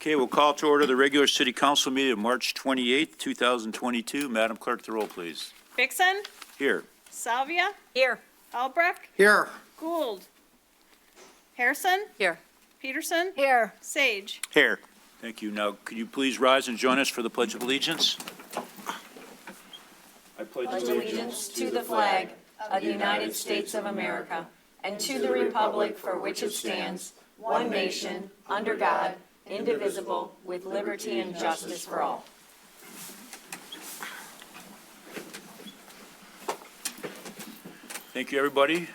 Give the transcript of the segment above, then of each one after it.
Okay, we'll call to order the regular city council meeting of March 28th, 2022. Madam Clerk, the roll, please. Vixen, Here. Salvia, Here. Albrecht, Here. Gould, Harrison, Here. Peterson, Here. Sage. Here. Thank you. Now, could you please rise and join us for the Pledge of Allegiance? I pledge Allegiance to the flag of the United States of America and to the republic for which it stands, one nation, under God, indivisible, with liberty and justice for all. Thank you, everybody,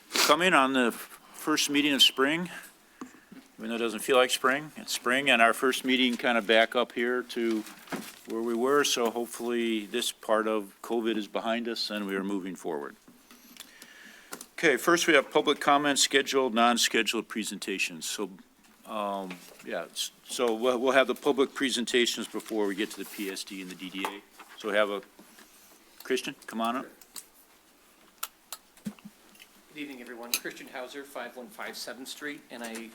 for coming on the first meeting of spring. Even though it doesn't feel like spring, it's spring, and our first meeting kind of back up here to where we were, so hopefully this part of COVID is behind us and we are moving forward. Okay, first we have public comments, scheduled, non-scheduled presentations. So, so we'll have the public presentations before we get to the PSD and the DDA. So we have a, Christian, come on up. Good evening, everyone. Christian Hauser, 5157 7th Street, and I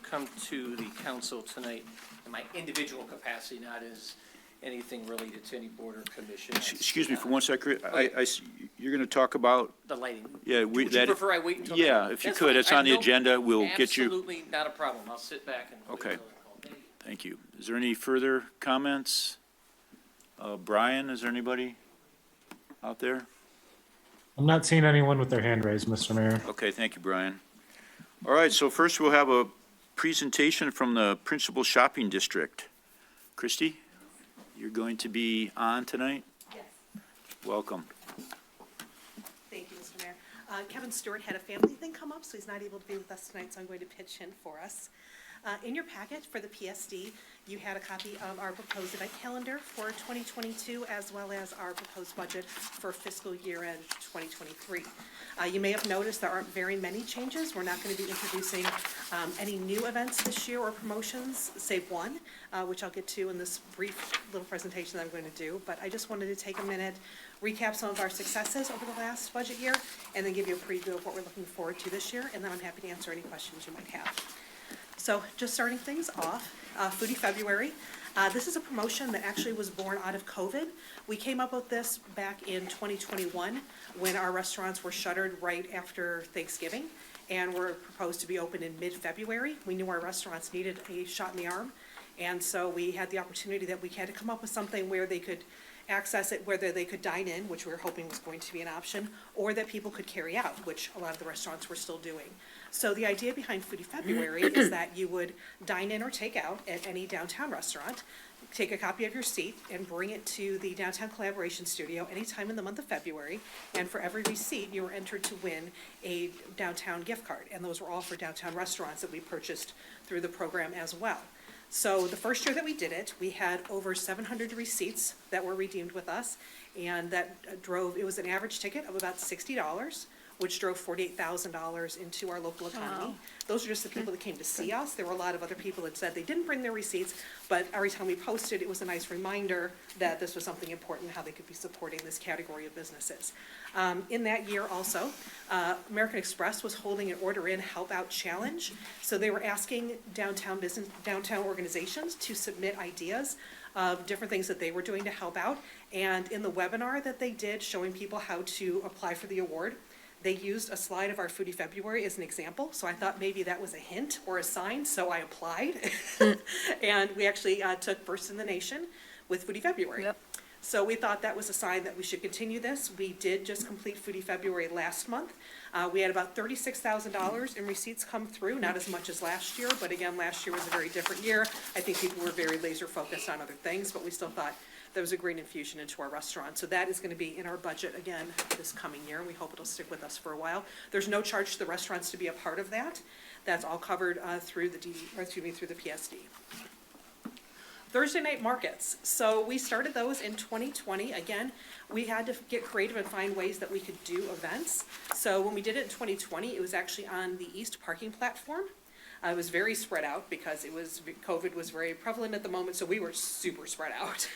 come to the council tonight in my individual capacity, not as anything related to any board or commission. Excuse me for one second. You're going to talk about, The lighting. yeah, Would you prefer I wait until? yeah, if you That's could, fine. it's I on the have no- agenda. We'll get you. Absolutely not a problem. I'll sit back and. wait Okay. until the call. Thank you. Is there any further comments? Brian, is there anybody out there? I'm not seeing anyone with their hand raised, Mr. Mayor. Okay, thank you, Brian. All right, so first we'll have a presentation from the Principal Shopping District. Christy, you're going to be on tonight? Yes, Welcome. thank you, Mr. Mayor. Kevin Stewart had a family thing come up, so he's not able to be with us tonight, so I'm going to pitch in for us. In your packet for the PSD, you had a copy of our proposed event calendar for 2022, as well as our proposed budget for fiscal year end 2023. You may have noticed there aren't very many changes. We're not going to be introducing any new events this year or promotions, save one, which I'll get to in this brief little presentation that I'm going to do. But I just wanted to take a minute, recap some of our successes over the last budget year, and then give you a preview of what we're looking forward to this year, and then I'm happy to answer any questions you might have. So just starting things off, Foodie February. This is a promotion that actually was born out of COVID. We came up with this back in 2021 when our restaurants were shuttered right after Thanksgiving and were proposed to be open in mid-February. We knew our restaurants needed a shot in the arm, and so we had the opportunity that we had to come up with something where they could access it, whether they could dine in, which we were hoping was going to be an option, or that people could carry out, which a lot of the restaurants were still doing. So the idea behind Foodie February is that you would dine in or take out at any downtown restaurant, take a copy of your receipt and bring it to the Downtown Collaboration Studio anytime in the month of February, and for every receipt, you were entered to win a downtown gift card, and those were all for downtown restaurants that we purchased through the program as well. So the first year that we did it, we had over 700 receipts that were redeemed with us, and that drove, it was an average ticket of about $60, which drove $48,000 into our local economy. Wow. Those are just the people that came to see us. There were a lot of other people that said they didn't bring their receipts, but every time we posted, it was a nice reminder that this was something important, how they could be supporting this category of businesses. In that year also, American Express was holding an Order In, Help Out Challenge. So they were asking downtown organizations to submit ideas of different things that they were doing to help out. And in the webinar that they did, showing people how to apply for the award, they used a slide of our Foodie February as an example, so I thought maybe that was a hint or a sign, so I applied. And we actually took first in the nation with Foodie February. Yep. So we thought that was a sign that we should continue this. We did just complete Foodie February last month. We had about $36,000 in receipts come through, not as much as last year, but again, last year was a very different year. I think people were very laser focused on other things, but we still thought there was a great infusion into our restaurant. So that is going to be in our budget again this coming year, and we hope it'll stick with us for a while. There's no charge to the restaurants to be a part of that. That's all covered through the through the PSD. Thursday night markets. So we started those in 2020. Again, we had to get creative and find ways that we could do events. So when we did it in 2020, it was actually on the east parking platform. It was very spread out because COVID was very prevalent at the moment, so we were super spread out.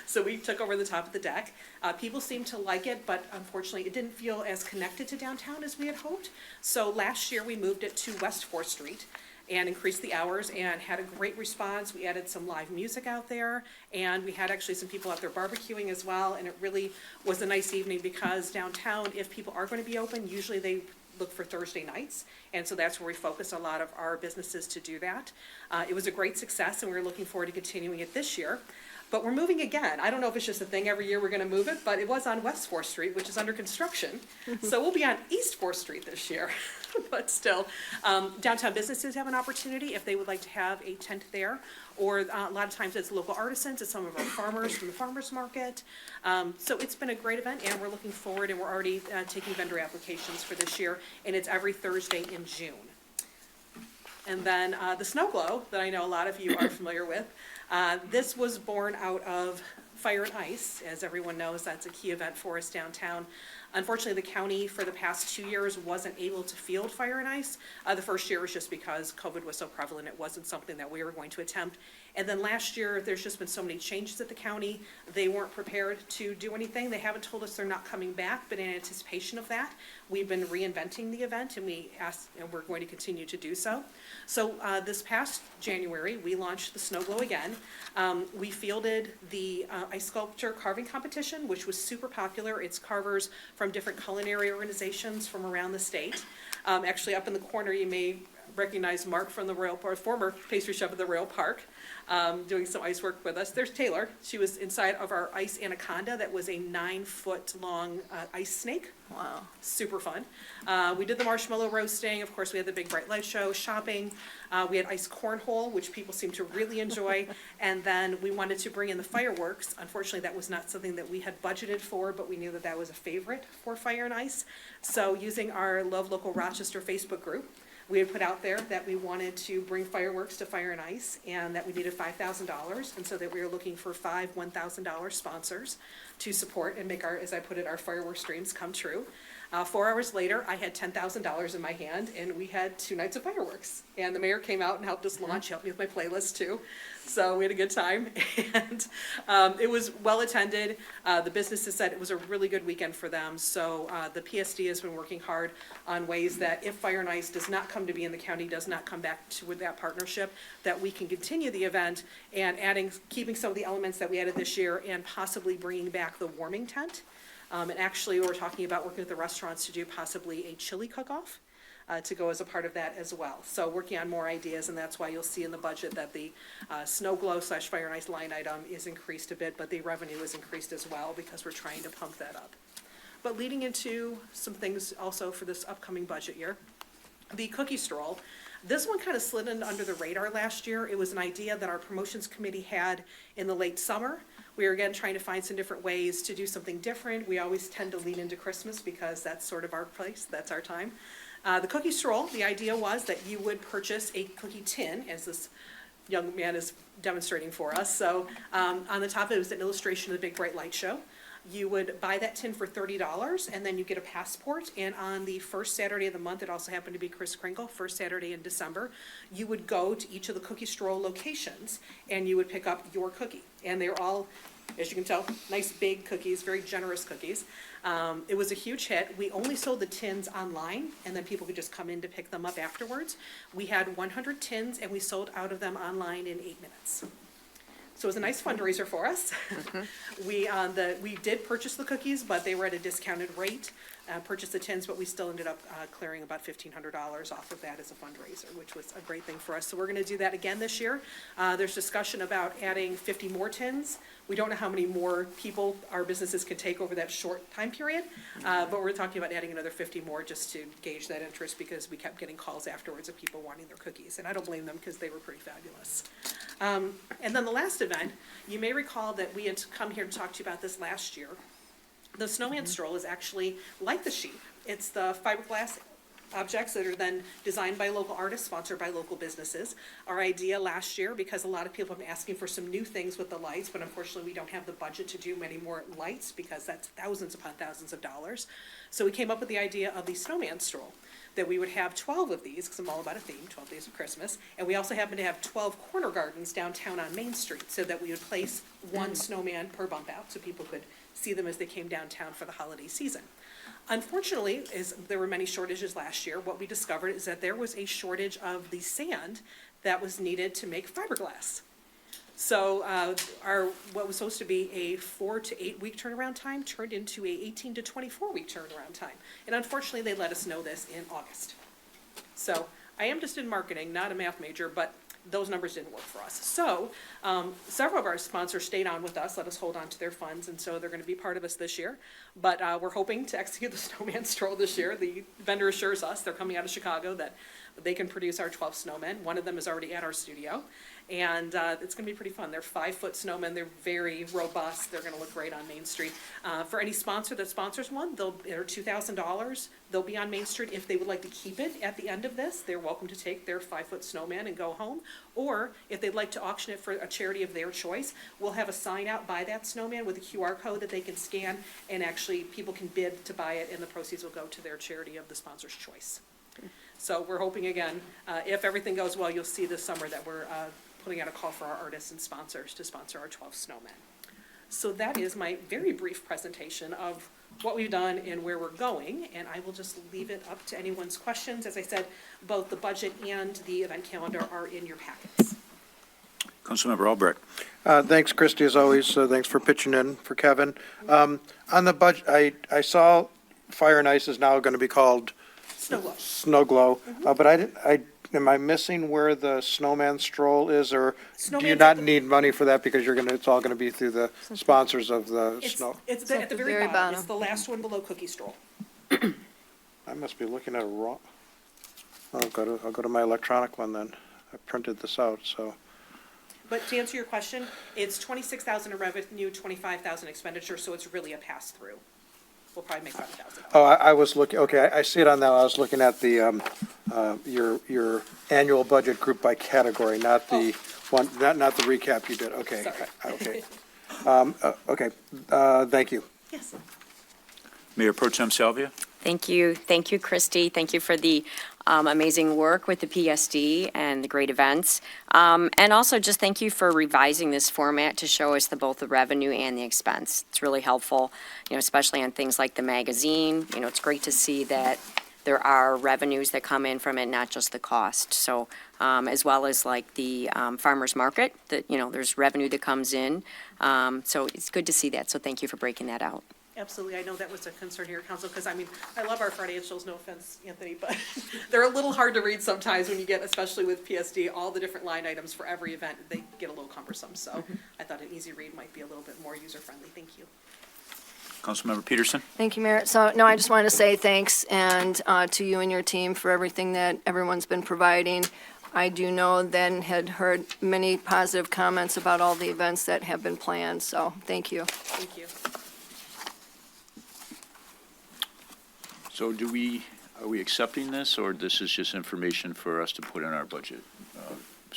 So we took over the top of the deck. People seemed to like it, but unfortunately it didn't feel as connected to downtown as we had hoped. So last year we moved it to West 4th Street. and increased the hours and had a great response. We added some live music out there, and we had actually some people out there barbecuing as well, and it really was a nice evening because downtown, if people are going to be open, usually they look for Thursday nights, and so that's where we focus a lot of our businesses to do that. It was a great success, and we're looking forward to continuing it this year. But we're moving again. I don't know if it's just a thing every year we're gonna move it, but it was on West 4th Street, which is under construction. So we'll be on East 4th Street this year. But still, downtown businesses have an opportunity if they would like to have a tent there. Or a lot of times it's local artisans, it's some of our farmers from the farmers market. So it's been a great event, and we're looking forward, and we're already taking vendor applications for this year, and it's every Thursday in June. And then the Snow Glow, that I know a lot of you are familiar with, this was born out of Fire and Ice. As everyone knows, that's a key event for us downtown. Unfortunately, the county for the past 2 years wasn't able to field Fire and Ice. The first year was just because COVID was so prevalent, it wasn't something that we were going to attempt. And then last year, there's just been so many changes at the county, they weren't prepared to do anything. They haven't told us they're not coming back, but in anticipation of that, we've been reinventing the event, and we're going to continue to do so. So this past January, we launched the Snow Glow again. We fielded the ice sculpture carving competition, which was super popular. It's carvers from different culinary organizations from around the state. Actually, up in the corner, you may recognize Mark from the Royal Park, former pastry chef at the Royal Park, doing some ice work with us. There's Taylor. She was inside of our ice anaconda that was a 9-foot-long ice snake. Wow. Super fun. We did the marshmallow roasting. Of course, we had the big bright light show, shopping. We had ice cornhole, which people seem to really enjoy. And then we wanted to bring in the fireworks. Unfortunately, that was not something that we had budgeted for, but we knew that that was a favorite for Fire and Ice. So using our Love Local Rochester Facebook group, we had put out there that we wanted to bring fireworks to Fire and Ice, and that we needed $5,000, and so that we were looking for 5 $1,000 sponsors to support and make our, as I put it, our fireworks dreams come true. 4 hours later, I had $10,000 in my hand, and we had 2 nights of fireworks. And the mayor came out and helped us launch, helped me with my playlist too. So we had a good time, and it was well attended. The businesses said it was a really good weekend for them. So the PSD has been working hard on ways that if Fire and Ice does not come to be in the county, does not come back to with that partnership, that we can continue the event and keeping some of the elements that we added this year, and possibly bringing back the warming tent. And actually, we're talking about working with the restaurants to do possibly a chili cook-off to go as a part of that as well. So working on more ideas, and that's why you'll see in the budget that the Snow Glow / Fire and Ice line item is increased a bit, but the revenue is increased as well because we're trying to pump that up. But leading into some things also for this upcoming budget year, the cookie stroll. This one kind of slid in under the radar last year. It was an idea that our promotions committee had in the late summer. We were again trying to find some different ways to do something different. We always tend to lean into Christmas because that's sort of our place, that's our time. The cookie stroll, the idea was that you would purchase a cookie tin, as this young man is demonstrating for us. So on the top it was an illustration of the big bright light show. You would buy that tin for $30, and then you get a passport, and on the first Saturday of the month, it also happened to be Kris Kringle, first Saturday in December, you would go to each of the cookie stroll locations, and you would pick up your cookie. And they're all, as you can tell, nice big cookies, very generous cookies. It was a huge hit. We only sold the tins online, and then people could just come in to pick them up afterwards. We had 100 tins, and we sold out of them online in 8 minutes. So it was a nice fundraiser for us. We did purchase the cookies, but they were at a discounted rate. Purchased the tins, but we still ended up clearing about $1,500 off of that as a fundraiser, which was a great thing for us. So we're going to do that again this year. There's discussion about adding 50 more tins. We don't know how many more people our businesses can take over that short time period, but we're talking about adding another 50 more just to gauge that interest, because we kept getting calls afterwards of people wanting their cookies, and I don't blame them because they were pretty fabulous. And then the last event, you may recall that we had come here to talk to you about this last year. The Snowman Stroll is actually like the sheep. It's the fiberglass objects that are then designed by local artists, sponsored by local businesses. Our idea last year, because a lot of people have been asking for some new things with the lights, but unfortunately we don't have the budget to do many more lights because that's thousands upon thousands of dollars. So we came up with the idea of the Snowman Stroll, that we would have 12 of these, because I'm all about a theme, 12 Days of Christmas, and we also happen to have 12 corner gardens downtown on Main Street, so that we would place one snowman per bump out, so people could see them as they came downtown for the holiday season. Unfortunately, there were many shortages last year. What we discovered is that there was a shortage of the sand that was needed to make fiberglass. So what was supposed to be a 4 to 8 week turnaround time turned into a 18 to 24 week turnaround time. And unfortunately, they let us know this in August. So I am just in marketing, not a math major, but those numbers didn't work for us. So several of our sponsors stayed on with us, let us hold on to their funds, and so they're going to be part of us this year. But we're hoping to execute the Snowman Stroll this year. The vendor assures us, they're coming out of Chicago, that they can produce our 12 snowmen. One of them is already at our studio, and it's going to be pretty fun. They're 5-foot snowmen. They're very robust. They're going to look great on Main Street. For any sponsor that sponsors one, they're $2,000. They'll be on Main Street. If they would like to keep it at the end of this, they're welcome to take their 5-foot snowman and go home. Or if they'd like to auction it for a charity of their choice, we'll have a sign out by that snowman with a QR code that they can scan, and actually people can bid to buy it, and the proceeds will go to their charity of the sponsor's choice. So we're hoping, again, if everything goes well, you'll see this summer that we're putting out a call for our artists and sponsors to sponsor our 12 snowmen. So that is my very brief presentation of what we've done and where we're going, and I will just leave it up to anyone's questions. As I said, both the budget and the event calendar are in your packets. Councilmember Albrecht. Thanks, Christie, as always. Thanks for pitching in for Kevin. On the budget, I saw Fire and Ice is now going to be called Snow Glow. Snow Glow, but am I missing where the Snowman Stroll is, or do you Snowman's not at the- need money for that because it's all going to be through the sponsors of the snow? It's at the very bottom. It's the last one below Cookie Stroll. I must be looking at it wrong. I'll go to my electronic one then. I printed this out, so. But to answer your question, it's 26,000 in revenue, 25,000 expenditure, so it's really a pass-through. We'll probably make 5,000. Oh, I was looking, okay, I see it on that. I was looking at the, your annual budget group by category, not the one, not the recap you did. Okay, Sorry. okay. Thank you. Yes. Mayor Pro Tem Salvia. Thank you. Thank you, Christy. Thank you for the amazing work with the PSD and the great events. And also just thank you for revising this format to show us both the revenue and the expense. It's really helpful, especially on things like the magazine. It's great to see that there are revenues that come in from it, not just the cost. So as well as like the farmer's market, that, there's revenue that comes in. So it's good to see that. So thank you for breaking that out. Absolutely. I know that was a concern here at council, because I love our financials, no offense, Anthony, but they're a little hard to read sometimes when you get, especially with PSD, all the different line items for every event. They get a little cumbersome, so I thought an easy read might be a little bit more user-friendly. Thank you. Councilmember Peterson. Thank you, Mayor. So, no, I just wanted to say thanks and to you and your team for everything that everyone's been providing. I do know then had heard many positive comments about all the events that have been planned, so thank you. Thank you. So are we accepting this, or this is just information for us to put in our budget?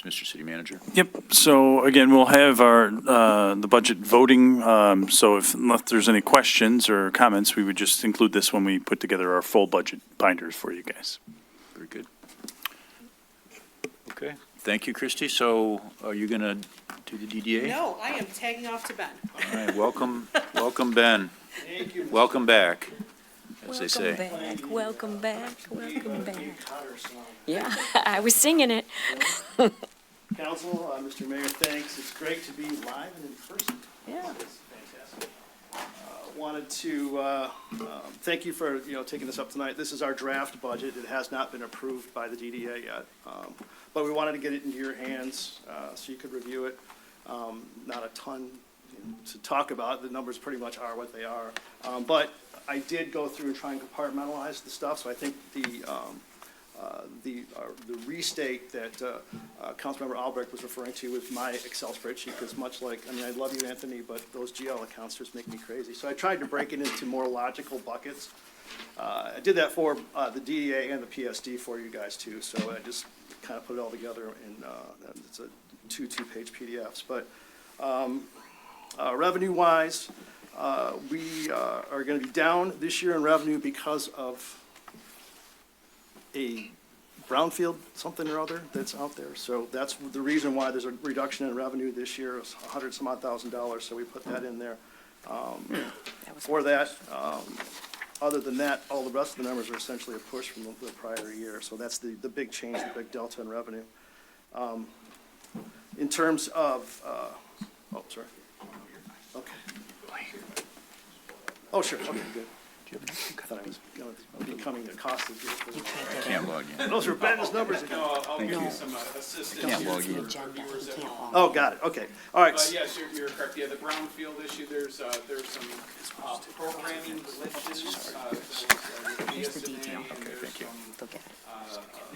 Mr. City Manager? Yep, so again, we'll have our, the budget voting, so unless there's any questions or comments, we would just include this when we put together our full budget binders for you guys. Very good. Okay, thank you, Christie. So are you going to do the DDA? No, I am tagging off to Ben. All right, welcome, Ben. Thank you. Welcome back, as they say. Welcome back. Yeah, I was singing it. Council, Mr. Mayor, thanks. It's great to be live and in person. Yeah. It's fantastic. Wanted to thank you for, taking this up tonight. This is our draft budget. It has not been approved by the DDA yet. But we wanted to get it into your hands so you could review it. Not a ton to talk about. The numbers pretty much are what they are. But I did go through and try and compartmentalize the stuff, so I think the restate that Councilmember Albrecht was referring to with my Excel spreadsheet, because much like, I love you, Anthony, but those GL accounts just make me crazy. So I tried to break it into more logical buckets. I did that for the DDA and the PSD for you guys too, so I just kind of put it all together in, it's a two-page PDFs. But revenue-wise, we are going to be down this year in revenue because of a brownfield something or other that's out there. So that's the reason why there's a reduction in revenue this year, is $100-some-odd thousand, so we put that in there. For that, Other than that, all the rest of the numbers are essentially a push from the prior year. So that's the big change, the big delta in revenue. In terms of, oh, sorry. Okay. Oh, sure, okay, good. I thought I was becoming accosted here. Can't log in. Those are Ben's numbers again. I'll give you some assistance Can't here log for in. our viewers at home. Oh, got it, okay. All right. Yes, you're correct. Yeah, the brownfield issue, there's some programming glitches. Here's the detail. Okay, thank you. They'll get it.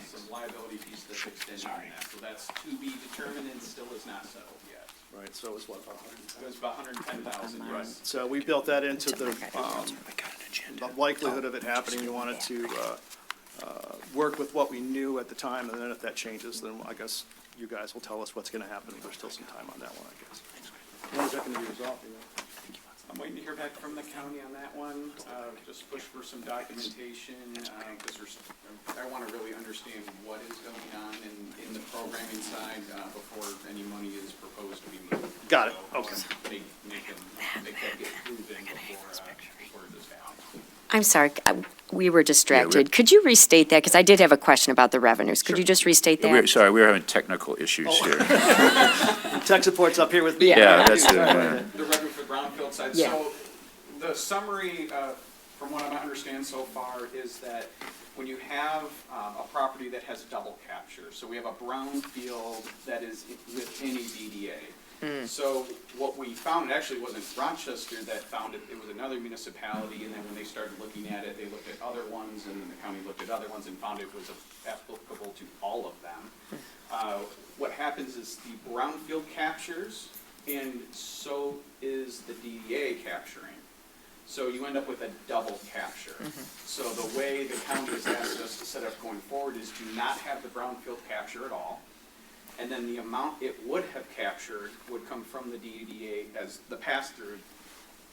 Some liability piece that's extended on that. So that's to be determined and still is not settled yet. Right, so it was what, about 110? It was about 110,000, Right, yes. so we built that into the agenda. the likelihood of it happening. We wanted to work with what we knew at the time, and then if that changes, then I guess you guys will tell us what's going to happen. There's still some time on that one, I guess. When is that going to be resolved? you know? I'm waiting to hear back from the county on that one. Just push for some documentation, because I want to really understand what is going on in the programming side before any money is proposed to be moved. Got it, So, okay. Make that get proven before this happens. I'm sorry, we were distracted. Could you restate that? Because I did have a question about the revenues. Could you just restate that? Sorry, we're having technical issues here. Tech support's up here with me. Yeah, that's it. The revenue for brownfield side. Yeah. So the summary, from what I understand so far, is that when you have a property that has double capture, so we have a brownfield that is within a DDA. So what we found, it actually wasn't Rochester that found it, it was another municipality, and then when they started looking at it, they looked at other ones, and then the county looked at other ones and found it was applicable to all of them. What happens is the brownfield captures, and so is the DDA capturing. So you end up with a double capture. So the way the county has asked us to set up going forward is to not have the brownfield capture at all. And then the amount it would have captured would come from the DDA as the pass-through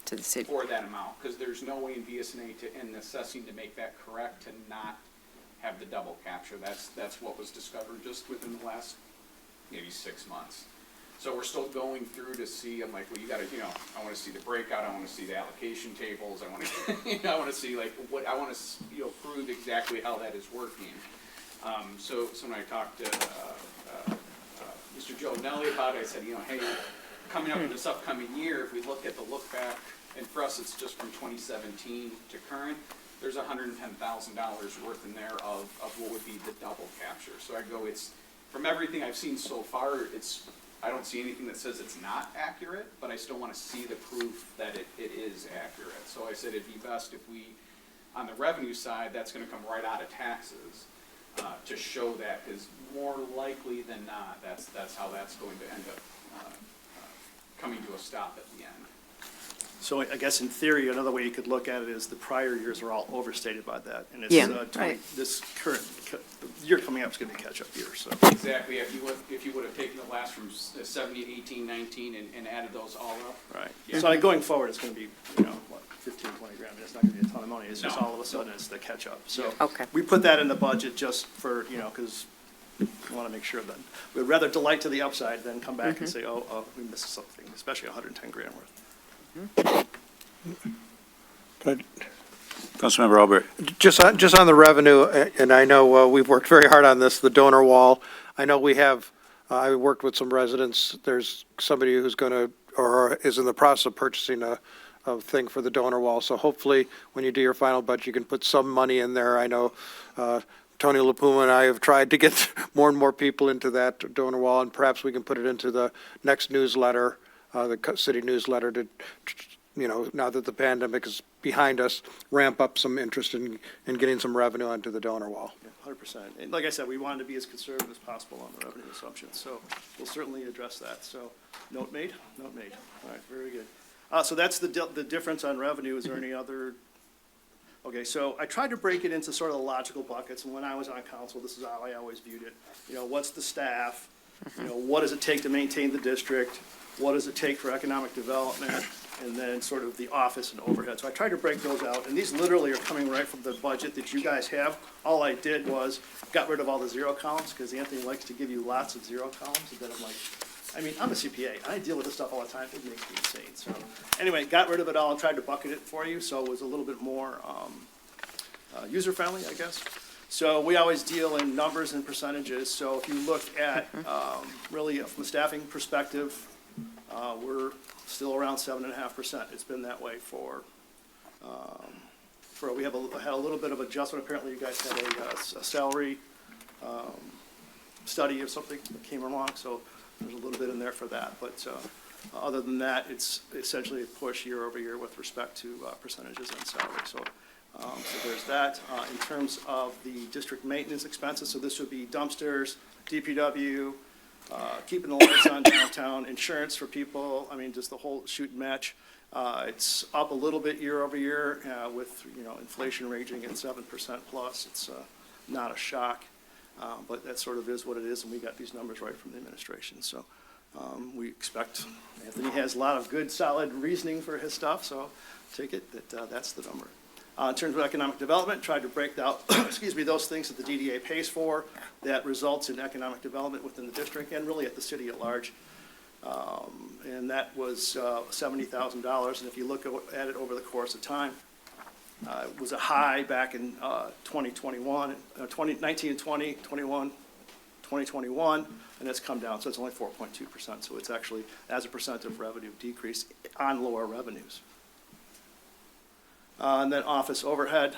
To the city. for that amount. Because there's no way in BSNA in assessing to make that correct to not have the double capture. That's what was discovered just within the last maybe 6 months. So we're still going through to see, I'm like, well, you gotta, I wanna see the breakout, I wanna see the allocation tables, I wanna, I wanna see like what, I wanna, prove exactly how that is working. So when I talked to, Mr. Joe Nelly about it, I said, hey, coming up in this upcoming year, if we look at the look back, and for us, it's just from 2017 to current, there's $110,000 worth in there of what would be the double capture. So I go, it's, from everything I've seen so far, I don't see anything that says it's not accurate, but I still want to see the proof that it is accurate. So I said it'd be best if we, on the revenue side, that's going to come right out of taxes to show that, because more likely than not, that's how that's going to end up coming to a stop at the end. So I guess in theory, another way you could look at it is the prior years are all overstated by that. And it's, Yeah, right. this current year coming up is going to be a catch-up year, so. Exactly. If you would have taken the last from 17, 18, 19 and added those all up. Right. Yeah. So going forward, it's going to be, 15, 20 grand. I mean, it's not going to be a ton of money. It's just No. all of a sudden it's the catch-up. So Okay. we put that in the budget just for, because we want to make sure that, we'd rather delight to the upside than come back and say, oh, we missed something, especially 110 grand worth. Good. Councilmember Albert. Just on the revenue, and I know we've worked very hard on this, the donor wall. I know we have, I worked with some residents. There's somebody who's going to, or is in the process of purchasing a thing for the donor wall. So hopefully, when you do your final budget, you can put some money in there. I know Tony LaPuma and I have tried to get more and more people into that donor wall, and perhaps we can put it into the next newsletter, the city newsletter to, now that the pandemic is behind us, ramp up some interest in getting some revenue onto the donor wall. Yeah, 100%. And like I said, we wanted to be as conservative as possible on the revenue assumptions, so we'll certainly address that. So, note made? Note made. All right, very good. So that's the difference on revenue. Is there any other? Okay, so I tried to break it into sort of the logical buckets, and when I was on council, this is how I always viewed it. What's the staff? What does it take to maintain the district? What does it take for economic development? And then sort of the office and overhead. So I tried to break those out, and these literally are coming right from the budget that you guys have. All I did was got rid of all the zero columns, because Anthony likes to give you lots of zero columns, and then I'm like, I mean, I'm a CPA, and I deal with this stuff all the time, it makes me insane, so. Anyway, got rid of it all and tried to bucket it for you, so it was a little bit more, user-friendly, I guess. So we always deal in numbers and percentages, so if you look at, really from a staffing perspective, we're still around 7.5%. It's been that way we had a little bit of adjustment. Apparently, you guys had a salary study or something that came along, so there's a little bit in there for that. But other than that, it's essentially a push year over year with respect to percentages and salary. So there's that. In terms of the district maintenance expenses, so this would be dumpsters, DPW, keeping the lights on downtown, insurance for people, I mean, just the whole shoot and match. It's up a little bit year over year with, inflation raging at 7% plus. It's not a shock, but that sort of is what it is, and we got these numbers right from the administration. So we expect, Anthony has a lot of good, solid reasoning for his stuff, so take it that that's the number. In terms of economic development, tried to break out, those things that the DDA pays for that results in economic development within the district and really at the city at large. And that was $70,000. And if you look at it over the course of time, it was a high back in 2021, 2019 and 20, 21, 2021, and it's come down. So it's only 4.2%. So it's actually, as a percent of revenue, decreased on lower revenues. And then office overhead.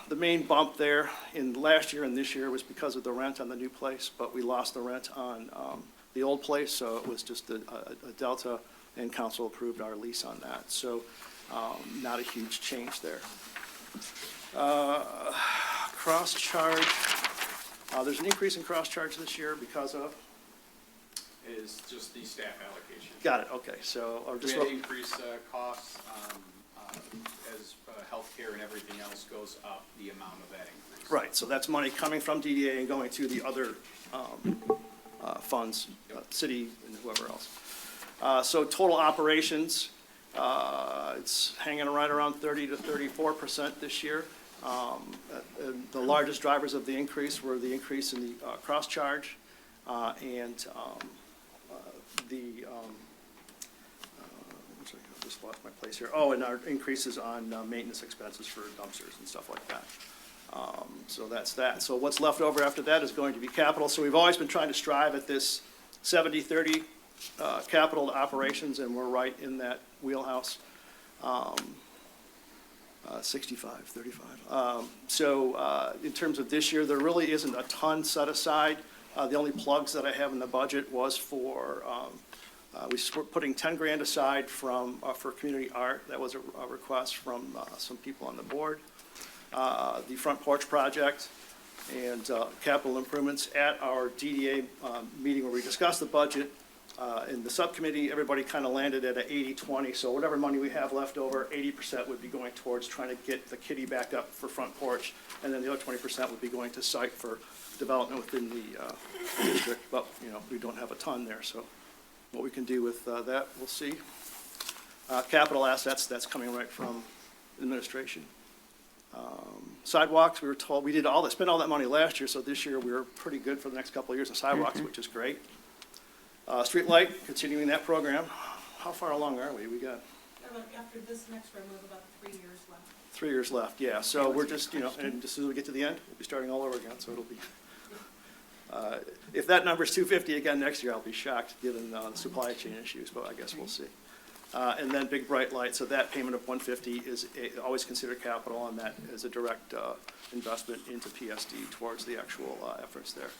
The main bump there in last year and this year was because of the rent on the new place, but we lost the rent on the old place, so it was just a delta, and council approved our lease on that. So not a huge change there. Cross-charge. There's an increase in cross-charge this year because of? Is just the staff allocation. Got it, okay. So, or We just had to increase costs as healthcare and everything else goes up, the amount of that increase. right, so that's money coming from DDA and going to the other funds, city and whoever else. So total operations, it's hanging right around 30 to 34% this year. The largest drivers of the increase were the increase in the cross-charge and I just lost my place here. Oh, and our increases on maintenance expenses for dumpsters and stuff like that. So that's that. So what's left over after that is going to be capital. So we've always been trying to strive at this 70-30 capital to operations, and we're right in that wheelhouse. 65-35. So in terms of this year, there really isn't a ton set aside. The only plugs that I have in the budget was for we're putting 10 grand aside from for community art. That was a request from some people on the board. The front porch project and capital improvements at our DDA meeting where we discussed the budget. In the subcommittee, everybody kind of landed at an 80-20, so whatever money we have left over, 80% would be going towards trying to get the kitty back up for front porch, and then the other 20% would be going to site for development within the district, but, we don't have a ton there, so what we can do with that, we'll see. Capital assets, that's coming right from administration. Sidewalks, we were told, we spent all that money last year, so this year we were pretty good for the next couple of years on sidewalks, which is great. Street light, continuing that program. How far along are we? We got After this next round, we have about 3 years left. 3 years left, yeah. So we're just, and just as soon as we get to the end, we'll be starting all over again, so it'll be. If that number's 250 again next year, I'll be shocked, given the supply chain issues, but I guess we'll see. And then big bright light, so that payment of 150 is always considered capital, and that is a direct investment into PSD towards the actual efforts there.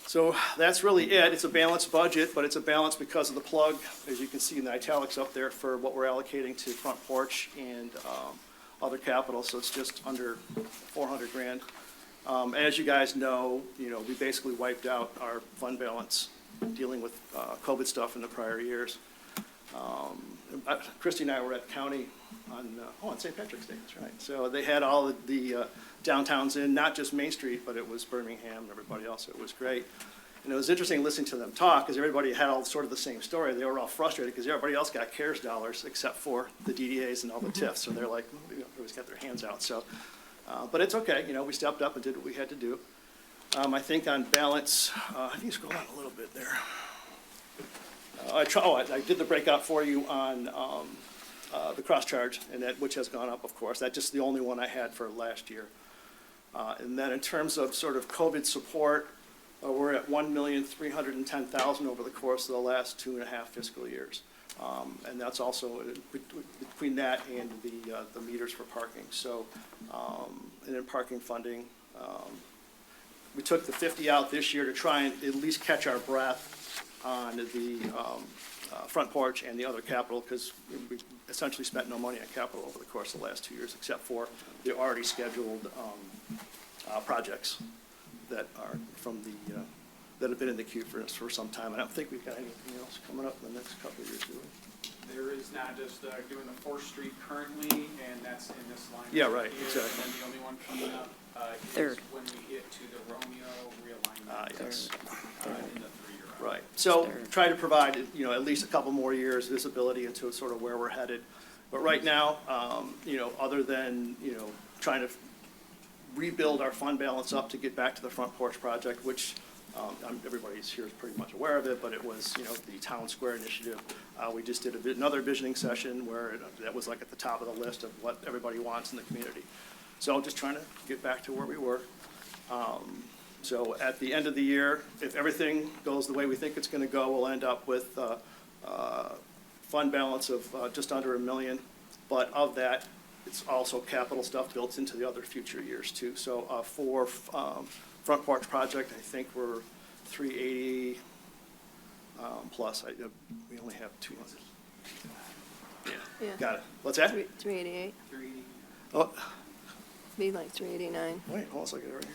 So that's really it. It's a balanced budget, but it's a balance because of the plug, as you can see in the italics up there, for what we're allocating to front porch and other capital, so it's just under 400 grand. As you guys know, we basically wiped out our fund balance dealing with COVID stuff in the prior years. Christy and I were at county on St. Patrick's Day, that's right. So they had all the downtowns in, not just Main Street, but it was Birmingham and everybody else. It was great. And it was interesting listening to them talk, because everybody had all sort of the same story. They were all frustrated because everybody else got CARES dollars except for the DDAs and all the TIFs. So they're like, everybody's got their hands out. So, but it's okay. We stepped up and did what we had to do. I think on balance, I think scroll down a little bit there. I did the breakout for you on the cross-charge, and that, which has gone up, of course. That's just the only one I had for last year. And then in terms of sort of COVID support, we're at $1,310,000 over the course of the last 2.5 fiscal years. And that's also between that and the meters for parking. So, and then parking funding. We took the 50 out this year to try and at least catch our breath on the front porch and the other capital, because we essentially spent no money on capital over the course of the last 2 years, except for the already scheduled projects that are from the, that have been in the queue for some time. I don't think we've got anything else coming up in the next couple of years, do we? There is not just doing the 4th Street currently, and that's in this line. Yeah, right, here. exactly. And then the only one coming up is Third. when we get to the Romeo realignment. Yes. In the 3-year round. Right, so try to provide, at least a couple more years visibility into sort of where we're headed. But right now, other than, trying to rebuild our fund balance up to get back to the front porch project, which everybody's here is pretty much aware of it, but it was, the Town Square initiative. We just did another visioning session where that was like at the top of the list of what everybody wants in the community. So just trying to get back to where we were. So at the end of the year, if everything goes the way we think it's going to go, we'll end up with fund balance of just under $1 million. But of that, it's also capital stuff built into the other future years too. So for front porch project, I think we're 380 plus. We only have 200. Yeah, got it. What's that? 388, 380. Oh, be like 389. wait, hold on a second, right here.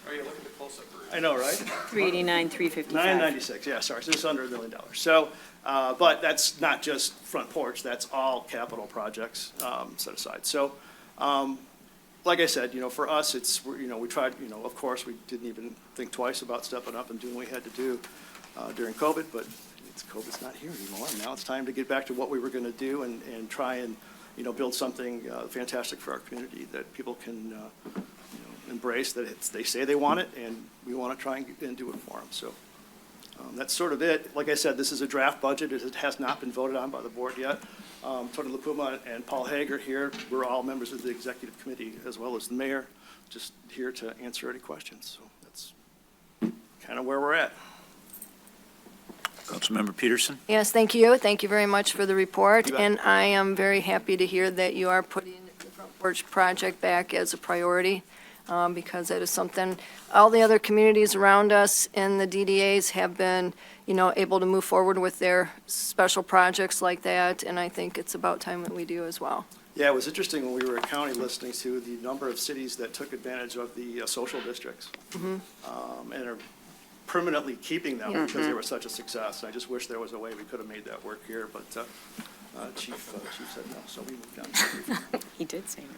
Oh, yeah, look at the close-up version. I know, right? 389, 355. 996, yeah, sorry, so just under $1 million. So, but that's not just front porch, that's all capital projects set aside. So, like I said, for us, we tried, of course, we didn't even think twice about stepping up and doing what we had to do during COVID, but COVID's not here anymore. Now it's time to get back to what we were going to do and try and, build something fantastic for our community that people can, embrace, that they say they want it, and we want to try and do it for them. So that's sort of it. Like I said, this is a draft budget. It has not been voted on by the board yet. Tony LaPuma and Paul Hager here, we're all members of the executive committee, as well as the mayor, just here to answer any questions. So that's kind of where we're at. Councilmember Peterson? Yes, thank you. Thank you very much for the report. You bet. And I am very happy to hear that you are putting the front porch project back as a priority, because that is something, all the other communities around us and the DDAs have been, able to move forward with their special projects like that, and I think it's about time that we do as well. Yeah, it was interesting when we were at county listening to the number of cities that took advantage of the social districts. And are permanently keeping them because they were such a success. I just wish there was a way we could have made that work here, but Chief said no, so we moved on. He did say no.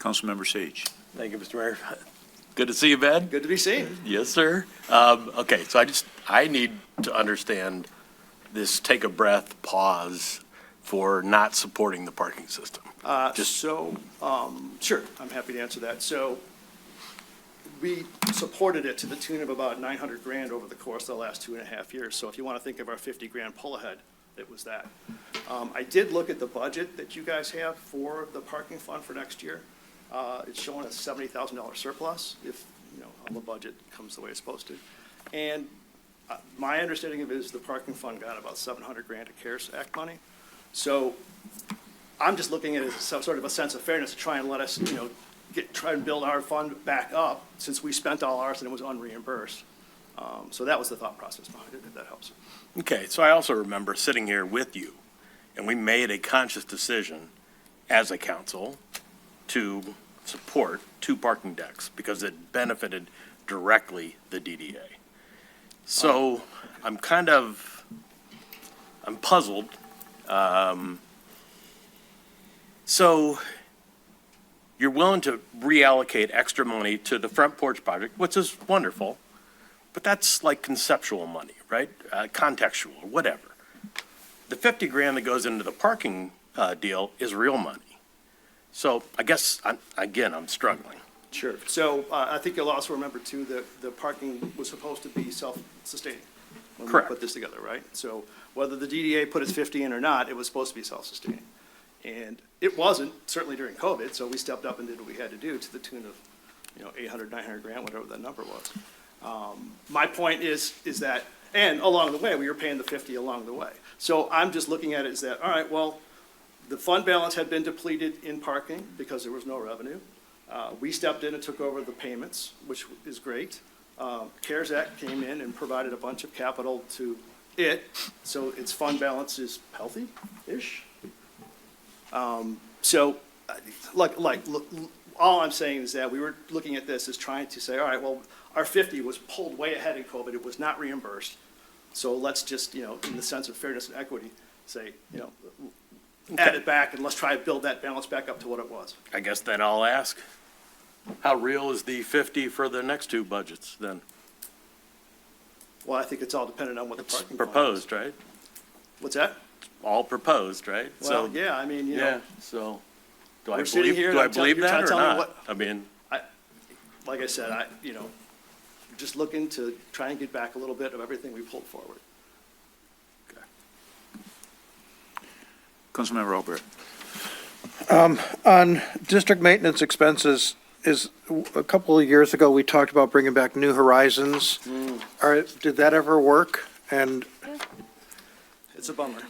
Councilmember Sage? Thank you, Mr. Mayor. Good to see you, Ben. Good to be seen. Yes, sir. Okay, so I need to understand this take a breath pause for not supporting the parking system. Sure, I'm happy to answer that. So we supported it to the tune of about $900,000 over the course of the last 2.5 years. So if you want to think of our $50,000 pull ahead, it was that. I did look at the budget that you guys have for the parking fund for next year. It's showing a $70,000 surplus if, all the budget comes the way it's supposed to. And my understanding of it is the parking fund got about $700,000 of CARES Act money. So I'm just looking at it as some sort of a sense of fairness to try and let us, try and build our fund back up since we spent all ours and it was unreimbursed. So that was the thought process behind it, if that helps. Okay, so I also remember sitting here with you, and we made a conscious decision as a council to support 2 parking decks because it benefited directly the DDA. So I'm puzzled. So you're willing to reallocate extra money to the front porch project, which is wonderful, but that's like conceptual money, right? Contextual, whatever. The $50,000 that goes into the parking deal is real money. So I guess, I'm struggling. Sure. So I think you'll also remember too, that the parking was supposed to be self-sustaining when we Correct. put this together, right? So whether the DDA put its 50 in or not, it was supposed to be self-sustaining. And it wasn't, certainly during COVID, so we stepped up and did what we had to do to the tune of, 800, 900 grand, whatever that number was. My point is that, and along the way, we were paying the 50 along the way. So I'm just looking at it as that, all right, well, the fund balance had been depleted in parking because there was no revenue. We stepped in and took over the payments, which is great. CARES Act came in and provided a bunch of capital to it, so its fund balance is healthy-ish. So, look, all I'm saying is that we were looking at this as trying to say, all right, well, our 50 was pulled way ahead in COVID, it was not reimbursed. So let's just, in the sense of fairness and equity, say, add it back and let's try to build that balance back up to what it was. I guess then I'll ask, how real is the 50 for the next two budgets then? Well, I think it's all dependent on what the It's parking fund is. proposed, right? What's that? All proposed, right? Well, So, yeah, I mean, yeah, so, do I We're sitting believe, here do and I I'm tell- believe you're trying that to or tell me not? what- I mean, like I said, just looking to try and get back a little bit of everything we pulled forward. Councilmember Albrecht. On district maintenance expenses, a couple of years ago, we talked about bringing back New Horizons. Did that ever work? And It's a bummer.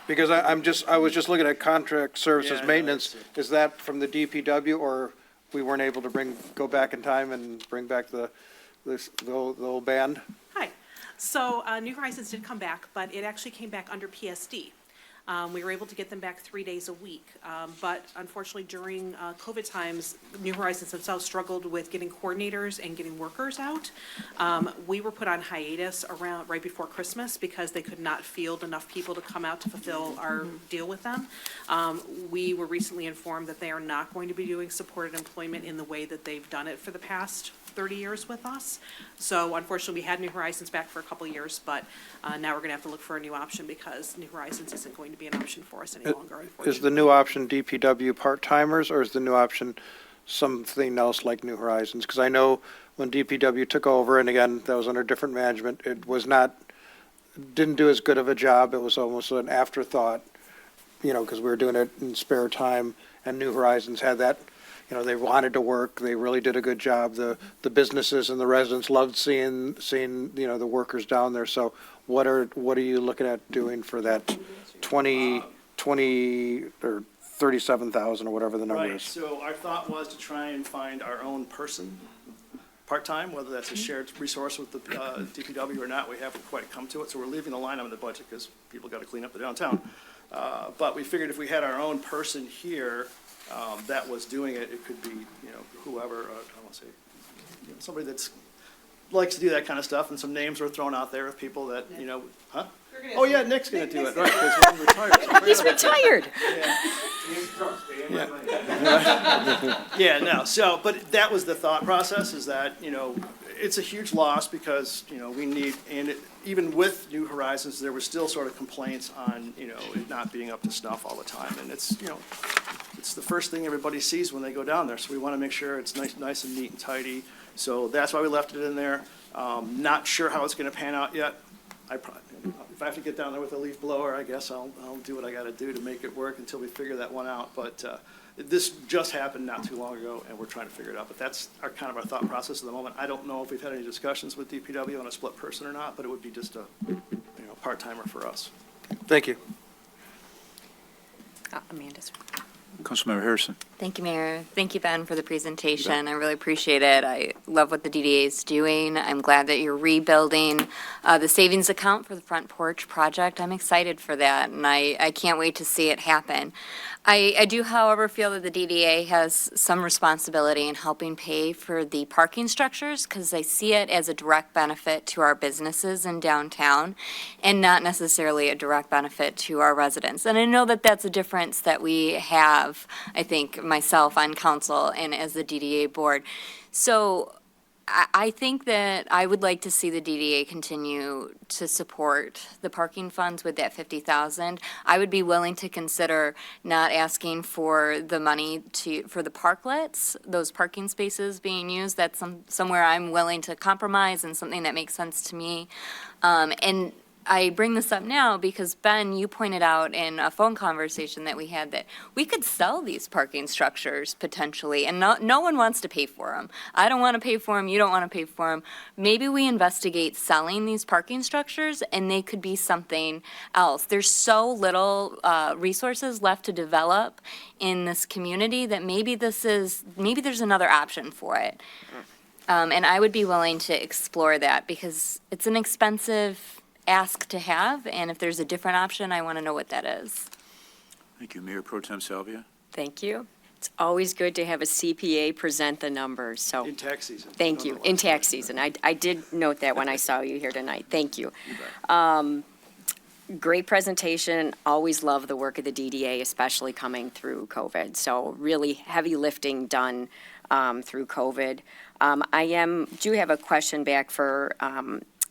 because I was just looking at contract services Yeah, I know, maintenance, is that from the DPW, or we weren't able to go back in time and bring back the old band? Hi. So New Horizons did come back, but it actually came back under PSD. We were able to get them back 3 days a week. But unfortunately, during COVID times, New Horizons themselves struggled with getting coordinators and getting workers out. We were put on hiatus right before Christmas because they could not field enough people to come out to fulfill our deal with them. We were recently informed that they are not going to be doing supported employment in the way that they've done it for the past 30 years with us. So unfortunately, we had New Horizons back for a couple of years, but now we're going to have to look for a new option because New Horizons isn't going to be an option for us any longer, unfortunately. Is the new option DPW part-timers, or is the new option something else like New Horizons? Because I know when DPW took over, and again, that was under different management, it was didn't do as good of a job. It was almost an afterthought, because we were doing it in spare time, and New Horizons had that. They wanted to work. They really did a good job. The businesses and the residents loved seeing the workers down there. So what are you looking at doing for that 20 or 37,000 or whatever the number Right, is? so our thought was to try and find our own person, part-time, whether that's a shared resource with the DPW or not. We haven't quite come to it, so we're leaving the line on the budget because people got to clean up the downtown. But we figured if we had our own person here that was doing it, it could be, whoever, I won't say, somebody that's likes to do that kind of stuff, and some names were thrown out there of people that, huh? Oh, yeah, Nick's gonna do it, right, because he's retired. So He's retired. Yeah, no, so, but that was the thought process, is that, it's a huge loss because, we need, and even with New Horizons, there were still sort of complaints on, it not being up to snuff all the time, and it's, it's the first thing everybody sees when they go down there, so we want to make sure it's nice and neat and tidy, so that's why we left it in there. Not sure how it's going to pan out yet. If I have to get down there with a leaf blower, I guess I'll do what I got to do to make it work until we figure that one out, but this just happened not too long ago, and we're trying to figure it out, but that's our thought process at the moment. I don't know if we've had any discussions with DPW on a split person or not, but it would be just a, part-timer for us. Thank you. Amanda's. Councilmember Harrison. Thank you, Mayor. Thank you, Ben, for the presentation. I really appreciate it. I love what the DDA is doing. I'm glad that you're rebuilding the savings account for the Front Porch project. I'm excited for that, and I can't wait to see it happen. I do, however, feel that the DDA has some responsibility in helping pay for the parking structures, because I see it as a direct benefit to our businesses in downtown and not necessarily a direct benefit to our residents. And I know that that's a difference that we have, I think, myself on council and as the DDA board. So I think that I would like to see the DDA continue to support the parking funds with that 50,000. I would be willing to consider not asking for the money for the parklets, those parking spaces being used. That's somewhere I'm willing to compromise and something that makes sense to me. And I bring this up now because, Ben, you pointed out in a phone conversation that we had that we could sell these parking structures potentially, and no one wants to pay for them. I don't want to pay for them, you don't want to pay for them. Maybe we investigate selling these parking structures, and they could be something else. There's so little resources left to develop in this community that maybe there's another option for it. And I would be willing to explore that because it's an expensive ask to have, and if there's a different option, I want to know what that is. Thank you. Mayor Pro Tem Salvia. Thank you. It's always good to have a CPA present the numbers, so. In tax season. Thank you. In tax season. I did note that when I saw you here tonight. Thank you. Great presentation. Always love the work of the DDA, especially coming through COVID. So really heavy lifting done through COVID. I do have a question back for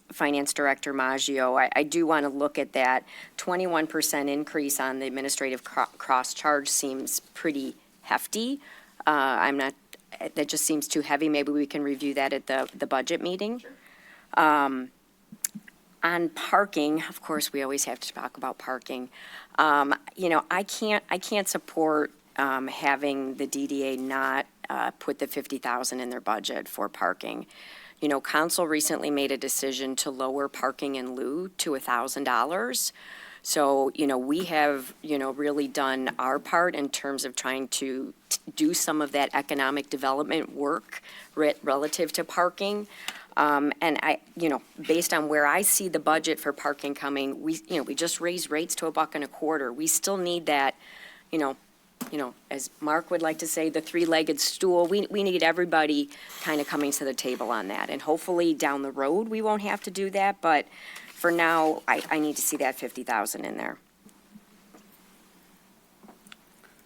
Finance Director Maggio. I do want to look at that 21% increase on the administrative cross-charge seems pretty hefty. That just seems too heavy. Maybe we can review that at the budget meeting. Sure. On parking, of course, we always have to talk about parking. I can't support having the DDA not put the 50,000 in their budget for parking. Council recently made a decision to lower parking in lieu to $1,000. So, we have, really done our part in terms of trying to do some of that economic development work relative to parking. And based on where I see the budget for parking coming, we just raised rates to $1.25. We still need that, as Mark would like to say, the three-legged stool. We need everybody kind of coming to the table on that. And hopefully down the road, we won't have to do that. But for now, I need to see that 50,000 in there.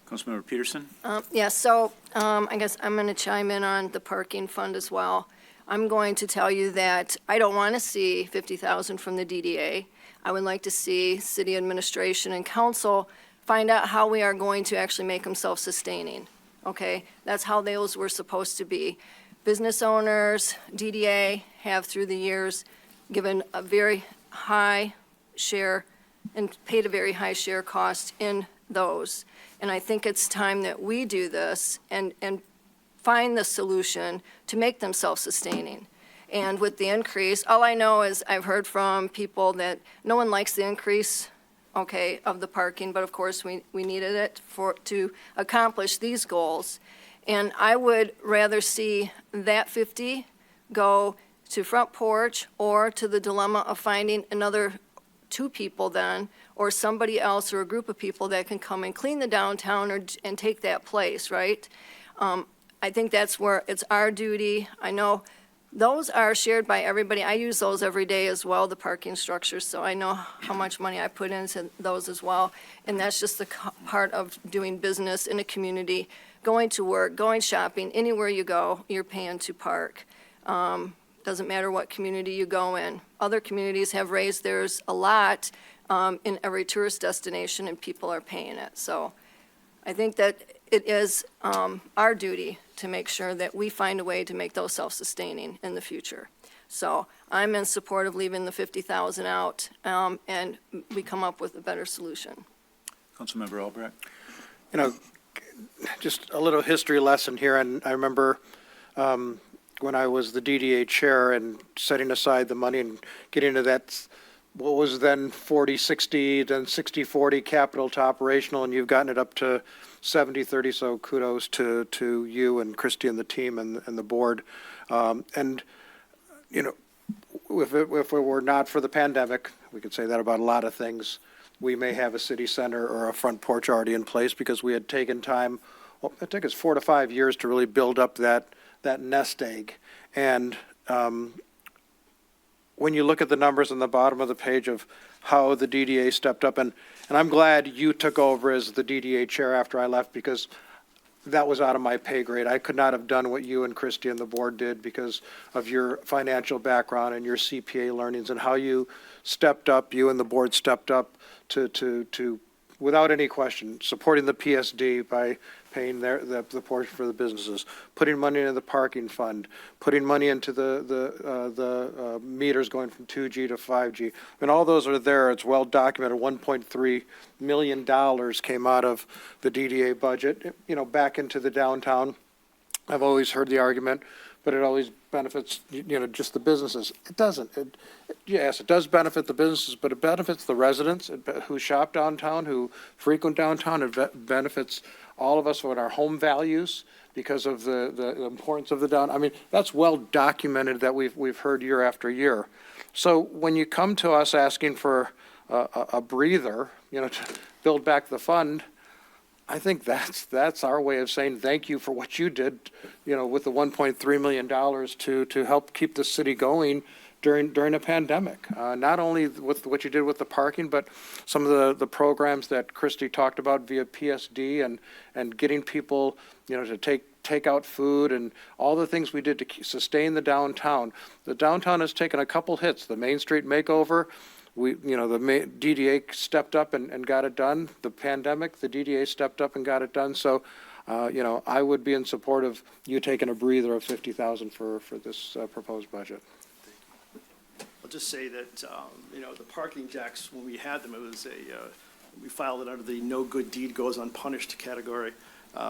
Councilmember Peterson. Yeah, so I guess I'm going to chime in on the parking fund as well. I'm going to tell you that I don't want to see 50,000 from the DDA. I would like to see city administration and council find out how we are going to actually make them self-sustaining, okay? That's how those were supposed to be. Business owners, DDA, have through the years given a very high share and paid a very high share cost in those. And I think it's time that we do this and find the solution to make them self-sustaining. And with the increase, all I know is I've heard from people that no one likes the increase, okay, of the parking, but of course we needed it to accomplish these goals. And I would rather see that 50 go to Front Porch or to the dilemma of finding another 2 people then, or somebody else or a group of people that can come and clean the downtown and take that place, right? I think that's where it's our duty. I know those are shared by everybody. I use those every day as well, the parking structures, so I know how much money I put into those as well. And that's just the part of doing business in a community, going to work, going shopping, anywhere you go, you're paying to park. Doesn't matter what community you go in. Other communities have raised theirs a lot in every tourist destination, and people are paying it. So I think that it is our duty to make sure that we find a way to make those self-sustaining in the future. So I'm in support of leaving the 50,000 out, and we come up with a better solution. Councilmember Albrecht. Just a little history lesson here, and I remember when I was the DDA chair and setting aside the money and getting to that, what was then 40-60, then 60-40 capital to operational, and you've gotten it up to 70-30, so kudos to you and Christy and the team and the board. And, if it were not for the pandemic, we could say that about a lot of things, we may have a city center or a Front Porch already in place because we had taken time. Well, it took us 4 to 5 years to really build up that nest egg. And when you look at the numbers on the bottom of the page of how the DDA stepped up, and I'm glad you took over as the DDA chair after I left, because that was out of my pay grade. I could not have done what you and Christie and the board did because of your financial background and your CPA learnings and how you stepped up, you and the board stepped up to without any question, supporting the PSD by paying the portion for the businesses, putting money into the parking fund, putting money into the meters going from 2G to 5G. And all those are there. It's well documented. $1.3 million came out of the DDA budget, back into the downtown. I've always heard the argument, but it always benefits, just the businesses. It doesn't. Yes, it does benefit the businesses, but it benefits the residents who shop downtown, who frequent downtown. It benefits all of us with our home values because of the importance of the downtown. I mean, that's well documented that we've heard year after year. So when you come to us asking for a breather, to build back the fund, I think that's our way of saying thank you for what you did, with the $1.3 million to help keep the city going during a pandemic. Not only with what you did with the parking, but some of the programs that Christie talked about via PSD and getting people, to take out food and all the things we did to sustain the downtown. The downtown has taken a couple hits. The Main Street makeover, the DDA stepped up and got it done. The pandemic, the DDA stepped up and got it done. So, I would be in support of you taking a breather of $50,000 for this proposed budget. I'll just say that, the parking decks, when we had them, it was we filed it under the no good deed goes unpunished category.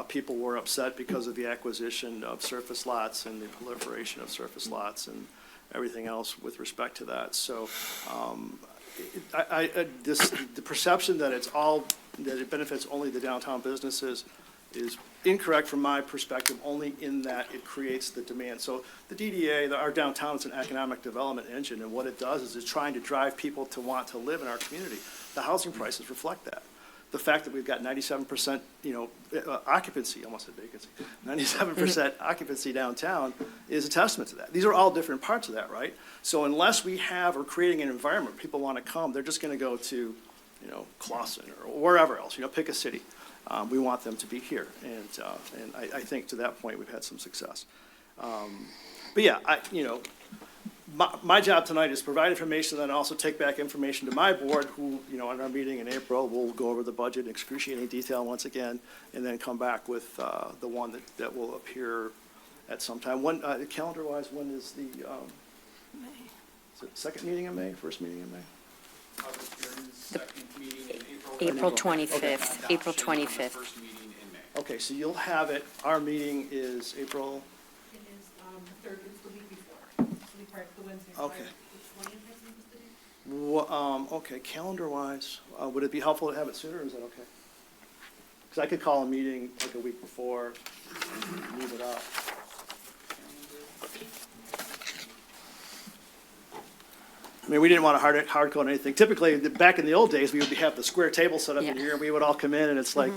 People were upset because of the acquisition of surface lots and the proliferation of surface lots and everything else with respect to that. So, the perception that it benefits only the downtown businesses is incorrect from my perspective, only in that it creates the demand. So the DDA, our downtown is an economic development engine, and what it does is it's trying to drive people to want to live in our community. The housing prices reflect that. The fact that we've got 97%, occupancy, almost a vacancy, 97% occupancy downtown is a testament to that. These are all different parts of that, right? So unless we are creating an environment where people want to come, they're just going to go to, Clawson or wherever else, pick a city. We want them to be here, and I think to that point we've had some success. But yeah, my job tonight is provide information and also take back information to my board, who, on our meeting in April, we'll go over the budget in excruciating detail once again, and then come back with the one that will appear at some time. When calendar-wise, when is the is it second meeting in May, first meeting in May? Second meeting in April. April 25th, April Adoption on the 25th. first meeting in May. Okay, so you'll have it. Our meeting is April. It is the third, it's the week before. It's the week prior to the Wednesday. Okay. prior. The 20th, I think, is the date. Okay, calendar-wise, would it be helpful to have it sooner, or is that okay? Because I could call a meeting like a week before, move it up. I mean, we didn't want to hard code anything. Typically, back in the old days, we would have the square table set up in Yeah. here, and we would all come in, and it's like,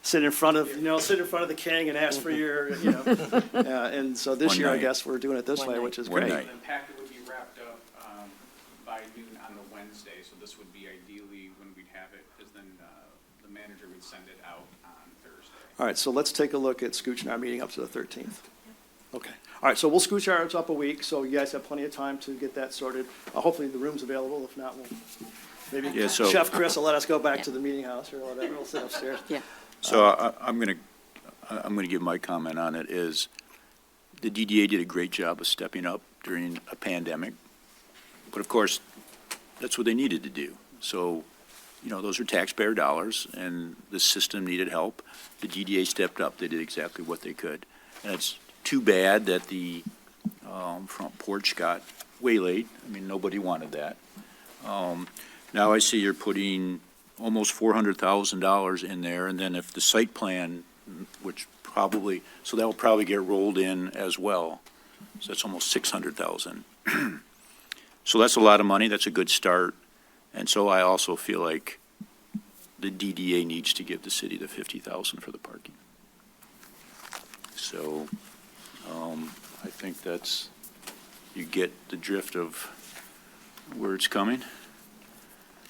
sit in front of the king and ask for your, and so this One year, I night. guess, we're doing it this One way, night. which is One great. night. And then packet would be wrapped up by noon on the Wednesday, so this would be ideally when we'd have it, because then the manager would send it out on Thursday. All right, so let's take a look at scooching our meeting up to the 13th. Okay. All right, so we'll scooch ours up a week, so you guys have plenty of time to get that sorted. Hopefully, the room's available. If not, we'll, maybe Yeah, so- Chef Chris will let us go back to the meeting house or whatever. We'll sit upstairs. Yeah. So I'm gonna give my comment on it is, the DDA did a great job of stepping up during a pandemic. But of course, that's what they needed to do. So, those are taxpayer dollars, and the system needed help. The DDA stepped up. They did exactly what they could. And it's too bad that the front porch got waylaid. I mean, nobody wanted that. Now I see you're putting almost $400,000 in there, and then if the site plan, so that will probably get rolled in as well. So that's almost $600,000. So that's a lot of money. That's a good start. And so I also feel like the DDA needs to give the city the $50,000 for the parking. So I think you get the drift of where it's coming.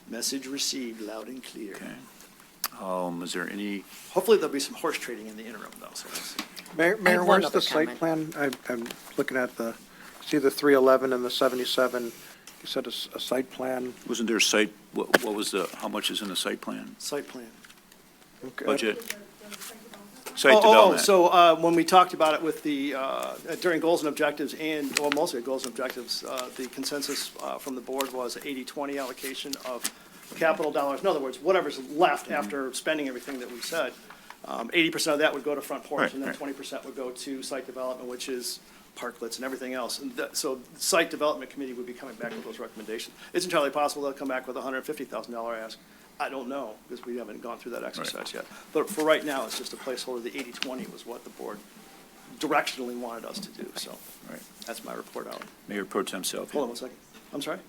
Message received loud and clear. Okay. Is there any, Hopefully, there'll be some horse trading in the interim, though, so we'll see. Mayor, one where's the other site plan? I'm looking at see the 311 and the 77. You said a site plan. wasn't there a site, what was how much is in the site plan? Site plan. Okay. Budget? Site development? So when we talked about it with the, during goals and objectives and, well, mostly goals and objectives, the consensus from the board was 80-20 allocation of capital dollars. In other words, whatever's left after spending everything that we said, 80% of that would go to front porch, Right, and then right. 20% would go to site development, which is parklets and everything else. And so the site development committee would be coming back with those recommendations. It's entirely possible they'll come back with a $150,000 ask. I don't know, because we haven't gone through that exercise yet. But for right now, it's just a placeholder. The 80-20 was what the board directionally wanted us to do, so. Right. That's my report out. Mayor Pro Tem Salvi. Hold on one second. I'm sorry?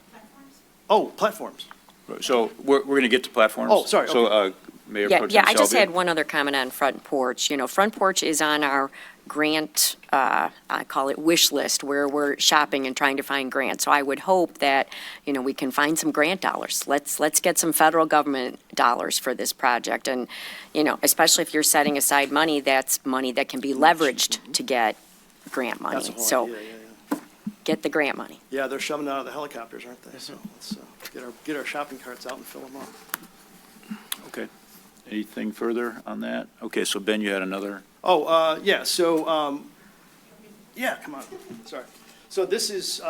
Oh, platforms. So we're going to get to platforms? Oh, sorry, So, Mayor Yeah, Pro Tem yeah, I just Salvi. had one other comment on Front Porch. You know, Front Porch is on our grant, I call it wish list, where we're shopping and trying to find grants. So I would hope that, you know, we can find some grant dollars. Let's get some federal government dollars for this project. And, you know, especially if you're setting aside money, that's money that can be leveraged to get grant money. That's the whole So idea, yeah. get the grant money. Yeah, they're shoving it out of the helicopters, aren't they? So let's get our shopping carts out and fill them up. Okay. Anything further on that? Okay, so Ben, you had another? Oh, yeah, so, yeah, come on, sorry. So this is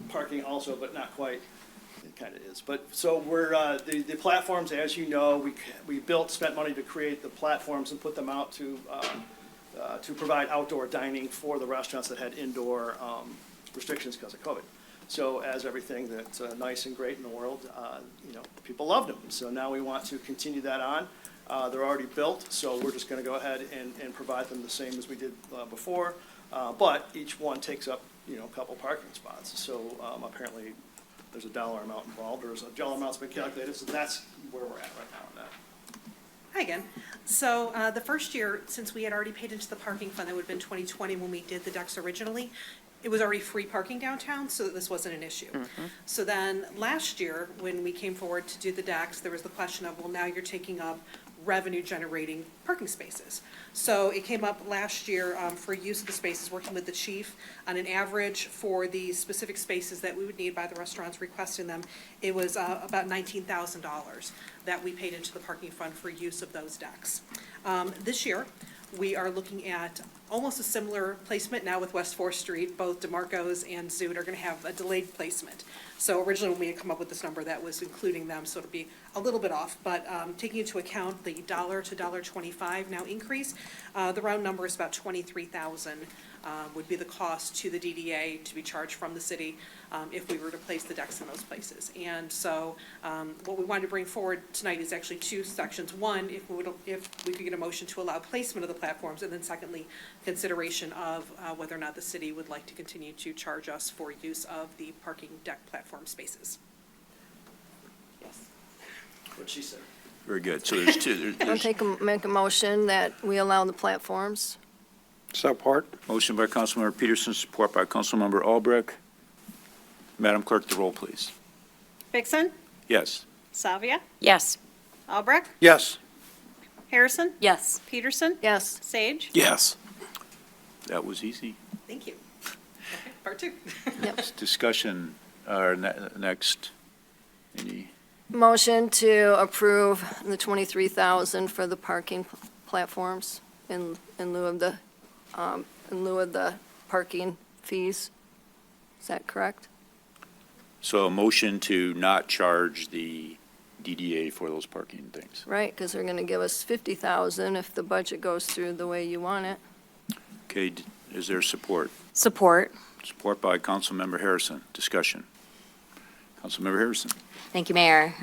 parking also, but not quite. It kind of is. But, so we're, the platforms, as you know, we spent money to create the platforms and put them out to provide outdoor dining for the restaurants that had indoor restrictions because of COVID. So as everything that's nice and great in the world, you know, people loved them. So now we want to continue that on. They're already built, so we're just going to go ahead and provide them the same as we did before. But each one takes up, you know, a couple parking spots. So apparently there's a dollar amount involved, or a dollar amount's been calculated. So that's where we're at right now on that. Hi again. So the first year, since we had already paid into the parking fund, that would have been 2020 when we did the decks originally, it was already free parking downtown, so this wasn't an issue. So then last year, when we came forward to do the decks, there was the question of, well, now you're taking up revenue-generating parking spaces. So it came up last year for use of the spaces, working with the chief, on an average for the specific spaces that we would need by the restaurants requesting them, it was about $19,000 that we paid into the parking fund for use of those decks. This year, we are looking at almost a similar placement now with West 4th Street. Both DeMarco's and Zoot are going to have a delayed placement. So originally, when we had come up with this number, that was including them, so it'll be a little bit off. But taking into account the $1 to $1.25 now increase, the round number is about $23,000 would be the cost to the DDA to be charged from the city if we were to place the decks in those places. And so what we wanted to bring forward tonight is actually two sections. One, if we could get a motion to allow placement of the platforms, and then secondly, consideration of whether or not the city would like to continue to charge us for use of the parking deck platform spaces. Yes. What she said. Very good. So there's two. I'll make a motion that we allow the platforms. Support. Motion by Councilmember Peterson, support by Councilmember Albrecht. Madam Clerk, the roll, please. Vixen, Yes. Salvia, Yes. Albrecht, Yes. Harrison, Yes. Peterson, Yes. Sage. Yes. That was easy. Thank you. Okay, part two. Discussion, next, any, Motion to approve the $23,000 for the parking platforms in lieu of the parking fees. Is that correct? so a motion to not charge the DDA for those parking things. Right, because they're going to give us $50,000 if the budget goes through the way you want it. Okay, is there support? Support. Support by Councilmember Harrison. Discussion. Councilmember Harrison. Thank you, Mayor.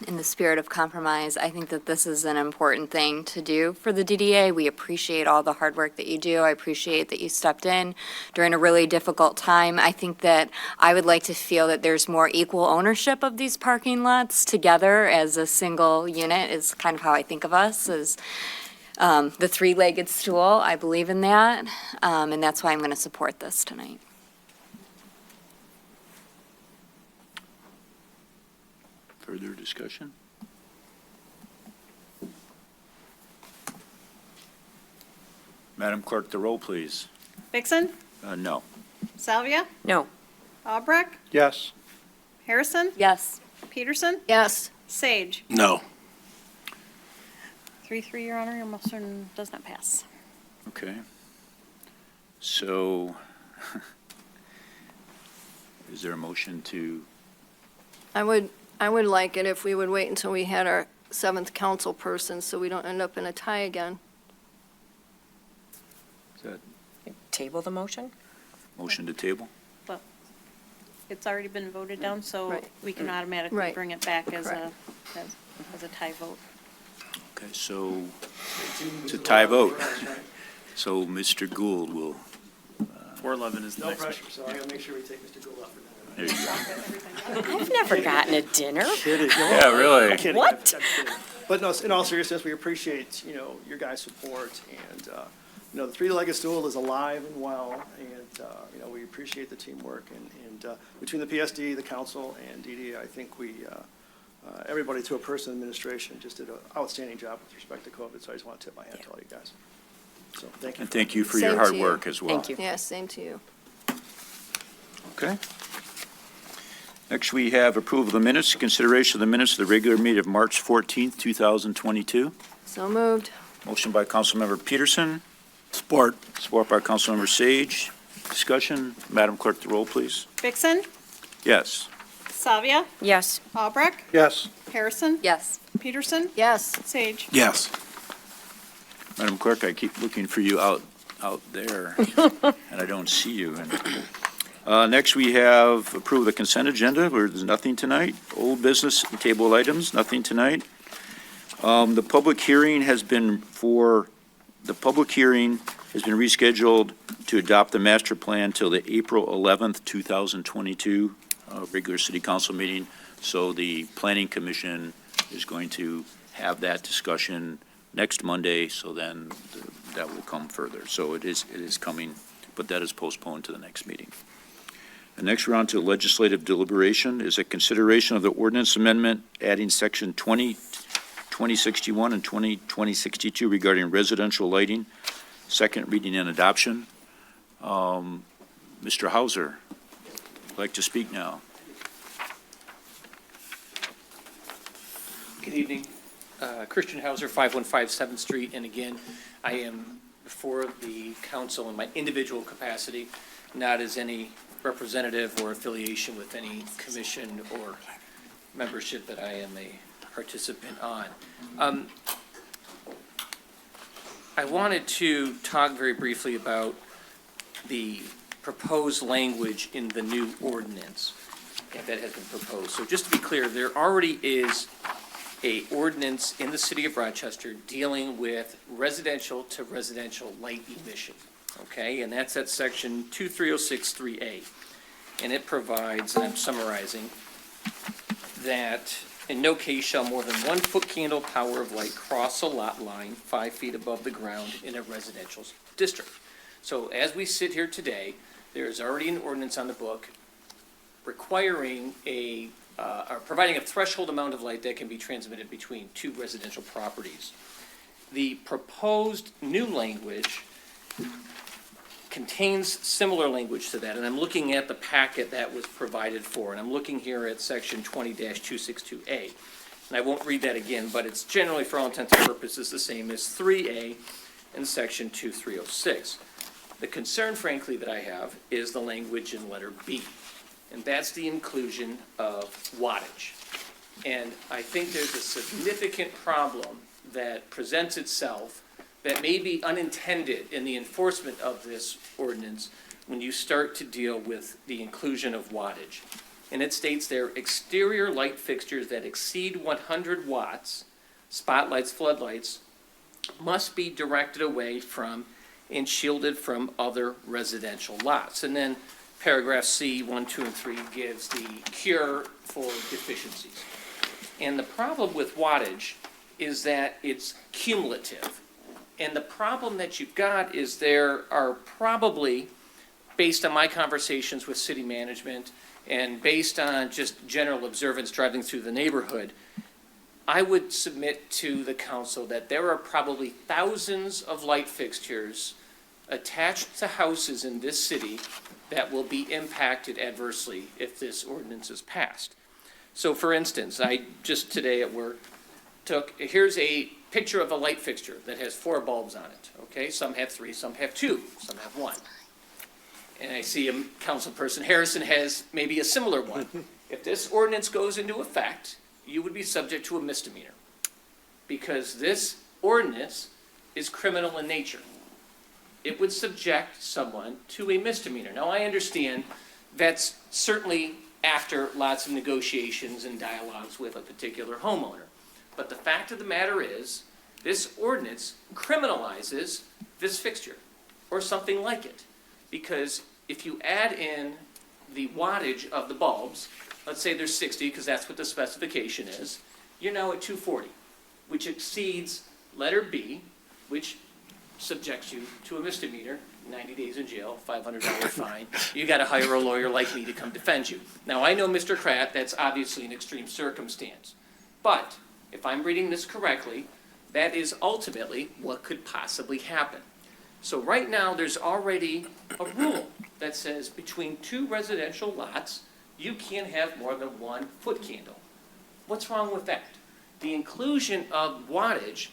In the spirit of compromise, I think that this is an important thing to do for the DDA. We appreciate all the hard work that you do. I appreciate that you stepped in during a really difficult time. I think that I would like to feel that there's more equal ownership of these parking lots together as a single unit is kind of how I think of us as the three-legged stool. I believe in that, and that's why I'm going to support this tonight. Further discussion? Madam Clerk, the roll, please. Vixen, No. Salvia, No. Albrecht, Yes. Harrison, Yes. Peterson, Yes. Sage. No. 3-3, Your Honor, your motion does not pass. Okay. So, is there a motion to, I would like it if we would wait until we had our 7th council person, so we don't end up in a tie again. is that Table the motion? motion to table? It's already been voted down, so Right. we can automatically Right. bring it back as a, Correct. as a tie vote. Okay, so it's a tie vote. So Mr. Gould will, 411 is the No next. pressure, so I gotta make sure we take Mr. Gould off for there you go. I've never gotten a dinner. Kidding. Yeah, really. Kidding. What? I'm kidding. But no, in all seriousness, we appreciate, your guys' support, and, the three-legged stool is alive and well, and, we appreciate the teamwork, and between the PSD, the council, and DDA, I think everybody to a person in administration just did an outstanding job with respect to COVID, so I just want to tip my hat to all you guys. So, thank you. And thank you for your Same hard to you. work as well. Thank you. Yeah, same to you. Okay. Next, we have approval of the minutes, consideration of the minutes of the regular meeting of March 14th, 2022. So moved. Motion by Councilmember Peterson, Support. support by Councilmember Sage. Discussion, Madam Clerk, the roll, please. Vixen, Yes. Salvia, Yes. Albrecht, Yes. Harrison, Yes. Peterson, Yes. Sage. Yes. Madam Clerk, I keep looking for you out there, and I don't see you. And, next, we have approve the consent agenda, where there's nothing tonight. Old business and table items, nothing tonight. The public hearing has been rescheduled to adopt the master plan till the April 11th, 2022, regular city council meeting. So the planning commission is going to have that discussion next Monday, so then that will come further. So it is coming, but that is postponed to the next meeting. And next, we're on to legislative deliberation. Is a consideration of the ordinance amendment adding section 2061 and 2062 regarding residential lighting. Second reading and adoption. Mr. Hauser, would like to speak now. Good evening. Christian Hauser, 5157 7th Street, and again, I am before the council in my individual capacity, not as any representative or affiliation with any commission or membership that I am a participant on. I wanted to talk very briefly about the proposed language in the new ordinance that has been proposed. So just to be clear, there already is a ordinance in the city of Rochester dealing with residential to residential light emission, okay? And that's at section 23063A. And it provides, and I'm summarizing, that in no case shall more than 1 foot candle power of light cross a lot line 5 feet above the ground in a residential district. So as we sit here today, there is already an ordinance on the book requiring or providing a threshold amount of light that can be transmitted between 2 residential properties. The proposed new language contains similar language to that, and I'm looking at the packet that was provided for, and I'm looking here at section 20-262A. And I won't read that again, but it's generally, for all intents and purposes, the same as 3A in section 2306. The concern, frankly, that I have is the language in letter B, and that's the inclusion of wattage. And I think there's a significant problem that presents itself that may be unintended in the enforcement of this ordinance when you start to deal with the inclusion of wattage. And it states there, exterior light fixtures that exceed 100 watts, spotlights, floodlights, must be directed away from and shielded from other residential lots. And then paragraph C, 1, 2, and 3 gives the cure for deficiencies. And the problem with wattage is that it's cumulative. And the problem that you've got is there are probably, based on my conversations with city management and based on just general observance driving through the neighborhood, I would submit to the council that there are probably thousands of light fixtures attached to houses in this city that will be impacted adversely if this ordinance is passed. So for instance, I just today at work here's a picture of a light fixture that has 4 bulbs on it, okay? Some have 3, some have 2, some have 1. And I see Councilperson Harrison has maybe a similar one. If this ordinance goes into effect, you would be subject to a misdemeanor, because this ordinance is criminal in nature. It would subject someone to a misdemeanor. Now, I understand that's certainly after lots of negotiations and dialogues with a particular homeowner. But the fact of the matter is, this ordinance criminalizes this fixture, or something like it. Because if you add in the wattage of the bulbs, let's say there's 60, because that's what the specification is, you're now at 240, which exceeds letter B, which subjects you to a misdemeanor, 90 days in jail, $500 fine. You got to hire a lawyer like me to come defend you. Now, I know, Mr. Kratt, that's obviously an extreme circumstance. But if I'm reading this correctly, that is ultimately what could possibly happen. So right now, there's already a rule that says between 2 residential lots, you can't have more than 1 foot candle. What's wrong with that? The inclusion of wattage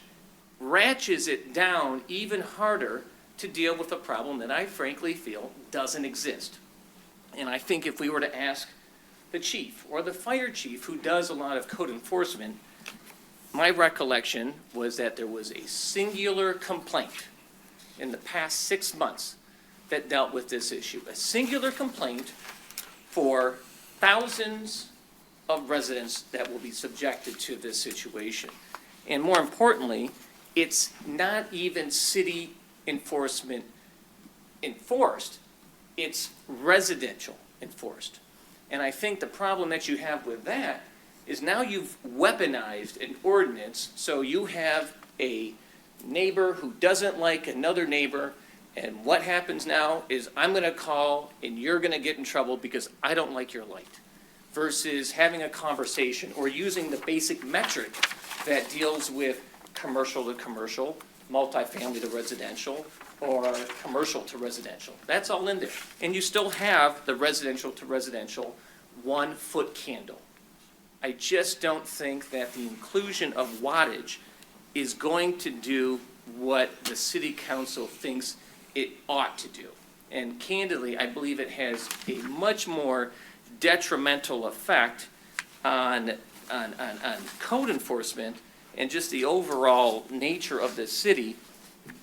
ratchets it down even harder to deal with a problem that I frankly feel doesn't exist. And I think if we were to ask the chief or the fire chief, who does a lot of code enforcement, my recollection was that there was a singular complaint in the past 6 months that dealt with this issue. A singular complaint for thousands of residents that will be subjected to this situation. And more importantly, it's not even city enforcement enforced, it's residential enforced. And I think the problem that you have with that is now you've weaponized an ordinance, so you have a neighbor who doesn't like another neighbor, and what happens now is I'm gonna call and you're gonna get in trouble because I don't like your light, versus having a conversation or using the basic metric that deals with commercial to commercial, multifamily to residential, or commercial to residential. That's all in there. And you still have the residential to residential 1 foot candle. I just don't think that the inclusion of wattage is going to do what the city council thinks it ought to do. And candidly, I believe it has a much more detrimental effect on code enforcement and just the overall nature of the city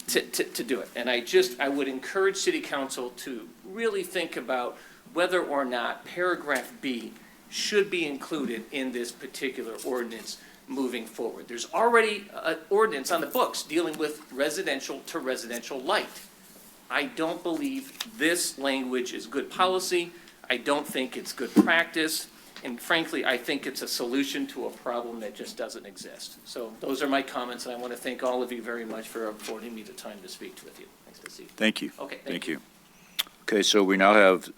to do it. And I would encourage city council to really think about whether or not paragraph B should be included in this particular ordinance moving forward. There's already an ordinance on the books dealing with residential to residential light. I don't believe this language is good policy. I don't think it's good practice. And frankly, I think it's a solution to a problem that just doesn't exist. So those are my comments, and I want to thank all of you very much for affording me the time to speak with you. Thanks, Steve. Thank you. Okay, Thank you. Okay, so we now have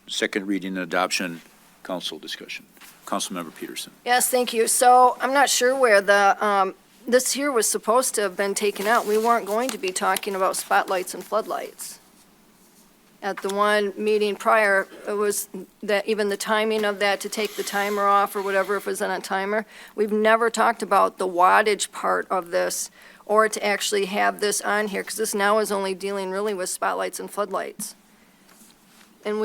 second reading and adoption council discussion. Councilmember Peterson. Yes, thank you. So I'm not sure where this here was supposed to have been taken out. We weren't going to be talking about spotlights and floodlights. At the one meeting prior, it was that even the timing of that to take the timer off or whatever, if it was on a timer. We've never talked about the wattage part of this or to actually have this on here, because this now is only dealing really with spotlights and floodlights. And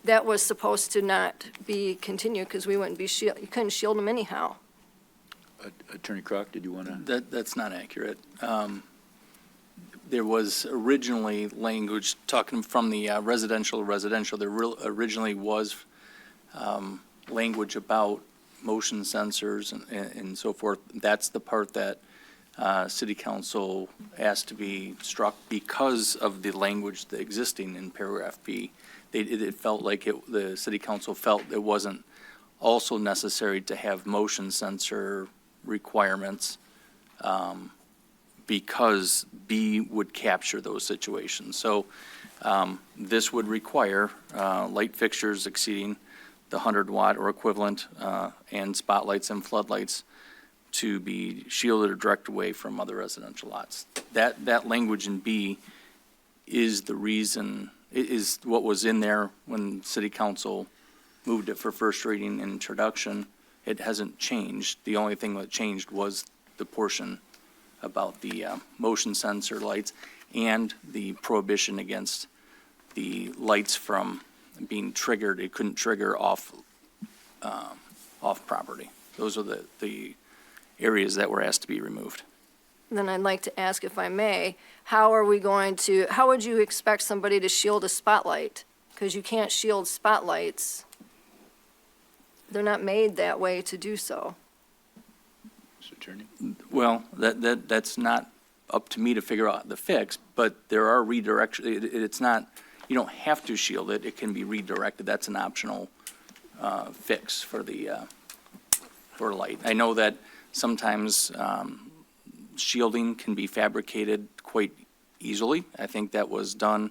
that was supposed to not be continued because we wouldn't be you couldn't shield them anyhow. Attorney Crock, did you want to? That's not accurate. There was originally language talking from the residential. There originally was language about motion sensors and so forth. That's the part that City Council asked to be struck because of the language existing in paragraph B. It felt like the City Council felt it wasn't also necessary to have motion sensor requirements because B would capture those situations. So this would require light fixtures exceeding the 100-watt or equivalent and spotlights and floodlights to be shielded or directed away from other residential lots. That language in B is the reason, is what was in there when city council moved it for first reading and introduction. It hasn't changed. The only thing that changed was the portion about the motion sensor lights and the prohibition against the lights from being triggered. It couldn't trigger off property. Those are the areas that were asked to be removed. Then I'd like to ask, if I may, how would you expect somebody to shield a spotlight? Because you can't shield spotlights. They're not made that way to do so. Mr. Attorney? Well, that's not up to me to figure out the fix, but there are redirection, it's not, you don't have to shield it, it can be redirected. That's an optional fix for for light. I know that sometimes shielding can be fabricated quite easily. I think that was done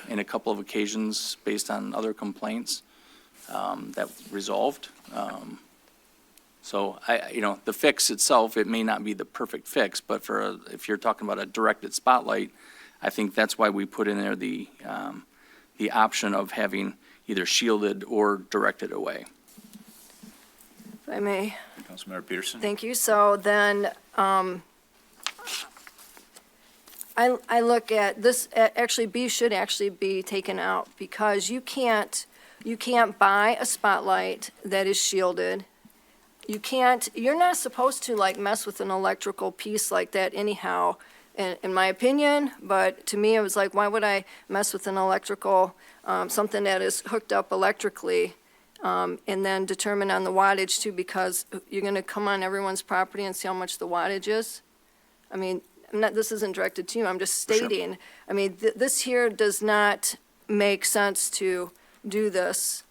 in a couple of occasions based on other complaints that resolved. So the fix itself, it may not be the perfect fix, but if you're talking about a directed spotlight, I think that's why we put in there the option of having either shielded or directed away. If I may. Councilmember Peterson? Thank you. So then, I look at this, actually, B should actually be taken out, because you can't buy a spotlight that is shielded. You're not supposed to like mess with an electrical piece like that anyhow, in my opinion, but to me, it was like, why would I mess with an electrical, something that is hooked up electrically, and then determine on the wattage too, because you're gonna come on everyone's property and see how much the wattage is? I mean, this isn't directed to you, I'm just stating. I mean, this here does not make sense to do this,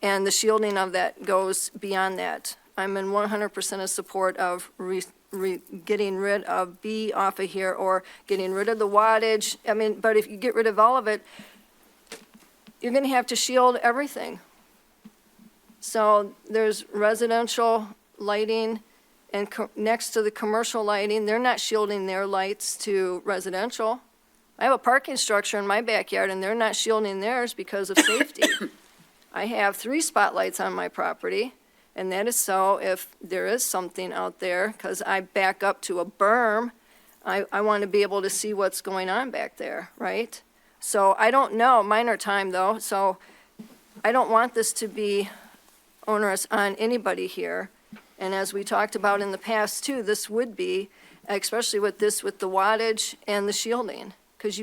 and the shielding of that goes beyond that. I'm in 100% of support of getting rid of B off of here, or getting rid of the wattage. I mean, but if you get rid of all of it, you're gonna have to shield everything. So there's residential lighting, and next to the commercial lighting, they're not shielding their lights to residential. I have a parking structure in my backyard, and they're not shielding theirs because of safety. I have 3 spotlights on my property, and that is so if there is something out there, because I back up to a berm, I want to be able to see what's going on back there, right? So I don't know, mine are timed though, so I don't want this to be onerous on anybody here. And as we talked about in the past too, this would be, especially with the wattage and the shielding. Because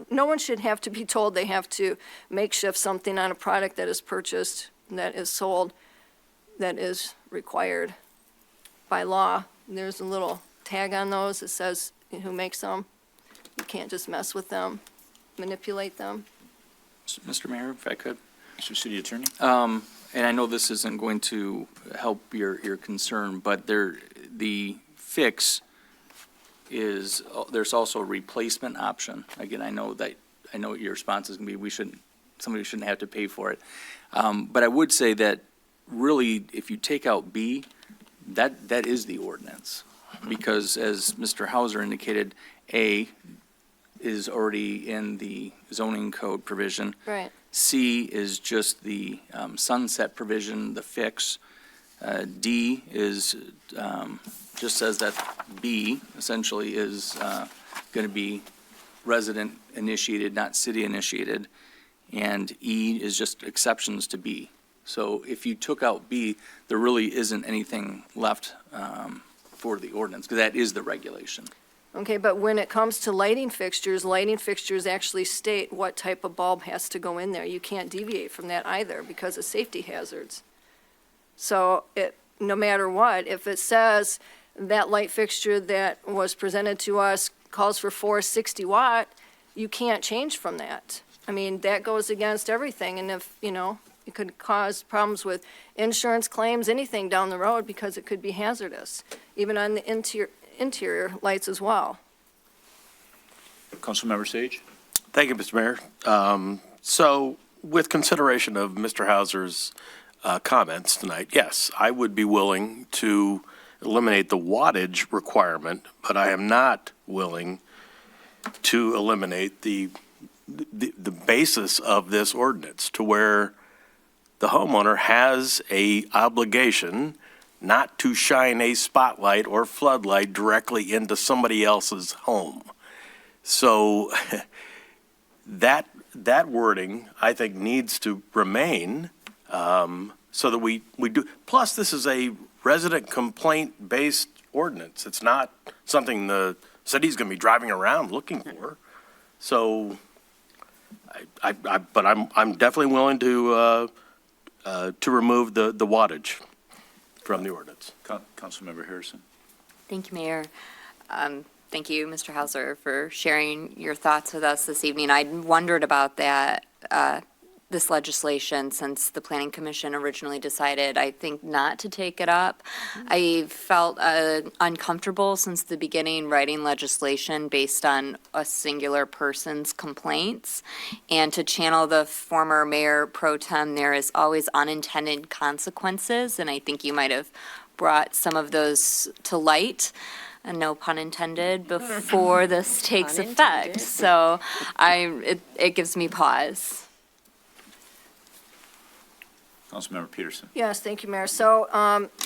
no one should have to be told they have to makeshift something on a product that is purchased, that is sold, that is required by law. There's a little tag on those that says who makes them. You can't just mess with them, manipulate them. Mr. Mayor, if I could. Mr. City Attorney? And I know this isn't going to help your concern, but the fix is, there's also a replacement option. Again, I know what your response is going to be, somebody shouldn't have to pay for it. But I would say that really, if you take out B, that is the ordinance. Because as Mr. Hauser indicated, A is already in the zoning code provision. Right. C is just the sunset provision, the fix. D is, just says that B essentially is going to be resident initiated, not city initiated. And E is just exceptions to B. So if you took out B, there really isn't anything left for the ordinance, because that is the regulation. Okay, but when it comes to lighting fixtures actually state what type of bulb has to go in there. You can't deviate from that either because of safety hazards. So no matter what, if it says that light fixture that was presented to us calls for 460 watt, you can't change from that. I mean, that goes against everything, and if, it could cause problems with insurance claims, anything down the road, because it could be hazardous, even on the interior lights as well. Councilmember Sage? Thank you, Mr. Mayor. So with consideration of Mr. Hauser's comments tonight, yes, I would be willing to eliminate the wattage requirement, but I am not willing to eliminate the basis of this ordinance, to where the homeowner has a obligation not to shine a spotlight or floodlight directly into somebody else's home. So that wording, I think, needs to remain, so that we do. Plus, this is a resident complaint-based ordinance. It's not something the city's going to be driving around looking for. So, but I'm definitely willing to remove the wattage from the ordinance. Councilmember Harrison. Thank you, Mayor. Thank you, Mr. Hauser, for sharing your thoughts with us this evening. I wondered about that, this legislation, since the Planning Commission originally decided, I think, not to take it up. I felt uncomfortable since the beginning writing legislation based on a singular person's complaints. And to channel the former Mayor Pro Tem, there is always unintended consequences, and I think you might have brought some of those to light, and no pun intended, before this takes effect. So it gives me pause. Councilmember Peterson. Yes, thank you, Mayor. So,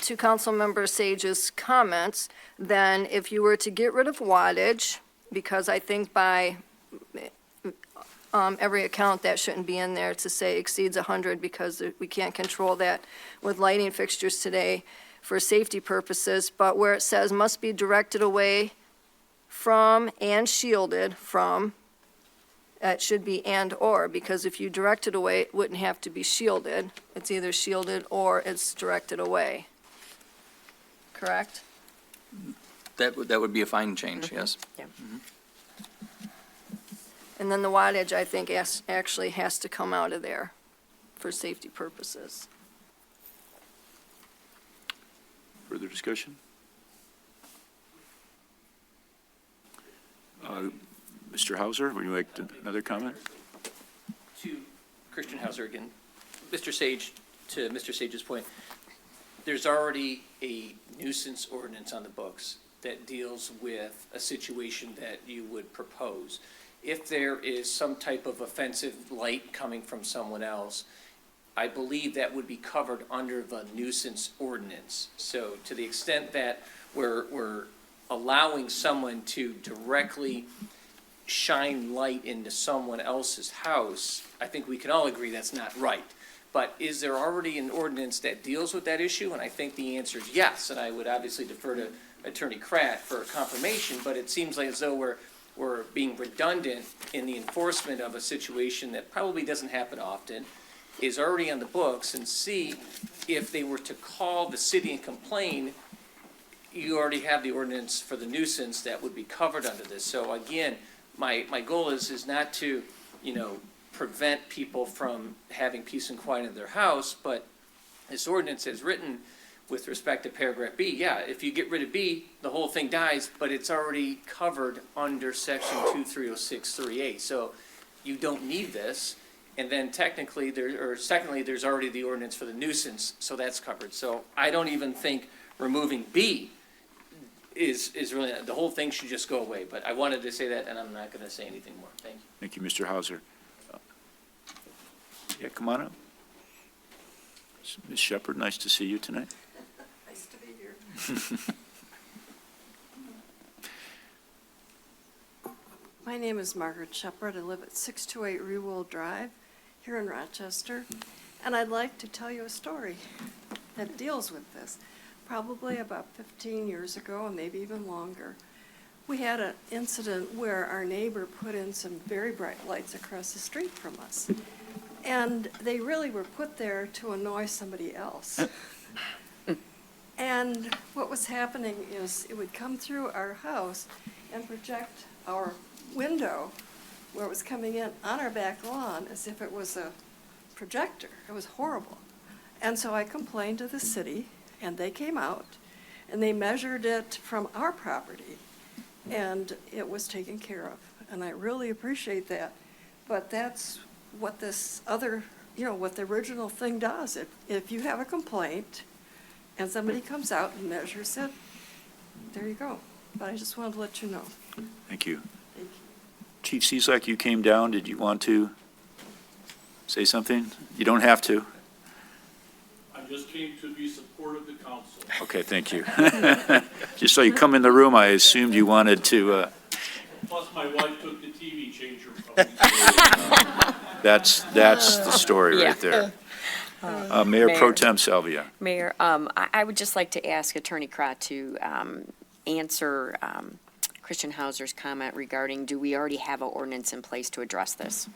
to Councilmember Sage's comments, then if you were to get rid of wattage, because I think by every account that shouldn't be in there to say exceeds 100, because we can't control that with lighting fixtures today for safety purposes, but where it says must be directed away from and shielded from, it should be and/or, because if you direct it away, it wouldn't have to be shielded. It's either shielded or it's directed away. Correct? That would be a fine change, yes. Yeah. And then the wattage, I think, actually has to come out of there for safety purposes. Further discussion? Mr. Hauser, would you like another comment? To Christian Hauser again, Mr. Sage, to Mr. Sage's point, there's already a nuisance ordinance on the books that deals with a situation that you would propose. If there is some type of offensive light coming from someone else, I believe that would be covered under the nuisance ordinance. So to the extent that we're allowing someone to directly shine light into someone else's house, I think we can all agree that's not right. But is there already an ordinance that deals with that issue? And I think the answer is yes, and I would obviously defer to Attorney Kratt for confirmation, but it seems like as though we're being redundant in the enforcement of a situation that probably doesn't happen often, is already on the books, and see if they were to call the city and complain, you already have the ordinance for the nuisance that would be covered under this. So again, my goal is not to, prevent people from having peace and quiet in their house, but this ordinance is written with respect to paragraph B. Yeah, if you get rid of B, the whole thing dies, but it's already covered under section 2306-3A. So you don't need this. And then technically, secondly, there's already the ordinance for the nuisance, so that's covered. So I don't even think removing B is really, the whole thing should just go away. But I wanted to say that, and I'm not going to say anything more. Thank you. Thank you, Mr. Hauser. Yeah, come on up. Ms. Shepherd, nice to see you tonight. Nice to be here. My name is Margaret Shepherd. I live at 628 Rewell Drive here in Rochester, and I'd like to tell you a story that deals with this. Probably about 15 years ago, and maybe even longer, we had an incident where our neighbor put in some very bright lights across the street from us, and they really were put there to annoy somebody else. And what was happening is it would come through our house and project our window where it was coming in on our back lawn as if it was a projector. It was horrible. And so I complained to the city, and they came out, and they measured it from our property, and it was taken care of. And I really appreciate that. But that's what this other, what the original thing does. If you have a complaint and somebody comes out and measures it, there you go. But I just wanted to let you know. Thank you. Thank Chief Cieslak, you came down. Did you want to say something? You don't have to. I just came to be supportive of the council. Okay, thank you. Just so you come in the room, I assumed you wanted to, Plus, my wife took the TV changer from me. that's the story right there. Mayor Pro Tem Salvia. Mayor, I would just like to ask Attorney Crott to answer Christian Hauser's comment regarding, do we already have an ordinance in place to address this?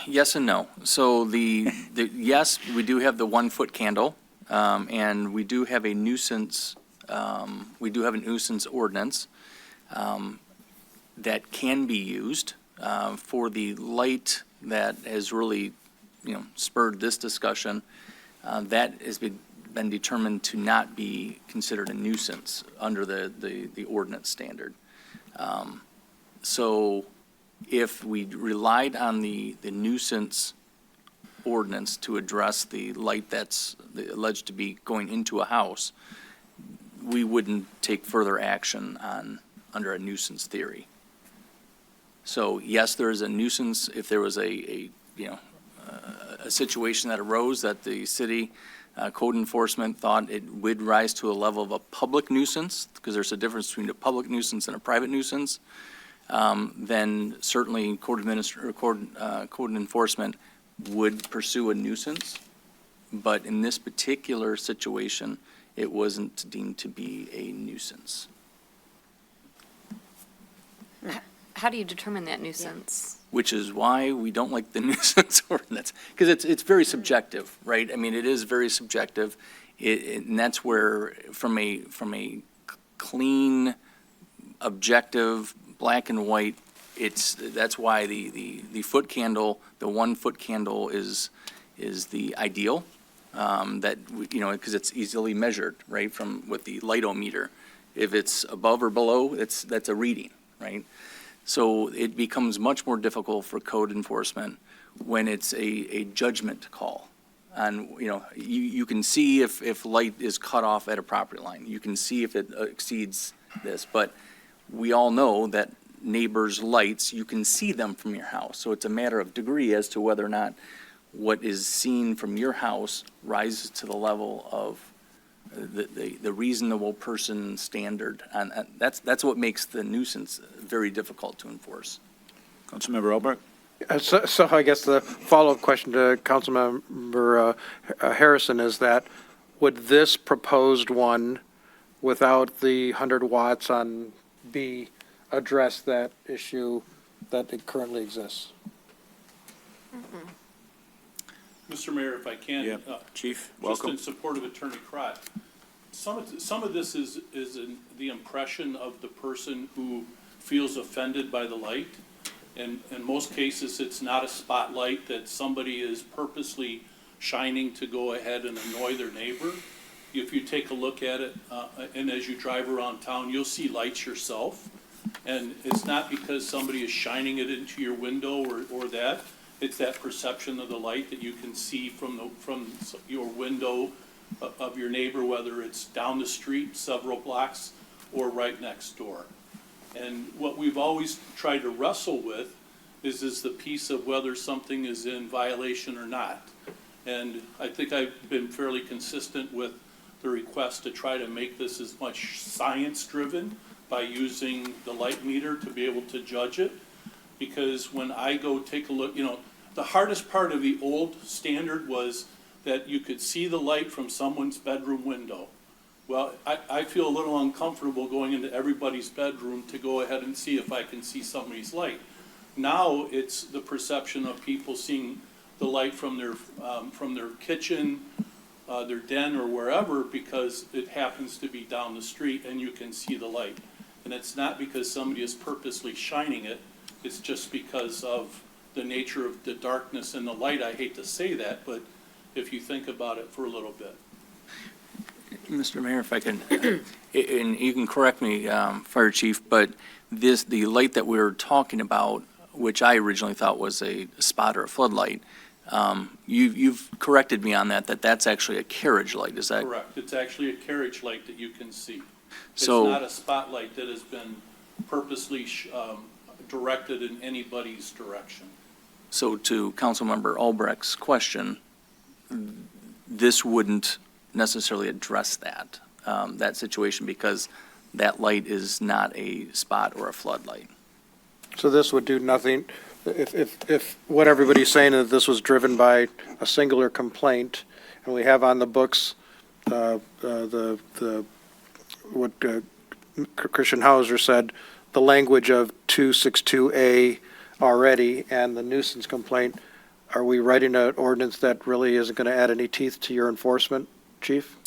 Yes and no. So yes, we do have the 1 foot candle, and we do have a nuisance ordinance that can be used for the light that has really, spurred this discussion. That has been determined to not be considered a nuisance under the ordinance standard. So if we relied on the nuisance ordinance to address the light that's alleged to be going into a house, we wouldn't take further action under a nuisance theory. So yes, there is a nuisance if there was a situation that arose that the city code enforcement thought it would rise to a level of a public nuisance, because there's a difference between a public nuisance and a private nuisance. Then certainly code enforcement would pursue a nuisance. But in this particular situation, it wasn't deemed to be a nuisance. How do you determine that nuisance? Which is why we don't like the nuisance ordinance, because it's very subjective, right? I mean, it is very subjective, and that's where, from a clean, objective, black and white, that's why the foot candle, the 1 foot candle is the ideal, because it's easily measured, right, with the lightometer. If it's above or below, that's a reading, right? So it becomes much more difficult for code enforcement when it's a judgment call. And, you can see if light is cut off at a property line. You can see if it exceeds this. But we all know that neighbors' lights, you can see them from your house. So it's a matter of degree as to whether or not what is seen from your house rises to the level of the reasonable person standard, and that's what makes the nuisance very difficult to enforce. Councilmember Albrecht? So I guess the follow-up question to Councilmember Harrison is that, would this proposed one, without the 100 watts on B, address that issue that it currently exists? Mr. Mayor, if I can. Yeah. Chief, welcome. Just in support of Attorney Crott. Some of this is the impression of the person who feels offended by the light. And in most cases, it's not a spotlight that somebody is purposely shining to go ahead and annoy their neighbor. If you take a look at it, and as you drive around town, you'll see lights yourself. And it's not because somebody is shining it into your window or that. It's that perception of the light that you can see from your window of your neighbor, whether it's down the street several blocks or right next door. And what we've always tried to wrestle with is the piece of whether something is in violation or not. And I think I've been fairly consistent with the request to try to make this as much science-driven by using the light meter to be able to judge it. Because when I go take a look, the hardest part of the old standard was that you could see the light from someone's bedroom window. Well, I feel a little uncomfortable going into everybody's bedroom to go ahead and see if I can see somebody's light. Now it's the perception of people seeing the light from their kitchen, their den, or wherever, because it happens to be down the street and you can see the light. And it's not because somebody is purposely shining it. It's just because of the nature of the darkness and the light. I hate to say that, but if you think about it for a little bit. Mr. Mayor, if I can, and you can correct me, Fire Chief, but the light that we're talking about, which I originally thought was a spot or a floodlight, you've corrected me on that's actually a carriage light, is that? Correct. It's actually a carriage light that you can see. So, it's not a spotlight that has been purposely directed in anybody's direction. So to Councilmember Albrecht's question, this wouldn't necessarily address that, that situation, because that light is not a spot or a floodlight. So this would do nothing, if what everybody's saying is this was driven by a singular complaint, and we have on the books, what Christian Hauser said, the language of 262A already, and the nuisance complaint, are we writing an ordinance that really isn't going to add any teeth to your enforcement, Chief?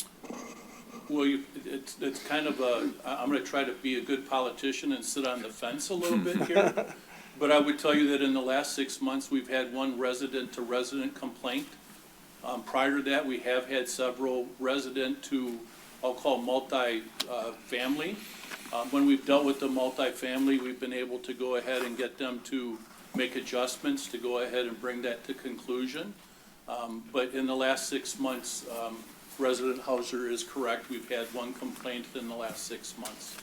Well, it's kind of I'm going to try to be a good politician and sit on the fence a little bit here. But I would tell you that in the last 6 months, we've had one resident-to-resident complaint. Prior to that, we have had several resident to, I'll call multi-family. When we've dealt with the multifamily, we've been able to go ahead and get them to make adjustments to go ahead and bring that to conclusion. But in the last 6 months, Resident Hauser is correct. We've had one complaint in the last 6 months.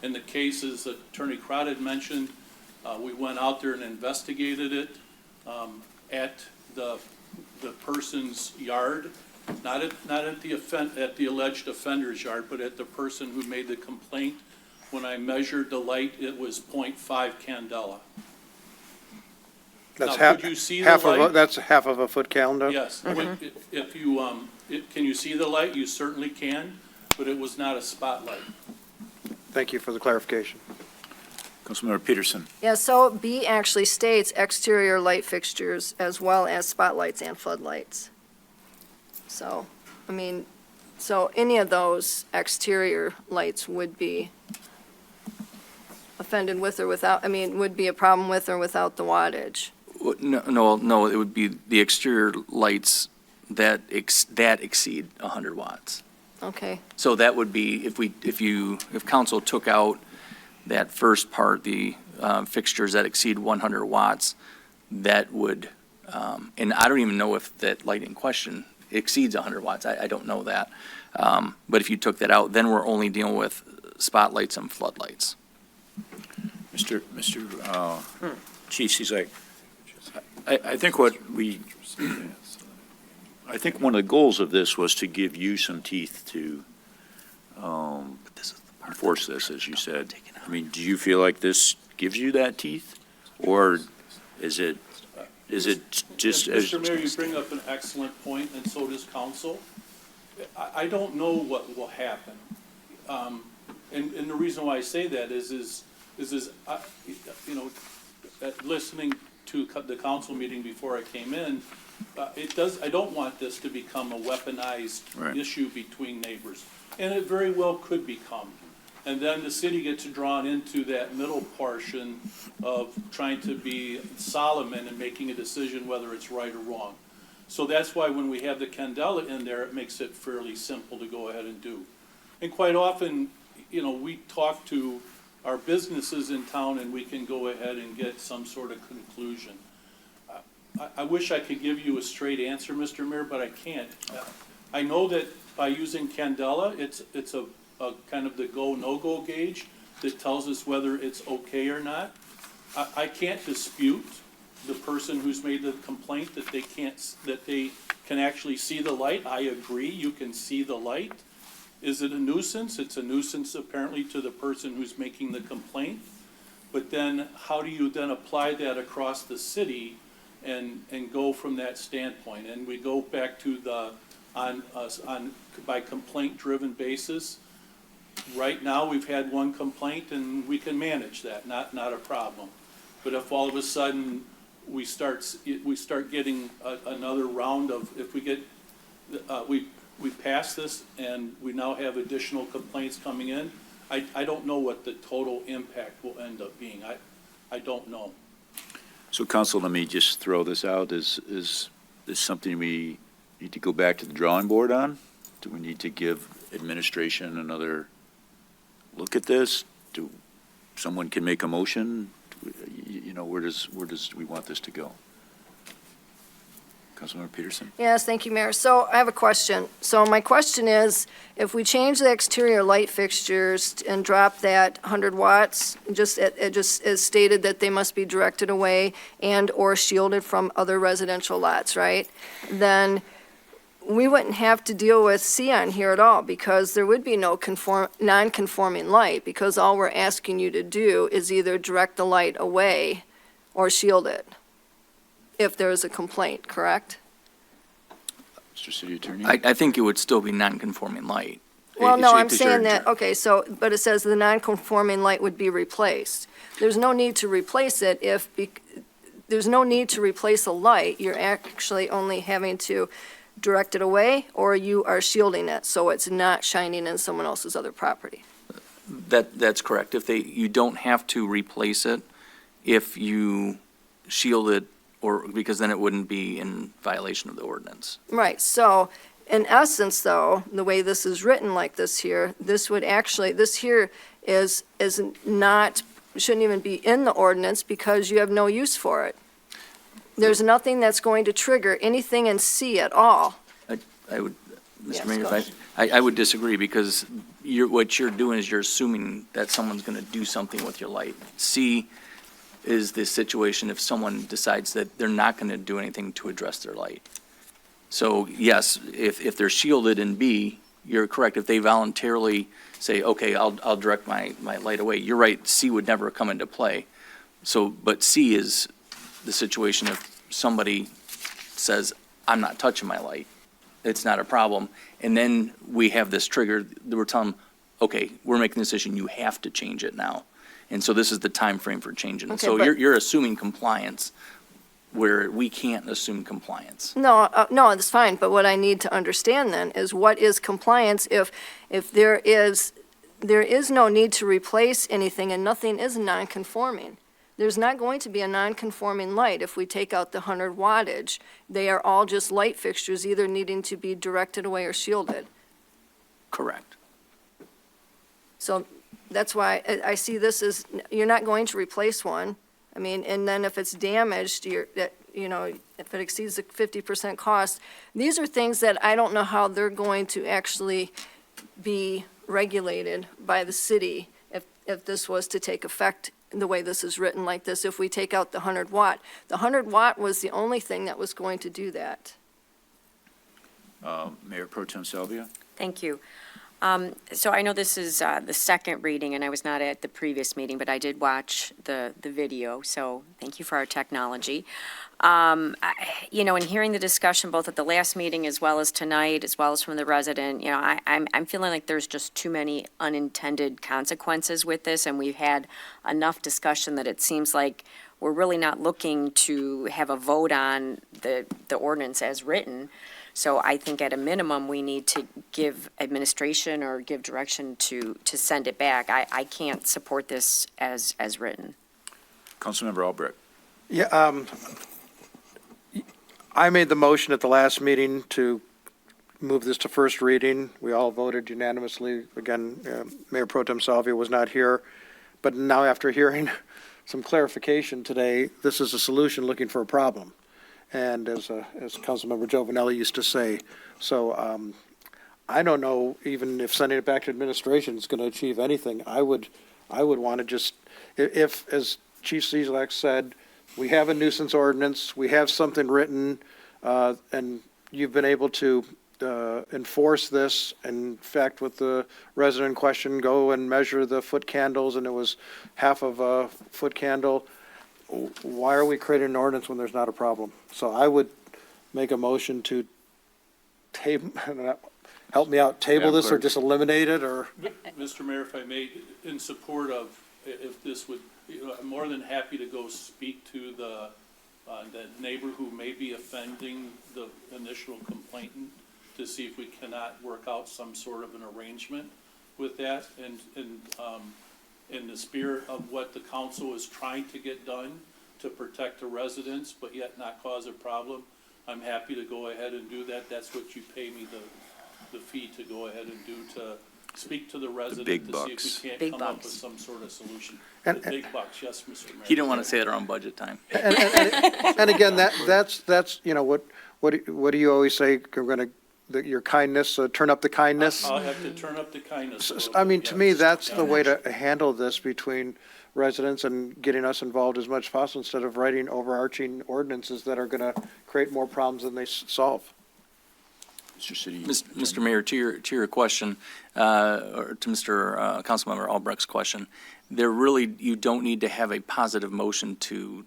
In the cases that Attorney Crowd had mentioned, we went out there and investigated it at the person's yard, not at the alleged offender's yard, but at the person who made the complaint. When I measured the light, it was 0.5 candela. That's Now, could you see the light? That's half of a foot calendar? Yes. If you, can you see the light? You certainly can, but it was not a spotlight. Thank you for the clarification. Councilmember Peterson. Yeah, so B actually states exterior light fixtures as well as spotlights and floodlights. So, I mean, so any of those exterior lights would be offended with or without, I mean, would be a problem with or without the wattage. No, it would be the exterior lights that exceed 100 watts. Okay, So that would be, if council took out that first part, the fixtures that exceed 100 watts, that would, and I don't even know if that light in question exceeds 100 watts. I don't know that. But if you took that out, then we're only dealing with spotlights and floodlights. Mr. Chief Cizek, I think I think one of the goals of this was to give you some teeth to enforce this, as you said. I mean, do you feel like this gives you that teeth? Or is it just as... Mr. Mayor, you bring up an excellent point, and so does council. I don't know what will happen. And the reason why I say that is listening to the council meeting before I came in, I don't want this to become a weaponized issue between neighbors. And it very well could become. And then the city gets drawn into that middle portion of trying to be Solomon and making a decision whether it's right or wrong. So that's why when we have the candela in there, it makes it fairly simple to go ahead and do. And quite often, we talk to our businesses in town and we can go ahead and get some sort of conclusion. I wish I could give you a straight answer, Mr. Mayor, but I can't. I know that by using candela, it's a kind of the go, no-go gauge that tells us whether it's okay or not. I can't dispute the person who's made the complaint that they can actually see the light. I agree, you can see the light. Is it a nuisance? It's a nuisance apparently to the person who's making the complaint. But then how do you then apply that across the city and go from that standpoint? And we go back to by complaint-driven basis. Right now, we've had one complaint and we can manage that, not a problem. But if all of a sudden we start getting another round of, if we get, we pass this and we now have additional complaints coming in, I don't know what the total impact will end up being. I don't know. So council, let me just throw this out. Is this something we need to go back to the drawing board on? Do we need to give administration another look at this? Someone can make a motion? Where does we want this to go? Councilmember Peterson. Yes, thank you, Mayor. So I have a question. So my question is, if we change the exterior light fixtures and drop that 100 watts, it just is stated that they must be directed away and/or shielded from other residential lots, right? Then we wouldn't have to deal with C on here at all, because there would be no non-conforming light, because all we're asking you to do is either direct the light away or shield it, if there is a complaint, correct? Mr. City Attorney. I think it would still be non-conforming light. Well, no, I'm Because you're- saying that, okay, so, but it says the non-conforming light would be replaced. There's no need to replace it there's no need to replace a light. You're actually only having to direct it away, or you are shielding it, so it's not shining in someone else's other property. That's correct. You don't have to replace it if you shield it, or, because then it wouldn't be in violation of the ordinance. Right, so, in essence, though, the way this is written like this here, this here is not, shouldn't even be in the ordinance, because you have no use for it. There's nothing that's going to trigger anything in C at all. I would, Yes, Mr. Mayor, go if I would disagree, because what you're doing is you're assuming that someone's going to do something with your light. C is the situation if someone decides that they're not going to do anything to address their light. So, yes, if they're shielded in B, you're correct. If they voluntarily say, okay, I'll direct my light away, you're right, C would never come into play. So, but C is the situation if somebody says, I'm not touching my light, it's not a problem. And then we have this trigger, we're telling them, okay, we're making the decision, you have to change it now. And so this is the time frame for changing it. Okay, So but- you're assuming compliance where we can't assume compliance. No, that's fine, but what I need to understand then is what is compliance if there is no need to replace anything and nothing is non-conforming. There's not going to be a non-conforming light if we take out the 100 wattage. They are all just light fixtures, either needing to be directed away or shielded. Correct. So that's why I see this as, you're not going to replace one. I mean, and then if it's damaged, if it exceeds the 50% cost, these are things that I don't know how they're going to actually be regulated by the city if this was to take effect the way this is written like this, if we take out the 100 watt. The 100 watt was the only thing that was going to do that. Mayor Pro Tem Salvia. Thank you. So I know this is the second reading, and I was not at the previous meeting, but I did watch the video, so thank you for our technology. In hearing the discussion both at the last meeting as well as tonight, as well as from the resident, I'm feeling like there's just too many unintended consequences with this, and we've had enough discussion that it seems like we're really not looking to have a vote on the ordinance as written. So I think at a minimum, we need to give administration or give direction to send it back. I can't support this as written. Councilmember Albrecht. Yeah, I made the motion at the last meeting to move this to first reading. We all voted unanimously. Again, Mayor Pro Tem Salvia was not here. But now after hearing some clarification today, this is a solution looking for a problem. And as Councilmember Giovanelli used to say, so I don't know even if sending it back to administration is going to achieve anything. I would want to just, if, as Chief Cieslak said, we have a nuisance ordinance, we have something written, and you've been able to enforce this. In fact, with the resident in question, go and measure the foot candles, and it was half of a foot candle. Why are we creating an ordinance when there's not a problem? So I would make a motion to table, help me out, table this or just eliminate it, or? Mr. Mayor, if I may, in support of, if this would, I'm more than happy to go speak to the neighbor who may be offending the initial complainant to see if we cannot work out some sort of an arrangement with that. And in the spirit of what the council is trying to get done to protect the residents, but yet not cause a problem, I'm happy to go ahead and do that. That's what you pay me the fee to go ahead and do speak to the resident big to see if bucks. we can't Big come up bucks. with some sort of solution. And- The big bucks, yes, Mr. Mayor. He didn't want to say it around budget time. And again, that's, you know, what do you always say? You're gonna, your kindness, turn up the kindness? I'll have to turn up the kindness a little I mean, bit, to me, yes. that's the Yeah. way to handle this between residents and getting us involved as much as possible instead of writing overarching ordinances that are gonna create more problems than they solve. Mr. City. Mr. Mayor, to your question, or to Mr. Councilmember Albrecht's question, there really, you don't need to have a positive motion to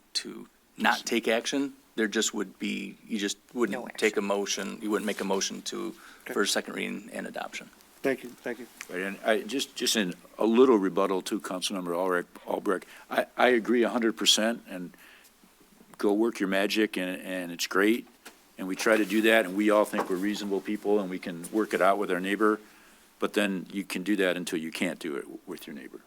not take action. There just would be, you just wouldn't take a motion, you wouldn't make a motion for a second reading and adoption. Thank you, thank you. Right, and I, just in a little rebuttal to Councilmember Albrecht, I agree 100%, and go work your magic, and it's great, and we try to do that, and we all think we're reasonable people, and we can work it out with our neighbor, but then you can do that until you can't do it with your neighbor.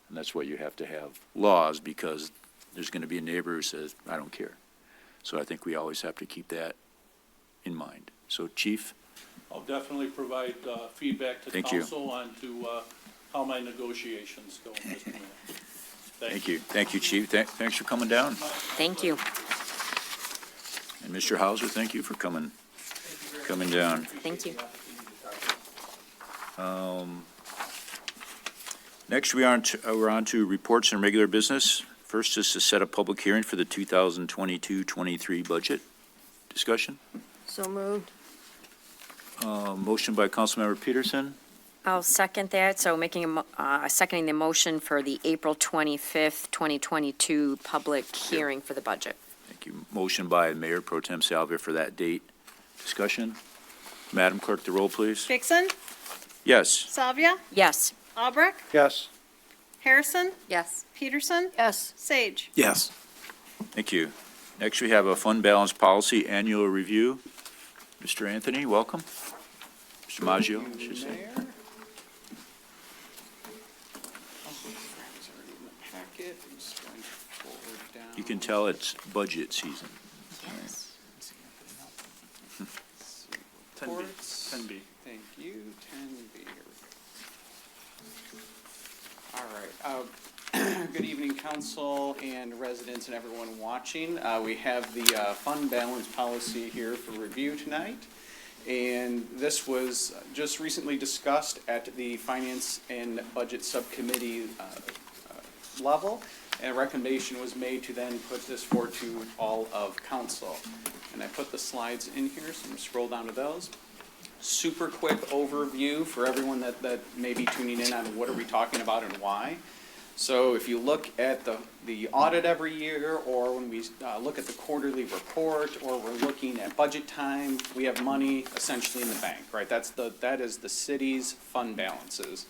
And that's why you have to have laws, because there's going to be a neighbor who says, I don't care. So I think we always have to keep that in mind. So, Chief? I'll definitely provide feedback to Thank you. council on to how my negotiations go, Mr. Mayor. Thank you. Thank you, Chief. Thanks for coming down. Thank you. And Mr. Hauser, thank you for coming down. Thank you. Next, we're on to reports and regular business. First is to set a public hearing for the 2022-23 budget discussion. So moved. Motion by Councilmember Peterson, I'll second that. So seconding the motion for the April 25th, 2022 public hearing for the budget. thank you. Motion by Mayor Pro Tem Salvia for that date. Discussion. Madam Clerk, the roll, please. Dixon, Yes. Salvia, Yes. Albrecht, Yes. Harrison, Yes. Peterson, Yes. Sage. Yes. Thank you. Next, we have a fund balance policy annual review. Mr. Anthony, welcome. Mr. Maggio, I should say. You can tell it's budget season. Yes. 10B. Thank you, 10B. All right. Good evening, council and residents and everyone watching. We have the fund balance policy here for review tonight. And this was just recently discussed at the Finance and Budget Subcommittee level. And a recommendation was made to then put this forward to all of council. And I put the slides in here, so I'm going to scroll down to those. Super quick overview for everyone that may be tuning in on what are we talking about and why. So if you look at the audit every year, or when we look at the quarterly report, or we're looking at budget time, we have money essentially in the bank, right? That is the city's fund balances.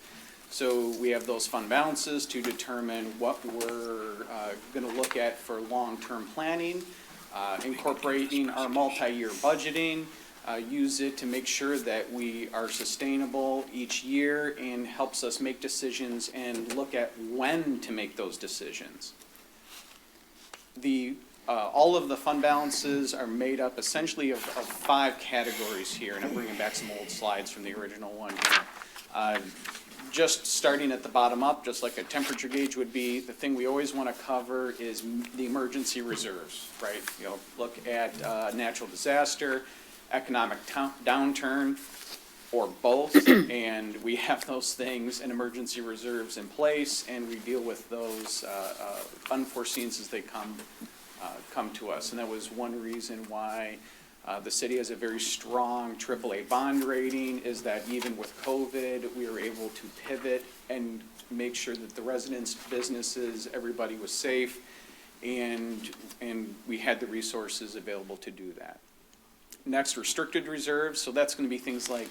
So we have those fund balances to determine what we're going to look at for long-term planning, incorporating our multi-year budgeting, use it to make sure that we are sustainable each year, and helps us make decisions and look at when to make those decisions. All of the fund balances are made up essentially of 5 categories here, and I'm bringing back some old slides from the original one here. Just starting at the bottom up, just like a temperature gauge would be, the thing we always want to cover is the emergency reserves, right? You know, look at natural disaster, economic downturn, or both, and we have those things and emergency reserves in place, and we deal with those unforeseens as they come to us. And that was one reason why the city has a very strong AAA bond rating, is that even with COVID, we were able to pivot and make sure that the residents, businesses, everybody was safe, and we had the resources available to do that. Next, restricted reserves, so that's going to be things like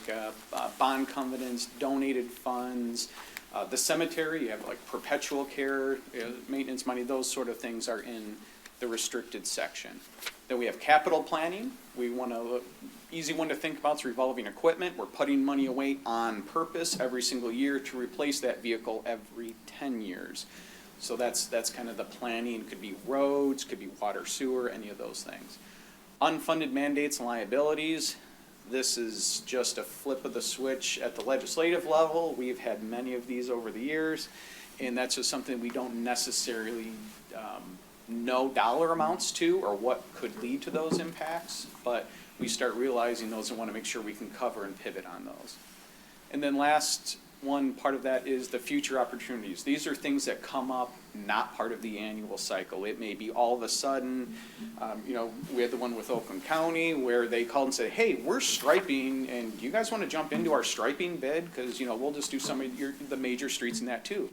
bond covenants, donated funds. The cemetery, you have like perpetual care, maintenance money, those sort of things are in the restricted section. Then we have capital planning. We want to, easy one to think about is revolving equipment. We're putting money away on purpose every single year to replace that vehicle every 10 years. So that's kind of the planning. Could be roads, could be water, sewer, any of those things. Unfunded mandates and liabilities. This is just a flip of the switch at the legislative level. We've had many of these over the years, and that's just something we don't necessarily know dollar amounts to or what could lead to those impacts, but we start realizing those and want to make sure we can cover and pivot on those. And then last one part of that is the future opportunities. These are things that come up, not part of the annual cycle. It may be all of a sudden, we had the one with Oakland County where they called and said, hey, we're striping, and do you guys want to jump into our striping bid? Because, we'll just do some of the major streets in that too.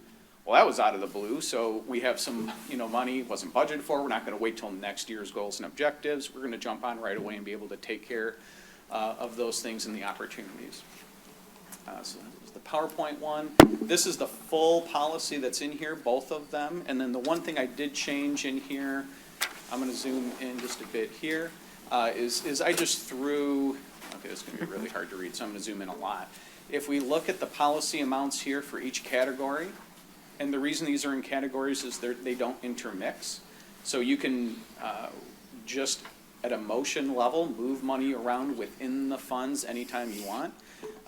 Well, that was out of the blue, so we have some, money wasn't budgeted for. We're not going to wait till next year's goals and objectives. We're going to jump on right away and be able to take care of those things and the opportunities. So that was the PowerPoint one. This is the full policy that's in here, both of them. And then the one thing I did change in here, I'm going to zoom in just a bit here, is I just threw, okay, this is going to be really hard to read, so I'm going to zoom in a lot. If we look at the policy amounts here for each category, and the reason these are in categories is they don't intermix. So you can just at a motion level move money around within the funds anytime you want,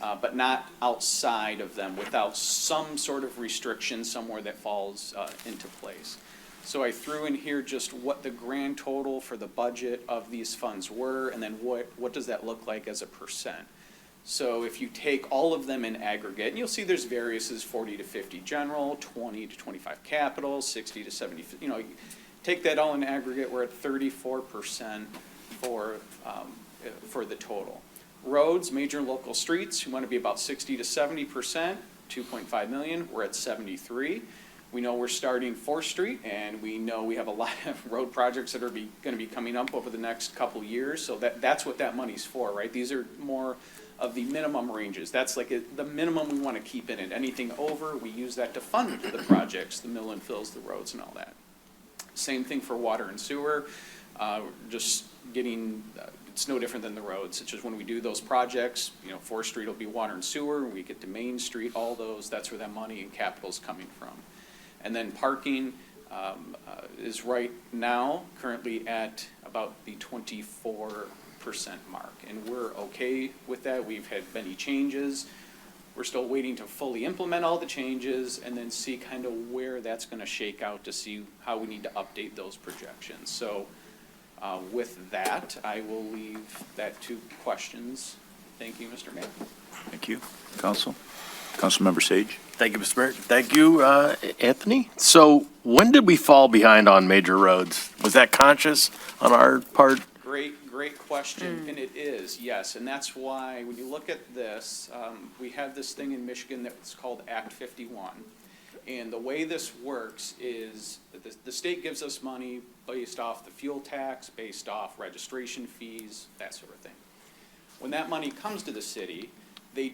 but not outside of them without some sort of restriction somewhere that falls into place. So I threw in here just what the grand total for the budget of these funds were, and then what does that look like as a percent. So if you take all of them in aggregate, and you'll see there's various, 40 to 50 general, 20 to 25 capital, 60 to 70, take that all in aggregate, we're at 34% for the total. Roads, major and local streets, we want to be about 60 to 70%, 2.5 million, we're at 73. We know we're starting 4th Street, and we know we have a lot of road projects that are going to be coming up over the next couple years, so that's what that money's for, right? These are more of the minimum ranges. That's like the minimum we want to keep in it. Anything over, we use that to fund the projects, the mill and fills, the roads and all that. Same thing for water and sewer, just getting, it's no different than the roads. It's just when we do those projects, 4th Street will be water and sewer, we get to Main Street, all those, that's where that money and capital's coming from. And then parking is right now currently at about the 24% mark, and we're okay with that. We've had many changes. We're still waiting to fully implement all the changes and then see kind of where that's going to shake out to see how we need to update those projections. So with that, I will leave that to questions. Thank you, Mr. Mayor. Thank you. Councilmember Sage. Thank you, Mr. Mayor. Thank you, Anthony. So when did we fall behind on major roads? Was that conscious on our part? Great question, and it is, yes, and that's why when you look at this, we have this thing in Michigan that's called Act 51, and the way this works is that the state gives us money based off the fuel tax, based off registration fees, that sort of thing. When that money comes to the city, they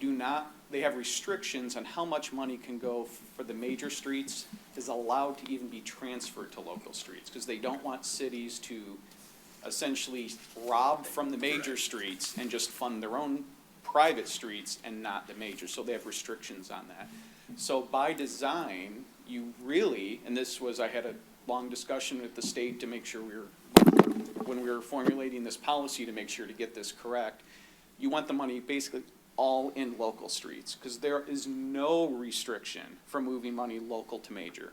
have restrictions on how much money can go for the major streets is allowed to even be transferred to local streets, because they don't want cities to essentially rob from the major streets and just fund their own private streets and not the major. So they have restrictions on that. So by design, you really, and I had a long discussion with the state to make sure when we were formulating this policy to make sure to get this correct, you want the money basically all in local streets, because there is no restriction for moving money local to major.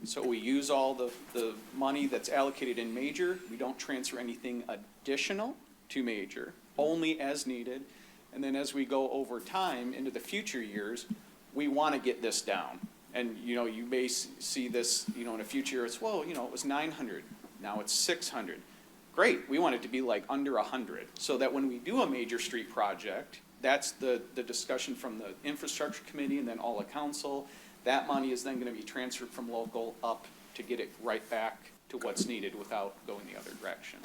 So we use all the money that's allocated in major. We don't transfer anything additional to major, only as needed. And then as we go over time into the future years, we want to get this down. And, you may see this, in a future year, it was 900. Now it's 600. Great. We want it to be like under 100, so that when we do a major street project, that's the discussion from the infrastructure committee and then all of council. That money is then going to be transferred from local up to get it right back to what's needed without going the other direction.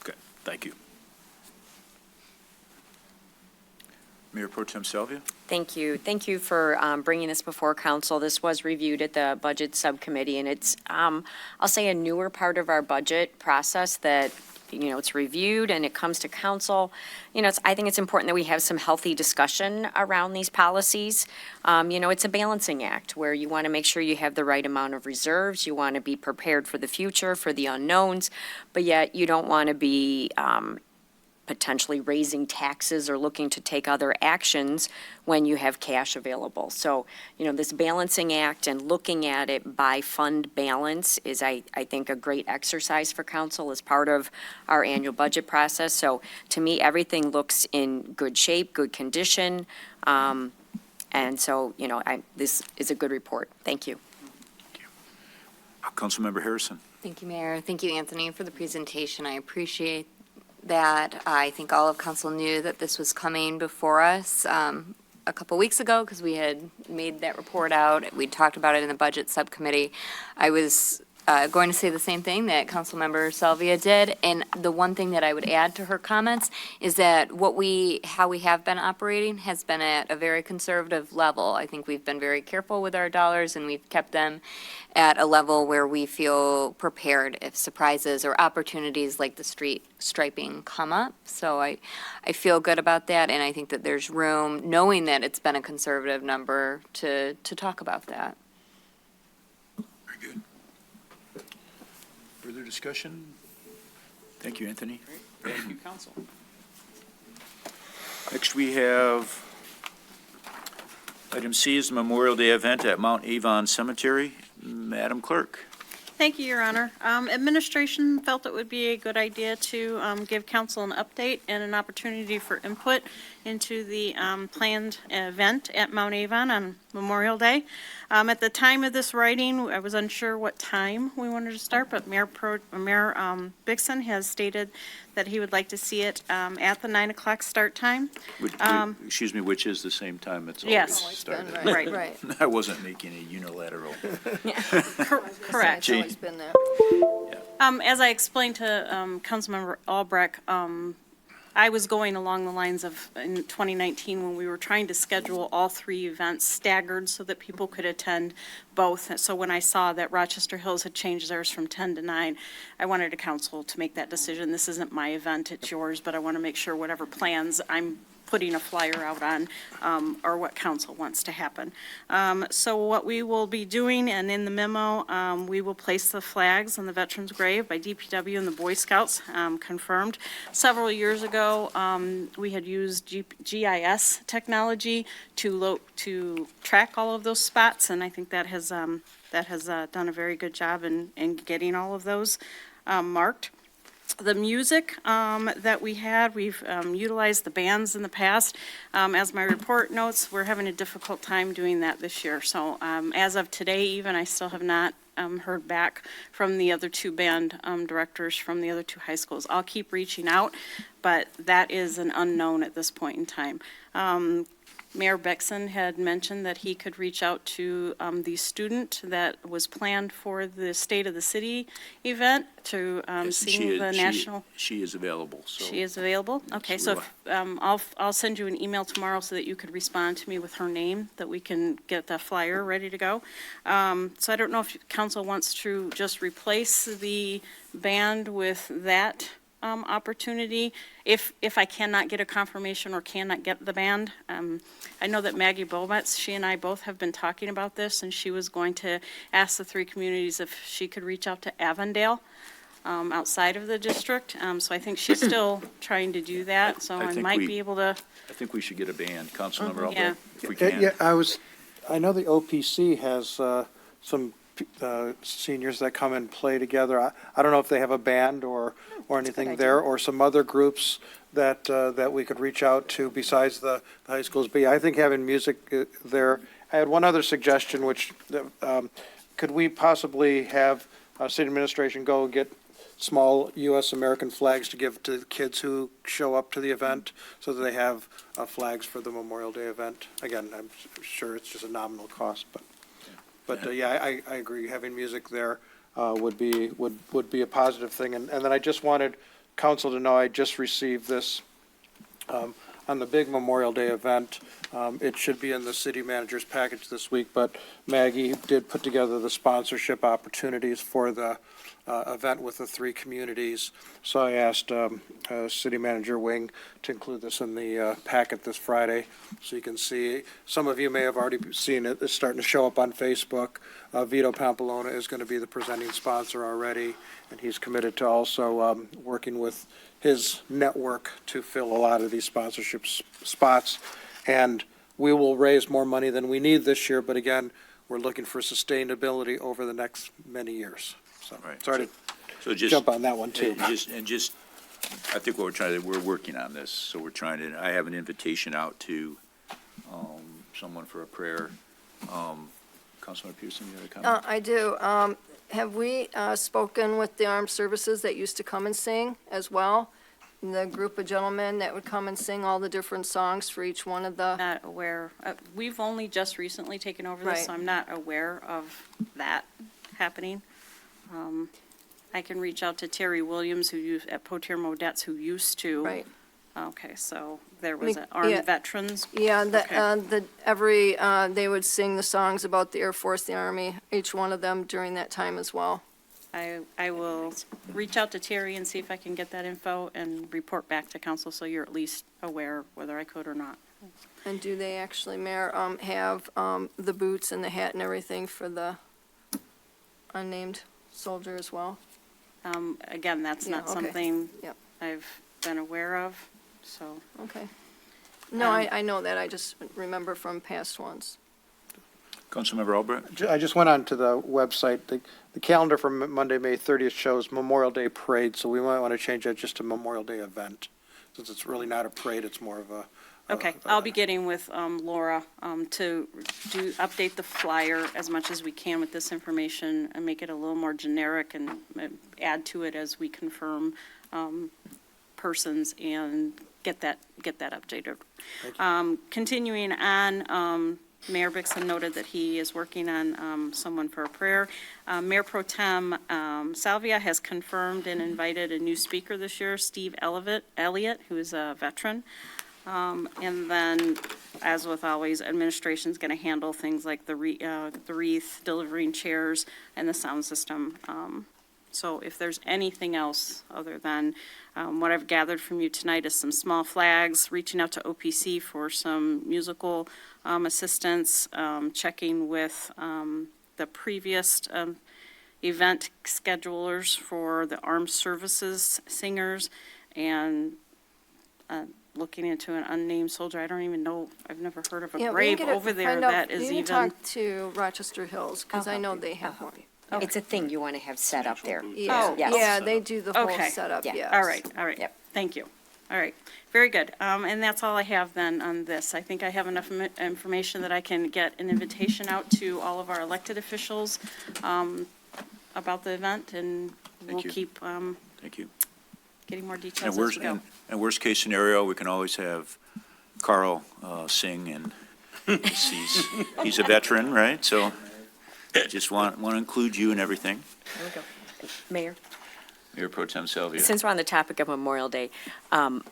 Okay, thank you. Mayor Pro Tem Salvia. Thank you. Thank you for bringing this before council. This was reviewed at the budget subcommittee, and it's, I'll say, a newer part of our budget process that it's reviewed and it comes to council. I think it's important that we have some healthy discussion around these policies. It's a balancing act where you want to make sure you have the right amount of reserves. You want to be prepared for the future, for the unknowns, but yet you don't want to be potentially raising taxes or looking to take other actions when you have cash available. So, this balancing act and looking at it by fund balance is, I think, a great exercise for council as part of our annual budget process. So to me, everything looks in good shape, good condition. And so, this is a good report. Thank you. Councilmember Harrison. Thank you, Mayor. Thank you, Anthony, for the presentation. I appreciate that. I think all of council knew that this was coming before us a couple weeks ago because we had made that report out. We talked about it in the budget subcommittee. I was going to say the same thing that Councilmember Salvia did, and the one thing that I would add to her comments is that how we have been operating has been at a very conservative level. I think we've been very careful with our dollars, and we've kept them at a level where we feel prepared if surprises or opportunities like the street striping come up. So I feel good about that, and I think that there's room, knowing that it's been a conservative number, to talk about that. Very good. Further discussion? Thank you, Anthony. Thank you, council. Next, we have item C is the Memorial Day event at Mount Avon Cemetery. Madam Clerk. Thank you, Your Honor. Administration felt it would be a good idea to give council an update and an opportunity for input into the planned event at Mount Avon on Memorial Day. At the time of this writing, I was unsure what time we wanted to start, but Mayor Bixson has stated that he would like to see it at the 9 o'clock start time. Excuse me, which is the same time it's always Yes. started? Right. I wasn't making a unilateral. Correct. It's always been that. As I explained to Councilmember Albrecht, I was going along the lines of in 2019 when we were trying to schedule all three events staggered so that people could attend both. So when I saw that Rochester Hills had changed theirs from 10 to 9, I wanted the council to make that decision. This isn't my event, it's yours, but I want to make sure whatever plans I'm putting a flyer out on or what council wants to happen. So what we will be doing, and in the memo, we will place the flags on the veterans' grave by DPW and the Boy Scouts, confirmed. Several years ago, we had used GIS technology to track all of those spots, and I think that has done a very good job in getting all of those marked. The music that we had, we've utilized the bands in the past. As my report notes, we're having a difficult time doing that this year. So as of today even, I still have not heard back from the other two band directors from the other two high schools. I'll keep reaching out, but that is an unknown at this point in time. Mayor Bixson had mentioned that he could reach out to the student that was planned for the State of the City event to sing the national. She is available. So She is available? Okay, so I'll send you an email tomorrow so that you could respond to me with her name, that we can get the flyer ready to go. So I don't know if council wants to just replace the band with that opportunity. If I cannot get a confirmation or cannot get the band, I know that Maggie Bometz, she and I both have been talking about this, and she was going to ask the three communities if she could reach out to Avondale outside of the district. So I think she's still trying to do that, so I might be able to. I think we should get a band, Councilmember Albrecht, Yeah. if we can. Yeah, I know the OPC has some seniors that come and play together. I don't know if they have a band or anything there, or some other groups that we could reach out to besides the high schools. But yeah, I think having music there. I had one other suggestion, which could we possibly have city administration go and get small U.S. American flags to give to kids who show up to the event, so that they have flags for the Memorial Day event? Again, I'm sure it's just a nominal cost, but yeah, I agree. Having music there would be a positive thing. And then I just wanted council to know I just received this on the big Memorial Day event. It should be in the city manager's package this week, but Maggie did put together the sponsorship opportunities for the event with the three communities. So I asked City Manager Wing to include this in the packet this Friday, so you can see. Some of you may have already seen it. It's starting to show up on Facebook. Vito Pampalona is going to be the presenting sponsor already, and he's committed to also working with his network to fill a lot of these sponsorship spots. And we will raise more money than we need this year, but again, we're looking for sustainability over the next many years. So, Right. sorry So to just. jump on that one too. And just, I think what we're working on this, so we're trying to, I have an invitation out to, someone for a prayer. Councilman Pearson, you have a comment? I do. Have we spoken with the armed services that used to come and sing as well? The group of gentlemen that would come and sing all the different songs for each one of the, Not aware, we've only just recently taken over this, so Right. I'm not aware of that happening. I can reach out to Terry Williams, at Potier Modets, who used to. right? Okay, so there was Yeah. armed veterans. Yeah, Okay. they would sing the songs about the Air Force, the Army, each one of them during that time as well. I will reach out to Terry and see if I can get that info and report back to council, so you're at least aware whether I could or not. And do they actually, Mayor, have the boots and the hat and everything for the unnamed soldier as well? Again, that's Yeah, not okay. something Yep. I've been aware of, so. Okay. No, I know that, I just remember from past ones. Councilmember Albrecht? I just went on to the website. The calendar for Monday, May 30th shows Memorial Day Parade, so we might want to change that just to Memorial Day event, since it's really not a parade, it's more of a. Okay, I'll be getting with Laura to update the flyer as much as we can with this information and make it a little more generic and add to it as we confirm persons and get that updated. Continuing on, Mayor Bixson noted that he is working on someone for a prayer. Mayor Pro Tem Salvia has confirmed and invited a new speaker this year, Steve Elliott, who is a veteran. And then, as with always, administration's going to handle things like the wreath, delivering chairs, and the sound system. So if there's anything else other than what I've gathered from you tonight is some small flags, reaching out to OPC for some musical assistance, checking with the previous event schedulers for the armed services singers, and looking into an unnamed soldier. I don't even know, I've never heard of a Yeah, we grave can get it- over there find out- that is You can even. talk to Rochester Hills, because I know they have one. It's a thing you want to have set up there. Yeah, yes. yeah, they do the whole Okay. setup, Yeah. yes. All right, Yep. thank you. All right, very good. And that's all I have then on this. I think I have enough information that I can get an invitation out to all of our elected officials about the event, and we'll Thank you. keep Thank you. getting more And details as we go. worst case scenario, we can always have Carl sing, and he's a veteran, right? So just want to include you in everything. There we go. Mayor? Mayor Pro Tem Salvia. Since we're on the topic of Memorial Day,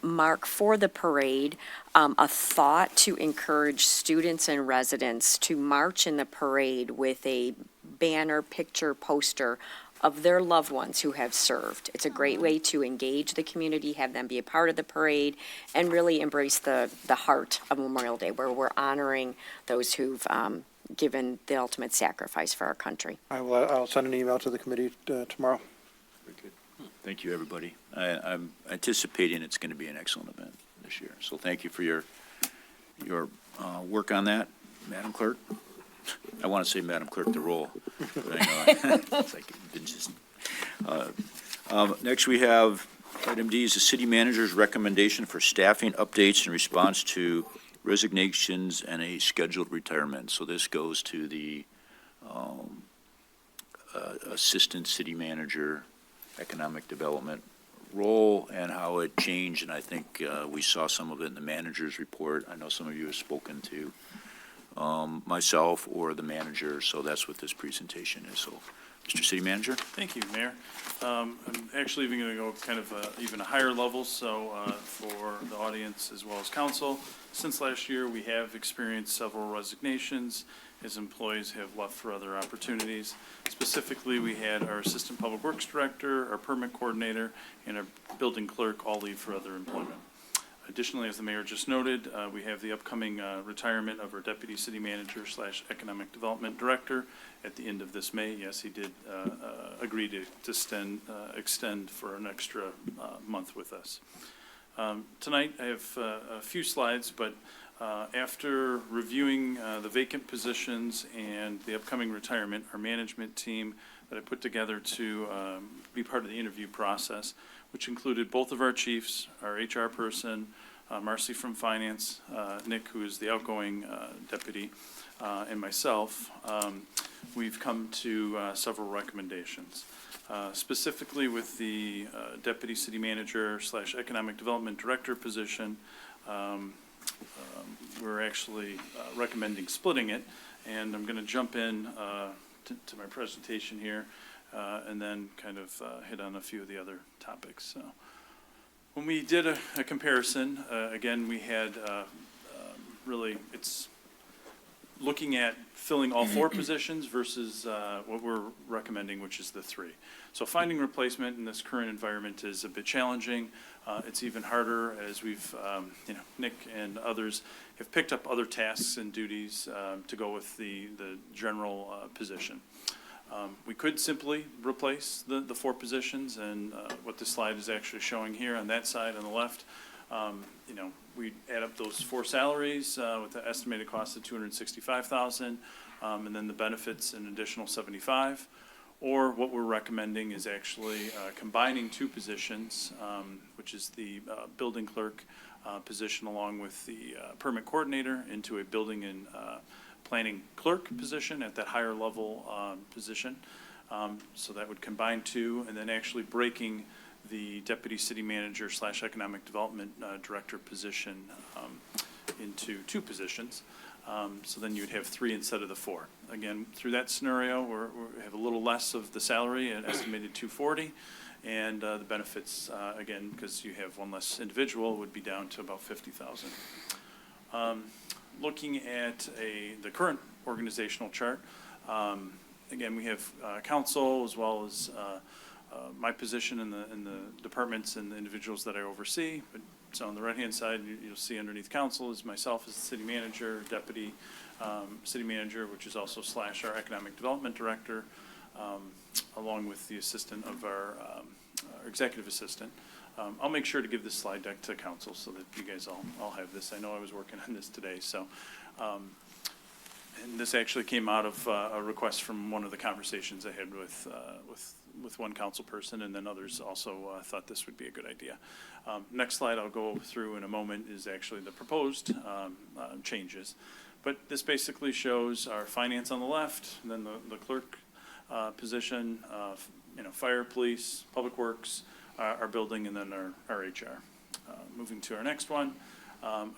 Mark, for the parade, a thought to encourage students and residents to march in the parade with a banner, picture, poster of their loved ones who have served. It's a great way to engage the community, have them be a part of the parade, and really embrace the heart of Memorial Day, where we're honoring those who've given the ultimate sacrifice for our country. I'll send an email to the committee tomorrow. Very good. Thank you, everybody. I'm anticipating it's going to be an excellent event this year. So thank you for your work on that, Madam Clerk. I want to say Madam Clerk the roll, but I know it's like it just. Next, we have item D is the city manager's recommendation for staffing updates in response to resignations and a scheduled retirement. So this goes to the assistant city manager, economic development role and how it changed. And I think we saw some of it in the manager's report. I know some of you have spoken to myself or the manager, so that's what this presentation is. So, Mr. City Manager? Thank you, Mayor. I'm actually even going to go kind of even a higher level, so for the audience as well as council. Since last year, we have experienced several resignations as employees have left for other opportunities. Specifically, we had our Assistant Public Works Director, our Permit Coordinator, and our Building Clerk all leave for other employment. Additionally, as the mayor just noted, we have the upcoming retirement of our deputy city manager / economic development director at the end of this May. Yes, he did agree to extend for an extra month with us. Tonight, I have a few slides, but after reviewing the vacant positions and the upcoming retirement, our management team that I put together to be part of the interview process, which included both of our chiefs, our HR person, Marcy from finance, Nick, who is the outgoing deputy, and myself, we've come to several recommendations. Specifically with the deputy city manager / economic development director position, we're actually recommending splitting it, and I'm going to jump in to my presentation here and then kind of hit on a few of the other topics. So when we did a comparison, again, we had really, it's looking at filling all 4 positions versus what we're recommending, which is the 3. So finding replacement in this current environment is a bit challenging. It's even harder as we've, Nick and others have picked up other tasks and duties to go with the general position. We could simply replace the 4 positions, and what the slide is actually showing here on that side on the left, we add up those 4 salaries with the estimated cost of $265,000, and then the benefits an additional $75,000. Or what we're recommending is actually combining 2 positions, which is the building clerk position along with the permit coordinator into a building and planning clerk position at that higher level position. So that would combine 2, and then actually breaking the deputy city manager / economic development director position into 2 positions. So then you'd have 3 instead of the 4. Again, through that scenario, we have a little less of the salary at estimated $240, and the benefits, again, because you have 1 less individual, would be down to about $50,000. Looking at the current organizational chart, again, we have council as well as my position in the departments and the individuals that I oversee. But so on the right-hand side, you'll see underneath council is myself as the city manager, deputy city manager, which is also / our economic development director, along with the assistant of our executive assistant. I'll make sure to give this slide deck to council so that you guys all have this. I know I was working on this today, so. And this actually came out of a request from one of the conversations I had with one council person, and then others also thought this would be a good idea. Next slide I'll go through in a moment is actually the proposed changes. But this basically shows our finance on the left, and then the clerk position, fire, police, public works, our building, and then our HR. Moving to our next one,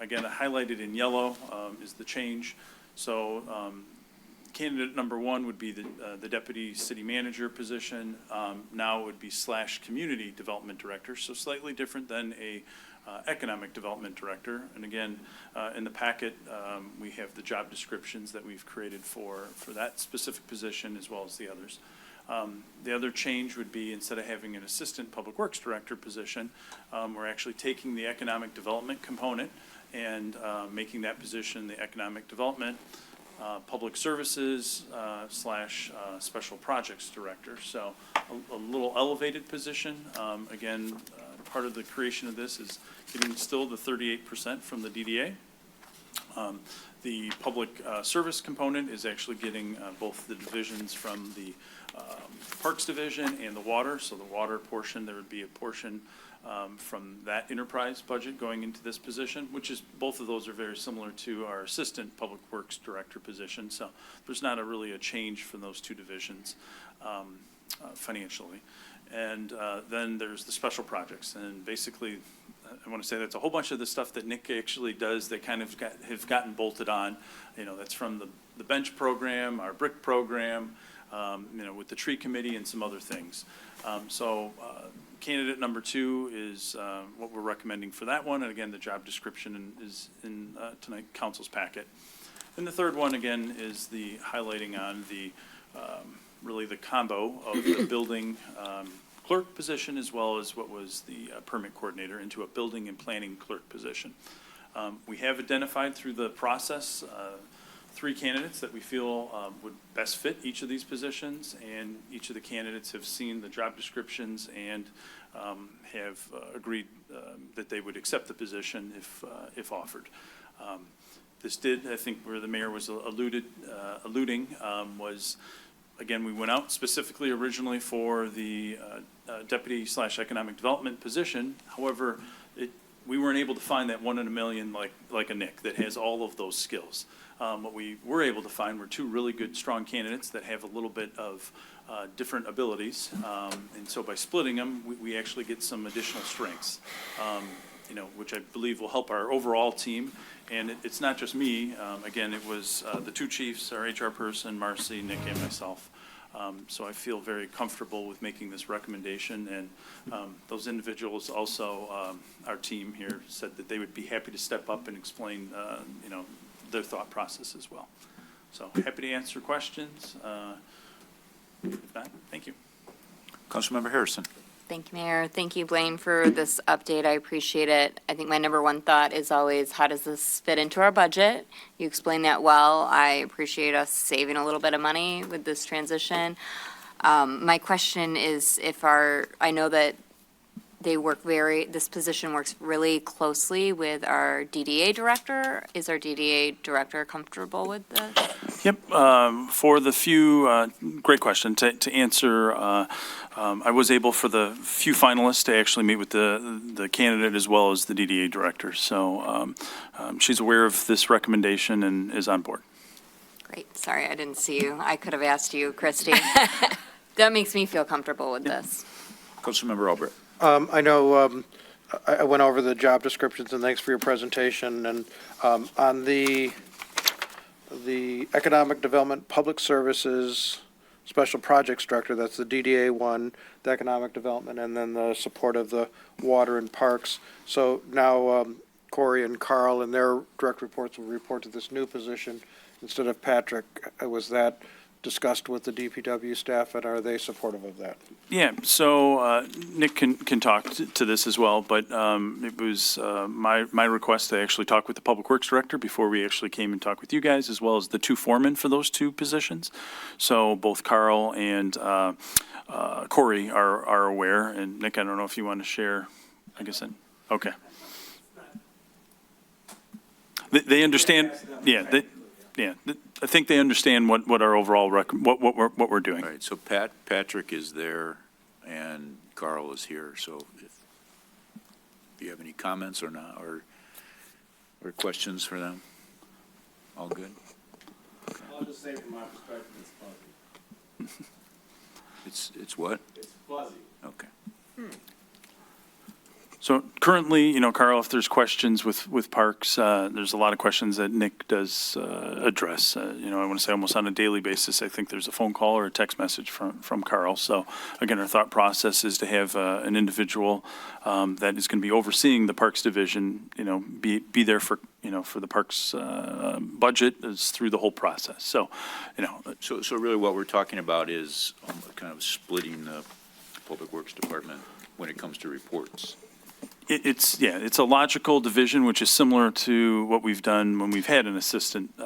again, highlighted in yellow is the change. So candidate number 1 would be the deputy city manager position. Now it would be / community development director, so slightly different than a economic development director. And again, in the packet, we have the job descriptions that we've created for that specific position as well as the others. The other change would be instead of having an assistant public works director position, we're actually taking the economic development component and making that position the economic development public services / special projects director. So a little elevated position. Again, part of the creation of this is getting still the 38% from the DDA. The public service component is actually getting both the divisions from the Parks Division and the water. So the water portion, there would be a portion from that enterprise budget going into this position, which is, both of those are very similar to our assistant public works director position. So there's not really a change from those 2 divisions financially. And then there's the special projects, and basically I want to say that's a whole bunch of the stuff that Nick actually does that kind of have gotten bolted on. That's from the bench program, our brick program, with the tree committee and some other things. So candidate number 2 is what we're recommending for that one. And again, the job description is in tonight council's packet. And the third one, again, is the highlighting on the really the combo of the building clerk position, as well as what was the permit coordinator, into a building and planning clerk position. We have identified through the process 3 candidates that we feel would best fit each of these positions, and each of the candidates have seen the job descriptions and have agreed that they would accept the position if offered. This did, I think, where the mayor was alluding, was, again, we went out specifically originally for the deputy/economic development position. However, we weren't able to find that 1 in a million like a Nick that has all of those skills. What we were able to find were 2 really good, strong candidates that have a little bit of different abilities. And so by splitting them, we actually get some additional strengths, which I believe will help our overall team. And it's not just me. Again, it was the 2 chiefs, our HR person, Marcy, Nick, and myself. So I feel very comfortable with making this recommendation, and those individuals also, our team here, said that they would be happy to step up and explain, their thought process as well. So happy to answer questions. If not, thank you. Councilmember Harrison. Thank you, Mayor. Thank you, Blaine, for this update. I appreciate it. I think my number one thought is always, how does this fit into our budget? You explained that well. I appreciate us saving a little bit of money with this transition. My question is I know that this position works really closely with our DDA director. Is our DDA director comfortable with this? Yep. For the few, great question. To answer, I was able for the few finalists to actually meet with the candidate as well as the DDA director. So she's aware of this recommendation and is on board. Great. Sorry, I didn't see you. I could have asked you, Christie. That makes me feel comfortable with this. Councilmember Albrecht. I know I went over the job descriptions, and thanks for your presentation. And on the Economic Development Public Services Special Projects Director, that's the DDA one, the Economic Development, and then the support of the Water and Parks. So now Corey and Carl and their direct reports will report to this new position instead of Patrick. Was that discussed with the DPW staff, and are they supportive of that? Yeah, so Nick can talk to this as well, but it was my request to actually talk with the Public Works Director before we actually came and talked with you guys, as well as the 2 foremen for those 2 positions. So both Carl and Corey are aware, and Nick, I don't know if you want to share, I guess, okay. They understand, I think they understand what our overall what we're doing. All right, so Patrick is there and Carl is here, so if you have any comments or not, or questions for them? All good? Okay. I'll just say from my perspective, it's fuzzy. It's what? It's fuzzy. Okay. So currently, Carl, if there's questions with parks, there's a lot of questions that Nick does address. I want to say almost on a daily basis, I think there's a phone call or a text message from Carl. So again, our thought process is to have an individual that is going to be overseeing the Parks Division, be there for the Parks budget is through the whole process. So, So really what we're talking about is kind of splitting the Public Works Department when it comes to reports. It's a logical division, which is similar to what we've done when we've had an assistant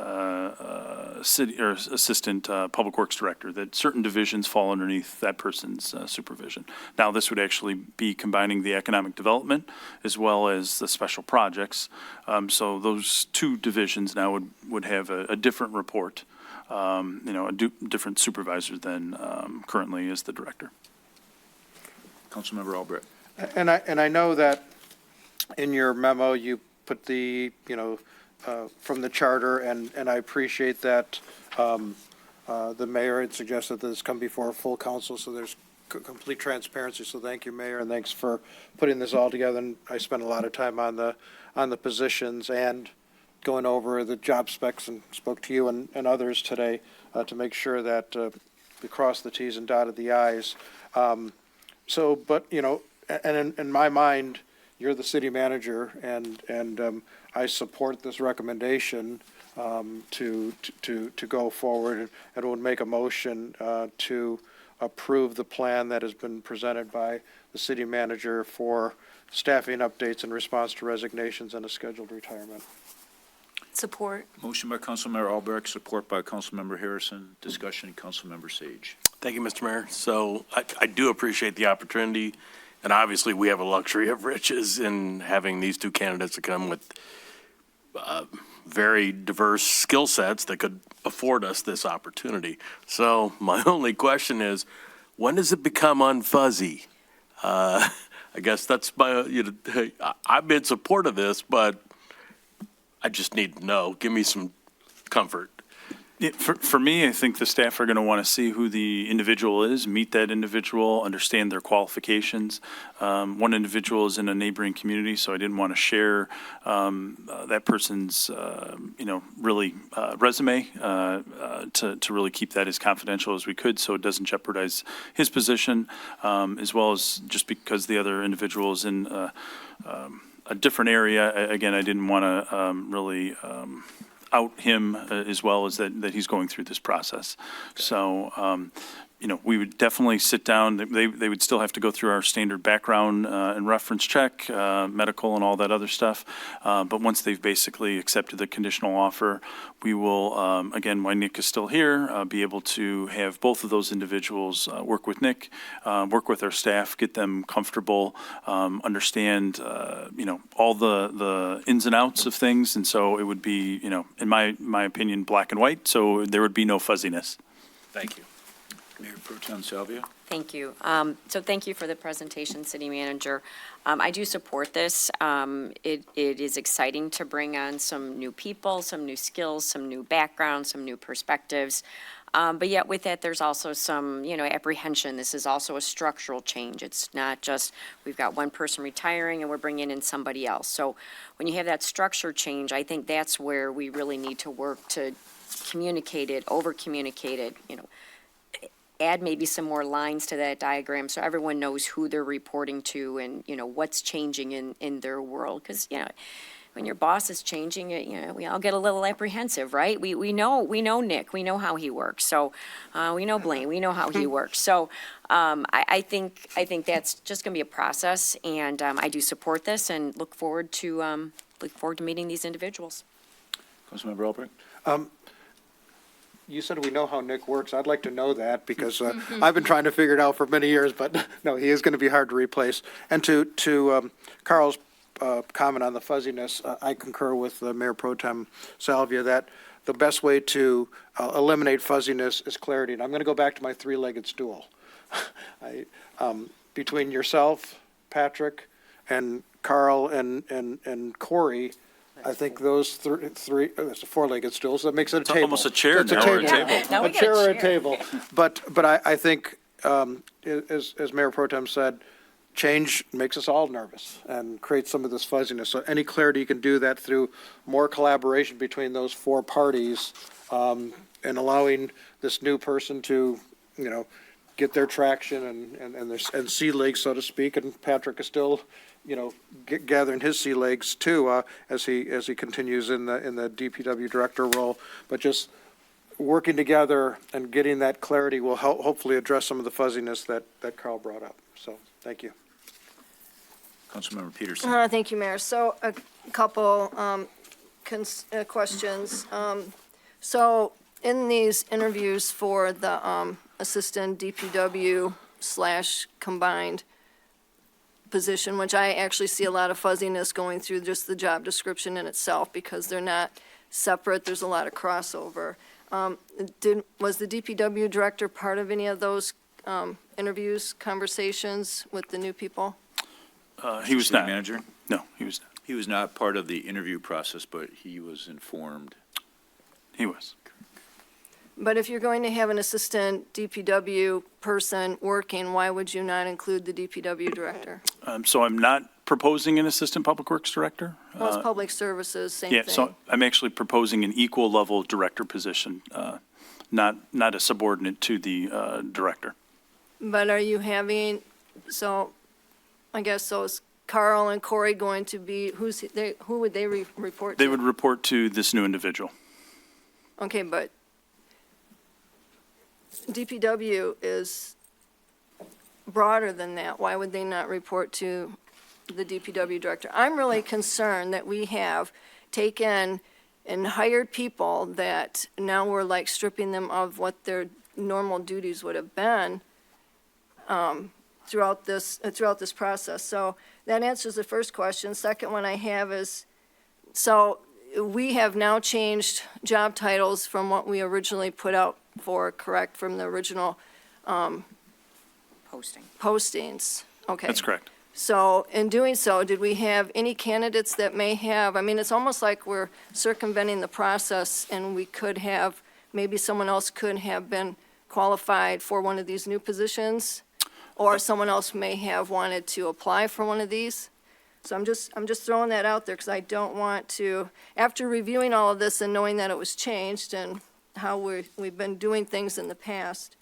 public works director, that certain divisions fall underneath that person's supervision. Now, this would actually be combining the economic development as well as the special projects. So those 2 divisions now would have a different report, a different supervisor than currently is the director. Councilmember Albrecht. And I know that in your memo, you put the, from the charter, and I appreciate that the mayor had suggested that this come before a full council, so there's complete transparency. So thank you, Mayor, and thanks for putting this all together. And I spent a lot of time on the positions and going over the job specs, and spoke to you and others today to make sure that we crossed the T's and dotted the I's. But, and in my mind, you're the city manager, and I support this recommendation to go forward, and would make a motion to approve the plan that has been presented by the city manager for staffing updates in response to resignations and a scheduled retirement. Support. Motion by Councilmember Albrecht, support by Councilmember Harrison. Discussion, Councilmember Sage. Thank you, Mr. Mayor. So I do appreciate the opportunity, and obviously we have a luxury of riches in having these two candidates to come with very diverse skill sets that could afford us this opportunity. So my only question is, when does it become unfuzzy? I guess that's I'm in support of this, but I just need to know. Give me some comfort. For me, I think the staff are going to want to see who the individual is, meet that individual, understand their qualifications. One individual is in a neighboring community, so I didn't want to share that person's, really resume to really keep that as confidential as we could, so it doesn't jeopardize his position, as well as just because the other individual is in a different area. Again, I didn't want to really out him as well as that he's going through this process. So, we would definitely sit down. They would still have to go through our standard background and reference check, medical and all that other stuff. But once they've basically accepted the conditional offer, we will, again, while Nick is still here, be able to have both of those individuals work with Nick, work with our staff, get them comfortable, understand, all the ins and outs of things. And so it would be, in my opinion, black and white. So there would be no fuzziness. Thank you. Mayor Pro Tem Salvia. Thank you. So thank you for the presentation, City Manager. I do support this. It is exciting to bring on some new people, some new skills, some new backgrounds, some new perspectives. But yet with that, there's also some, apprehension. This is also a structural change. It's not just we've got one person retiring and we're bringing in somebody else. So when you have that structure change, I think that's where we really need to work to communicate it, over-communicate it, add maybe some more lines to that diagram so everyone knows who they're reporting to and, what's changing in their world. Because, when your boss is changing, we all get a little apprehensive, right? We know Nick, we know how he works. So we know Blaine, we know how he works. So I think that's just going to be a process, and I do support this and look forward to meeting these individuals. Councilmember Albrecht. You said we know how Nick works. I'd like to know that because I've been trying to figure it out for many years, but no, he is going to be hard to replace. And to Carl's comment on the fuzziness, I concur with Mayor Pro Tem Salvia that the best way to eliminate fuzziness is clarity. And I'm going to go back to my three-legged stool. Between yourself, Patrick, and Carl and Corey, I think those three, it's a four-legged stool, so that makes it a table. Almost a chair It's now, or a table. A chair or a table. But I think, as Mayor Pro Tem said, change makes us all nervous and creates some of this fuzziness. So any clarity you can do that through more collaboration between those four parties, and allowing this new person to, get their traction and sea legs, so to speak. And Patrick is still, gathering his sea legs too, as he continues in the DPW director role. But just working together and getting that clarity will hopefully address some of the fuzziness that Carl brought up. So, thank you. Councilmember Peterson. Thank you, Mayor. So a couple questions. So in these interviews for the assistant DPW / combined position, which I actually see a lot of fuzziness going through just the job description in itself because they're not separate. There's a lot of crossover. Was the DPW director part of any of those interviews, conversations with the new people? He was not. Manager? No, he was not. He was not part of the interview process, but he was informed. He was. But if you're going to have an assistant DPW person working, why would you not include the DPW director? So I'm not proposing an assistant public works director. Well, it's public services, same thing. Yeah, so I'm actually proposing an equal level director position, not a subordinate to the director. But are you having, I guess, so is Carl and Corey going to be, who would they report to? They would report to this new individual. Okay, but DPW is broader than that. Why would they not report to the DPW director? I'm really concerned that we have taken and hired people that now we're like stripping them of what their normal duties would have been throughout this process. So that answers the first question. Second one I have is, so we have now changed job titles from what we originally put out for, correct, from the original postings? Okay. That's correct. So in doing so, did we have any candidates that may have, I mean, it's almost like we're circumventing the process and we could have, maybe someone else could have been qualified for one of these new positions, or someone else may have wanted to apply for one of these. So I'm just throwing that out there because I don't want to, after reviewing all of this and knowing that it was changed and how we've been doing things in the past,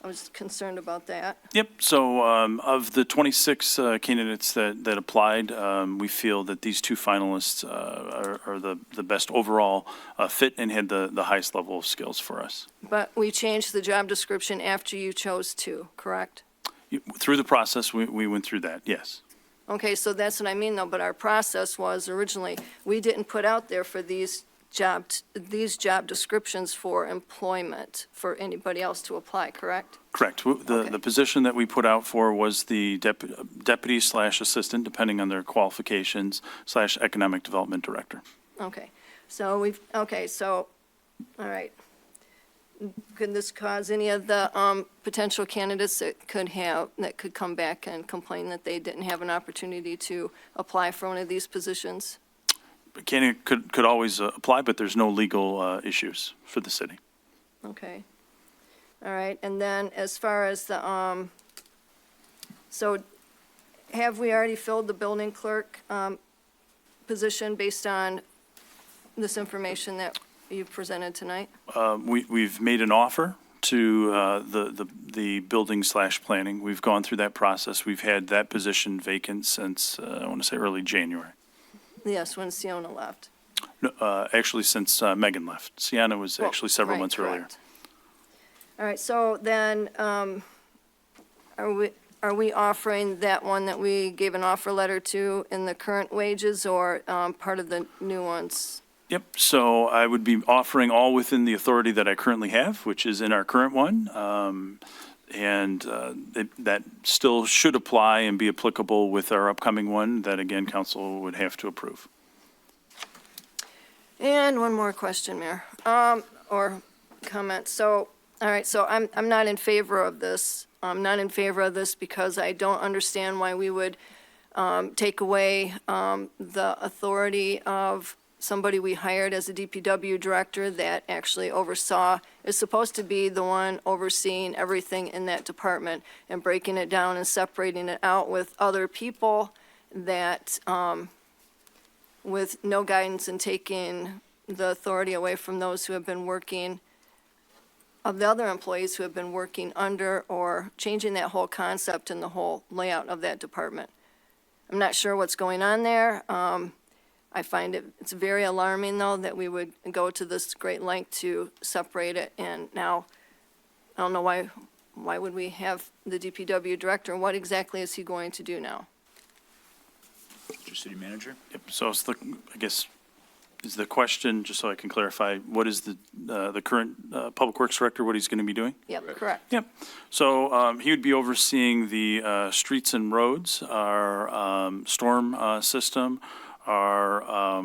I was concerned about that. Yep, so of the 26 candidates that applied, we feel that these two finalists are the best overall fit and had the highest level of skills for us. But we changed the job description after you chose to, correct? Through the process, we went through that, yes. Okay, so that's what I mean though, but our process was originally, we didn't put out there for these job descriptions for employment for anybody else to apply, correct? Correct. The position that we put out for was the deputy/assistant, depending on their qualifications, /economic development director. Okay, so all right. Could this cause any of the potential candidates that could come back and complain that they didn't have an opportunity to apply for one of these positions? Candidate could always apply, but there's no legal issues for the city. Okay. All right, and then as far as the, so have we already filled the building clerk position based on this information that you've presented tonight? We've made an offer to the building/planning. We've gone through that process. We've had that position vacant since, I want to say, early January. Yes, when Sienna left. No, actually, since Megan left. Sienna was actually several months earlier. Correct. All right, so then, are we offering that one that we gave an offer letter to in the current wages or part of the new ones? Yep, so I would be offering all within the authority that I currently have, which is in our current one. And that still should apply and be applicable with our upcoming one that, again, council would have to approve. And one more question, Mayor, or comment. So, all right, so I'm not in favor of this. I'm not in favor of this because I don't understand why we would take away the authority of somebody we hired as a DPW director that actually is supposed to be the one overseeing everything in that department and breaking it down and separating it out with other people that, with no guidance and taking the authority away from those who have been working, of the other employees who have been working under or changing that whole concept and the whole layout of that department. I'm not sure what's going on there. I find it's very alarming, though, that we would go to this great length to separate it, and now, I don't know why would we have the DPW director, and what exactly is he going to do now? Mr. City Manager? Yep, so it's I guess, is the question, just so I can clarify, what is the current Public Works Director, what he's going to be doing? Yep, correct. Yep. So he would be overseeing the streets and roads, our storm system, our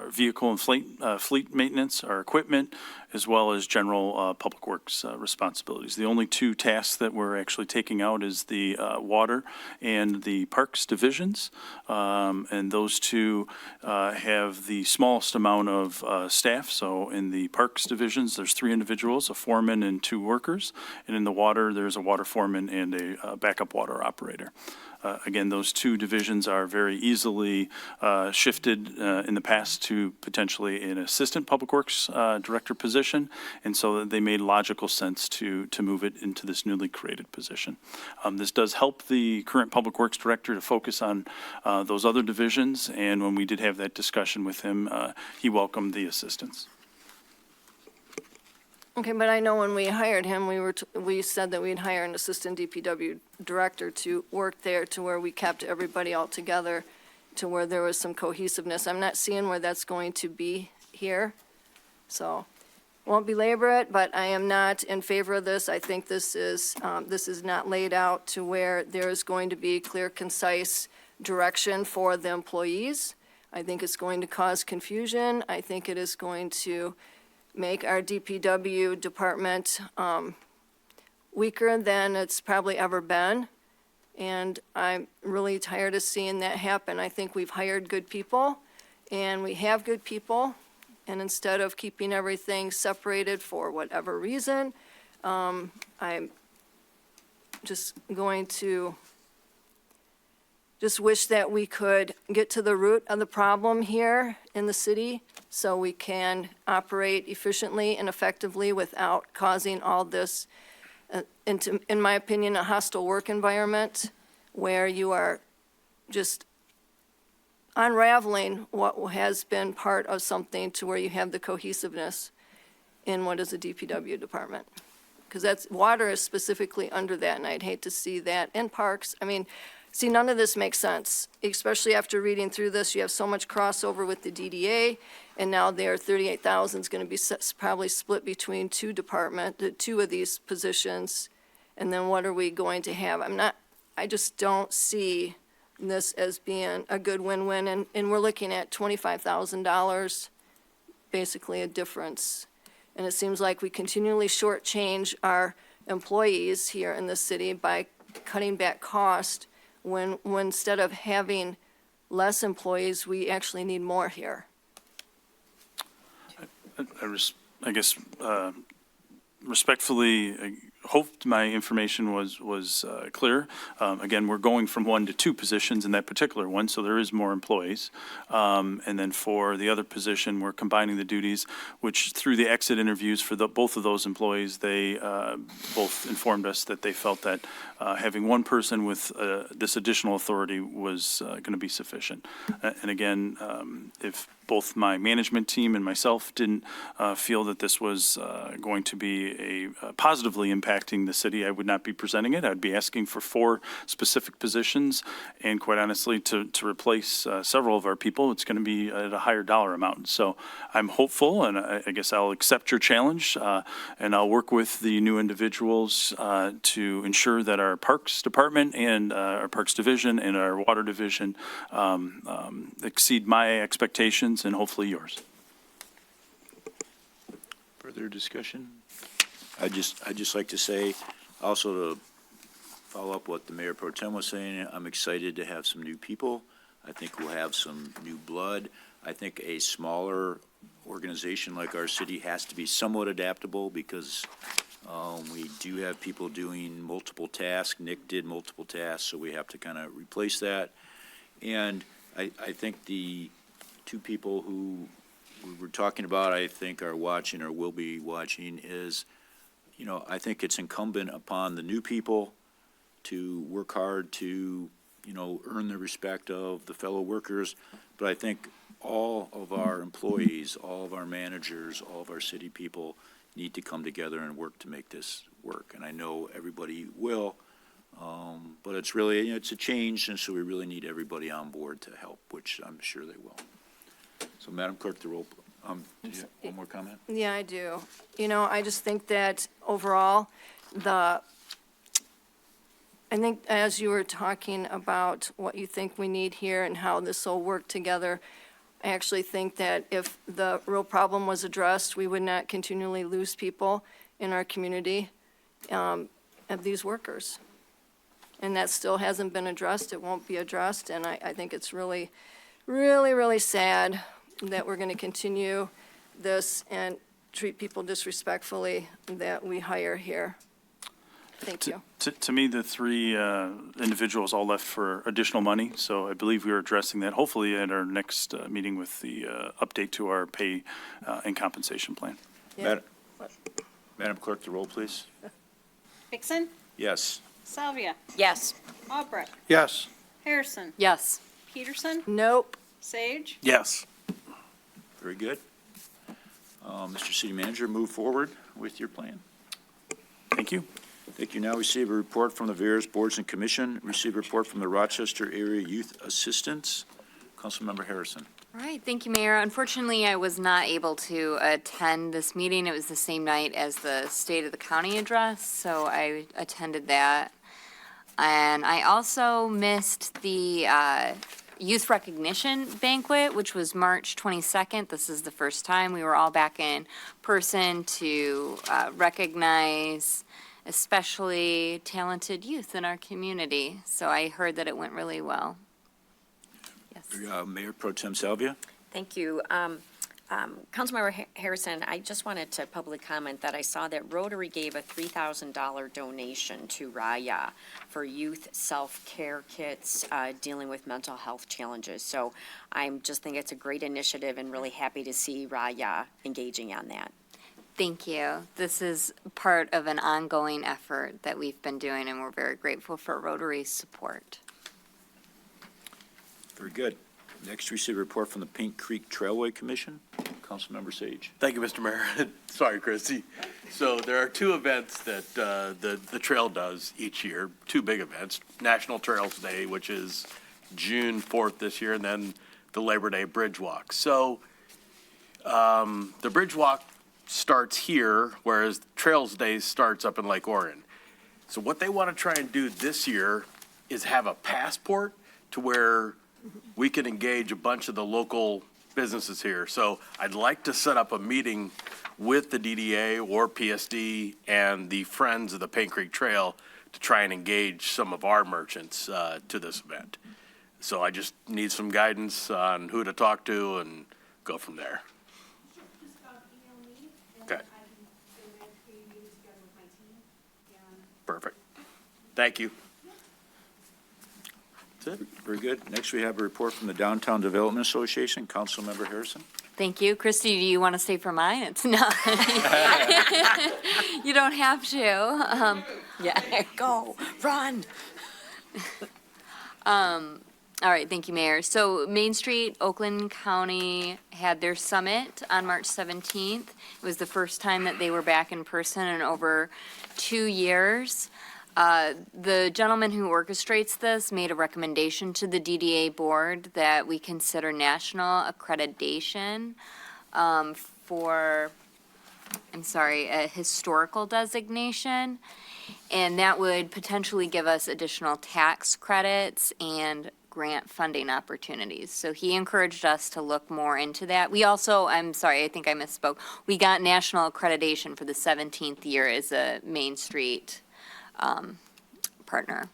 vehicle and fleet maintenance, our equipment, as well as general public works responsibilities. The only two tasks that we're actually taking out is the water and the parks divisions, and those two have the smallest amount of staff. So in the parks divisions, there's 3 individuals, a foreman and 2 workers, and in the water, there's a water foreman and a backup water operator. Again, those 2 divisions are very easily shifted in the past to potentially an assistant public works director position, and so they made logical sense to move it into this newly created position. This does help the current public works director to focus on those other divisions, and when we did have that discussion with him, he welcomed the assistance. Okay, but I know when we hired him, we said that we'd hire an assistant DPW director to work there to where we kept everybody all together, to where there was some cohesiveness. I'm not seeing where that's going to be here, so won't belabor it, but I am not in favor of this. I think this is not laid out to where there is going to be clear, concise direction for the employees. I think it's going to cause confusion. I think it is going to make our DPW department weaker than it's probably ever been. And I'm really tired of seeing that happen. I think we've hired good people, and we have good people. And instead of keeping everything separated for whatever reason, I'm just going to just wish that we could get to the root of the problem here in the city so we can operate efficiently and effectively without causing all this, in my opinion, a hostile work environment where you are just unraveling what has been part of something to where you have the cohesiveness in what is a DPW department. Because water is specifically under that, and I'd hate to see that in parks. I mean, see, none of this makes sense, especially after reading through this. You have so much crossover with the DDA, and now their 38,000 is going to be probably split between two of these positions. And then what are we going to have? I just don't see this as being a good win-win, and we're looking at $25,000, basically a difference. And it seems like we continually shortchange our employees here in the city by cutting back cost when instead of having less employees, we actually need more here. I guess respectfully, I hoped my information was clear. Again, we're going from 1 to 2 positions in that particular one, so there is more employees. And then for the other position, we're combining the duties, which through the exit interviews for both of those employees, they both informed us that they felt that having one person with this additional authority was going to be sufficient. And again, if both my management team and myself didn't feel that this was going to be positively impacting the city, I would not be presenting it. I'd be asking for 4 specific positions, and quite honestly, to replace several of our people, it's going to be at a higher dollar amount. So I'm hopeful, and I guess I'll accept your challenge, and I'll work with the new individuals to ensure that our Parks Department and our Parks Division and our Water Division exceed my expectations and hopefully yours. Further discussion? I'd just like to say, also to follow up what the Mayor Pro Tem was saying, I'm excited to have some new people. I think we'll have some new blood. I think a smaller organization like our city has to be somewhat adaptable because we do have people doing multiple tasks. Nick did multiple tasks, so we have to kind of replace that. And I think the 2 people who we were talking about, I think are watching or will be watching is, I think it's incumbent upon the new people to work hard to, earn the respect of the fellow workers. But I think all of our employees, all of our managers, all of our city people need to come together and work to make this work. And I know everybody will, but it's really, it's a change, and so we really need everybody on board to help, which I'm sure they will. So Madam Clerk, the roll, do you have one more comment? Yeah, I do. I just think that overall, I think as you were talking about what you think we need here and how this will work together, I actually think that if the real problem was addressed, we would not continually lose people in our community of these workers. And that still hasn't been addressed. It won't be addressed, and I think it's really, really, really sad that we're going to continue this and treat people disrespectfully that we hire here. Thank you. To me, the 3 individuals all left for additional money, so I believe we are addressing that hopefully at our next meeting with the update to our pay and compensation plan. Yeah. Madam Clerk, the roll, please. Vixen, Yes. Salvia, Yes. Albrecht, Yes. Harrison, Yes. Peterson, Nope. Sage, Yes. Very good. Mr. City Manager, move forward with your plan. Thank you. Thank you. Now receive a report from the various boards and commission. Receive a report from the Rochester Area Youth Assistance. Councilmember Harrison. All right, thank you, Mayor. Unfortunately, I was not able to attend this meeting. It was the same night as the State of the County address, so I attended that. And I also missed the Youth Recognition Banquet, which was March 22nd. This is the first time we were all back in person to recognize especially talented youth in our community. So I heard that it went really well. Yes. Mayor Pro Tem Salvia. Thank you. Councilmember Harrison, I just wanted to publicly comment that I saw that Rotary gave a $3,000 donation to Raya for youth self-care kits dealing with mental health challenges. So I'm just think it's a great initiative and really happy to see Raya engaging on that. Thank you. This is part of an ongoing effort that we've been doing, and we're very grateful for Rotary's support. Very good. Next, receive a report from the Pink Creek Trailway Commission. Councilmember Sage. Thank you, Mr. Mayor. Sorry, Christy. So there are two events that the trail does each year, two big events. National Trails Day, which is June 4th this year, and then the Labor Day Bridge Walk. So the Bridge Walk starts here, whereas Trails Day starts up in Lake Orion. So what they want to try and do this year is have a passport to where we can engage a bunch of the local businesses here. So I'd like to set up a meeting with the DDA or PSD and the Friends of the Paint Creek Trail to try and engage some of our merchants to this event. So I just need some guidance on who to talk to and go from there. Okay. Perfect. Thank you. That's it. Very good. Next, we have a report from the Downtown Development Association. Councilmember Harrison. Thank you. Christy, do you want to stay for mine? It's not. You don't have to. Yeah, go, run. All right, thank you, Mayor. So Main Street, Oakland County had their summit on March 17th. It was the first time that they were back in person in over 2 years. The gentleman who orchestrates this made a recommendation to the DDA board that we consider national accreditation for, a historical designation. And that would potentially give us additional tax credits and grant funding opportunities. So he encouraged us to look more into that. We also, I think I misspoke. We got national accreditation for the 17th year as a Main Street partner.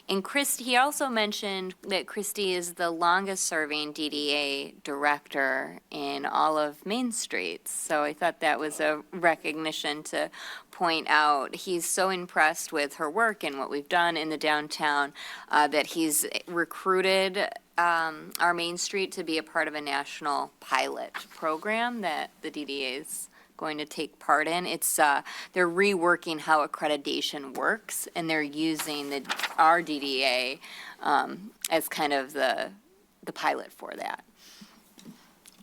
And he also mentioned that Christy is the longest-serving DDA director in all of Main Street. So I thought that was a recognition to point out. He's so impressed with her work and what we've done in the downtown that he's recruited our Main Street to be a part of a national pilot program that the DDA is going to take part in. It's they're reworking how accreditation works, and they're using our DDA as kind of the pilot for that.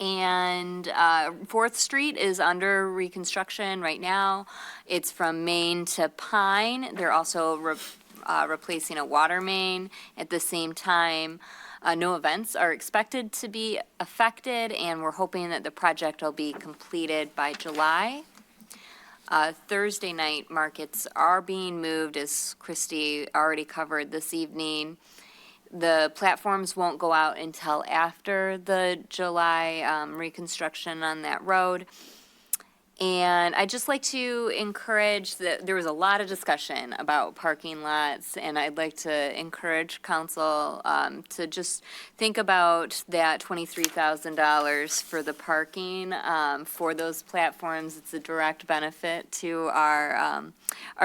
And 4th Street is under reconstruction right now. It's from Main to Pine. They're also replacing a water main at the same time. No events are expected to be affected, and we're hoping that the project will be completed by July. Thursday night markets are being moved, as Christy already covered this evening. The platforms won't go out until after the July reconstruction on that road. And I'd just like to encourage that there was a lot of discussion about parking lots, and I'd like to encourage council to just think about that $23,000 for the parking for those platforms. It's a direct benefit to our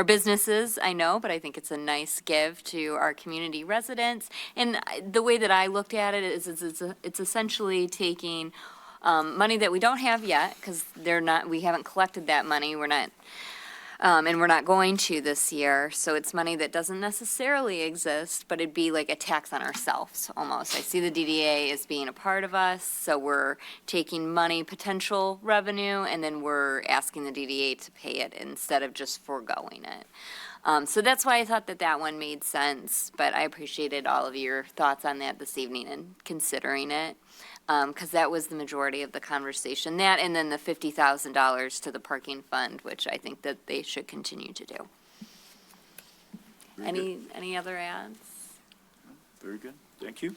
businesses, I know, but I think it's a nice give to our community residents. And the way that I looked at it is it's essentially taking money that we don't have yet, because we haven't collected that money. We're not And we're not going to this year, so it's money that doesn't necessarily exist, but it'd be like a tax on ourselves, almost. I see the DDA as being a part of us, so we're taking money, potential revenue, and then we're asking the DDA to pay it instead of just foregoing it. So that's why I thought that that one made sense, but I appreciated all of your thoughts on that this evening and considering it, because that was the majority of the conversation. That, and then the $50,000 to the parking fund, which I think that they should continue to do. Any other ads? Very good, thank you.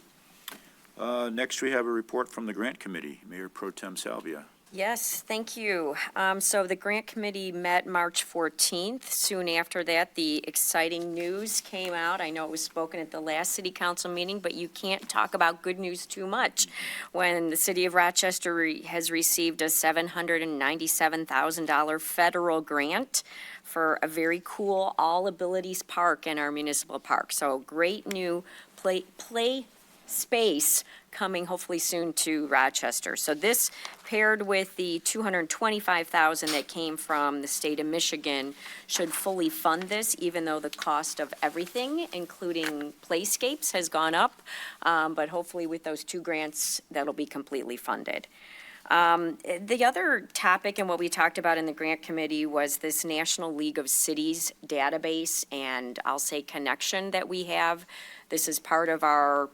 Next, we have a report from the Grant Committee. Mayor Pro Tem Salvia. Yes, thank you. So the grant committee met March 14th. Soon after that, the exciting news came out. I know it was spoken at the last city council meeting, but you can't talk about good news too much when the city of Rochester has received a $797,000 federal grant for a very cool all abilities park in our municipal park. So great new play space coming hopefully soon to Rochester. So this paired with the $225,000 that came from the state of Michigan should fully fund this, even though the cost of everything, including playscapes, has gone up. But hopefully with those two grants, that'll be completely funded. The other topic and what we talked about in the grant committee was this National League of Cities database and I'll say connection that we have. This is part of our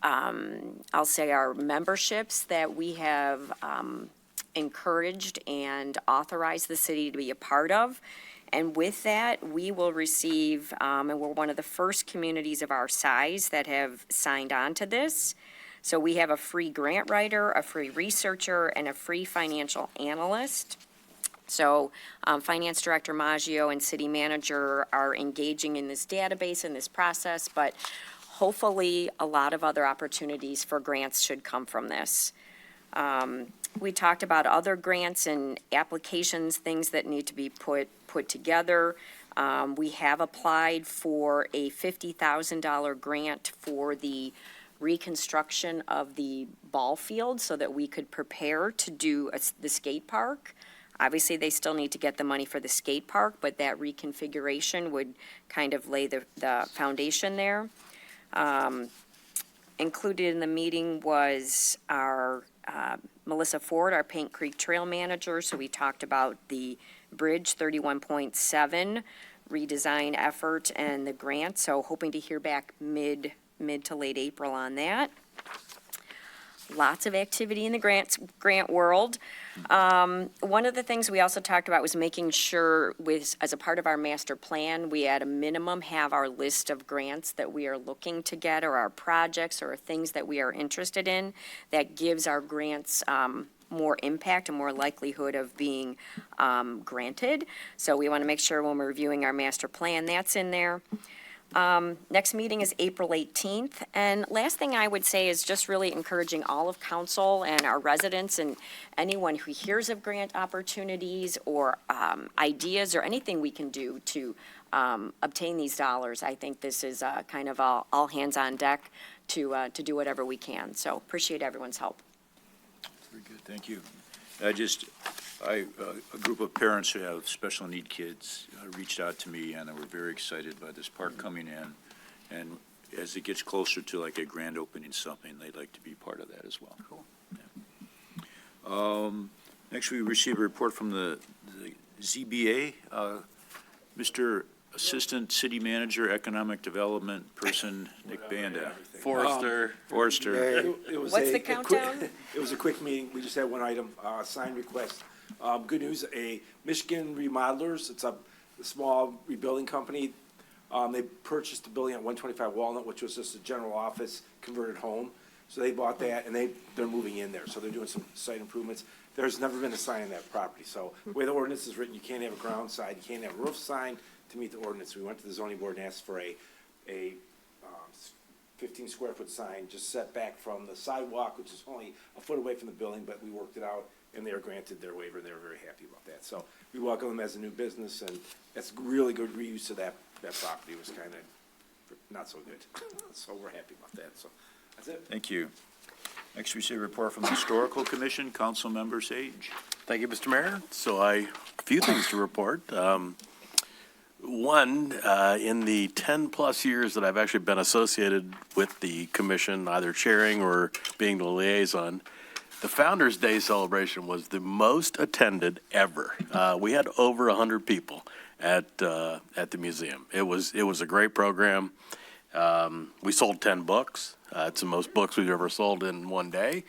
I'll say our memberships that we have encouraged and authorized the city to be a part of. And with that, we will receive, and we're one of the first communities of our size that have signed on to this. So we have a free grant writer, a free researcher, and a free financial analyst. So Finance Director Maggio and City Manager are engaging in this database and this process, but hopefully, a lot of other opportunities for grants should come from this. We talked about other grants and applications, things that need to be put together. We have applied for a $50,000 grant for the reconstruction of the ball field so that we could prepare to do the skate park. Obviously, they still need to get the money for the skate park, but that reconfiguration would kind of lay the foundation there. Included in the meeting was our Melissa Ford, our Paint Creek Trail Manager. So we talked about the bridge 31.7 redesign effort and the grant. So hoping to hear back mid to late April on that. Lots of activity in the grant world. One of the things we also talked about was making sure as a part of our master plan, we at a minimum have our list of grants that we are looking to get or our projects or things that we are interested in that gives our grants more impact and more likelihood of being granted. So we want to make sure when we're reviewing our master plan, that's in there. Next meeting is April 18th. And last thing I would say is just really encouraging all of council and our residents and anyone who hears of grant opportunities or ideas or anything we can do to obtain these dollars. I think this is kind of all hands on deck to do whatever we can. So appreciate everyone's help. Very good, thank you. A group of parents who have special need kids reached out to me and they were very excited by this park coming in. And as it gets closer to like a grand opening something, they'd like to be part of that as well. Cool. Yeah. Next, we received a report from the ZBA. Mr. Assistant City Manager, Economic Development Person, Nick Banda. Forrester. Forrester. What's the countdown? It was a quick meeting. We just had one item, sign request. Good news, a Michigan Remodelers, it's a small rebuilding company. They purchased a building at 125 Walnut, which was just a general office converted home. So they bought that and they're moving in there. So they're doing some site improvements. There's never been a sign on that property. So the way the ordinance is written, you can't have a ground sign, you can't have a roof sign to meet the ordinance. We went to the zoning board and asked for a 15 square foot sign just set back from the sidewalk, which is only a foot away from the building, but we worked it out and they were granted their waiver and they were very happy about that. So we welcome them as a new business and that's really good reuse of that property. It was kind of not so good. So we're happy about that. So that's it. Thank you. Next, we see a report from the Historical Commission, Council Member Sage. Thank you, Mr. Mayor. So a few things to report. One, in the 10-plus years that I've actually been associated with the commission, either chairing or being the liaison, the Founder's Day celebration was the most attended ever. We had over 100 people at the museum. It was a great program. We sold 10 books. It's the most books we've ever sold in one day.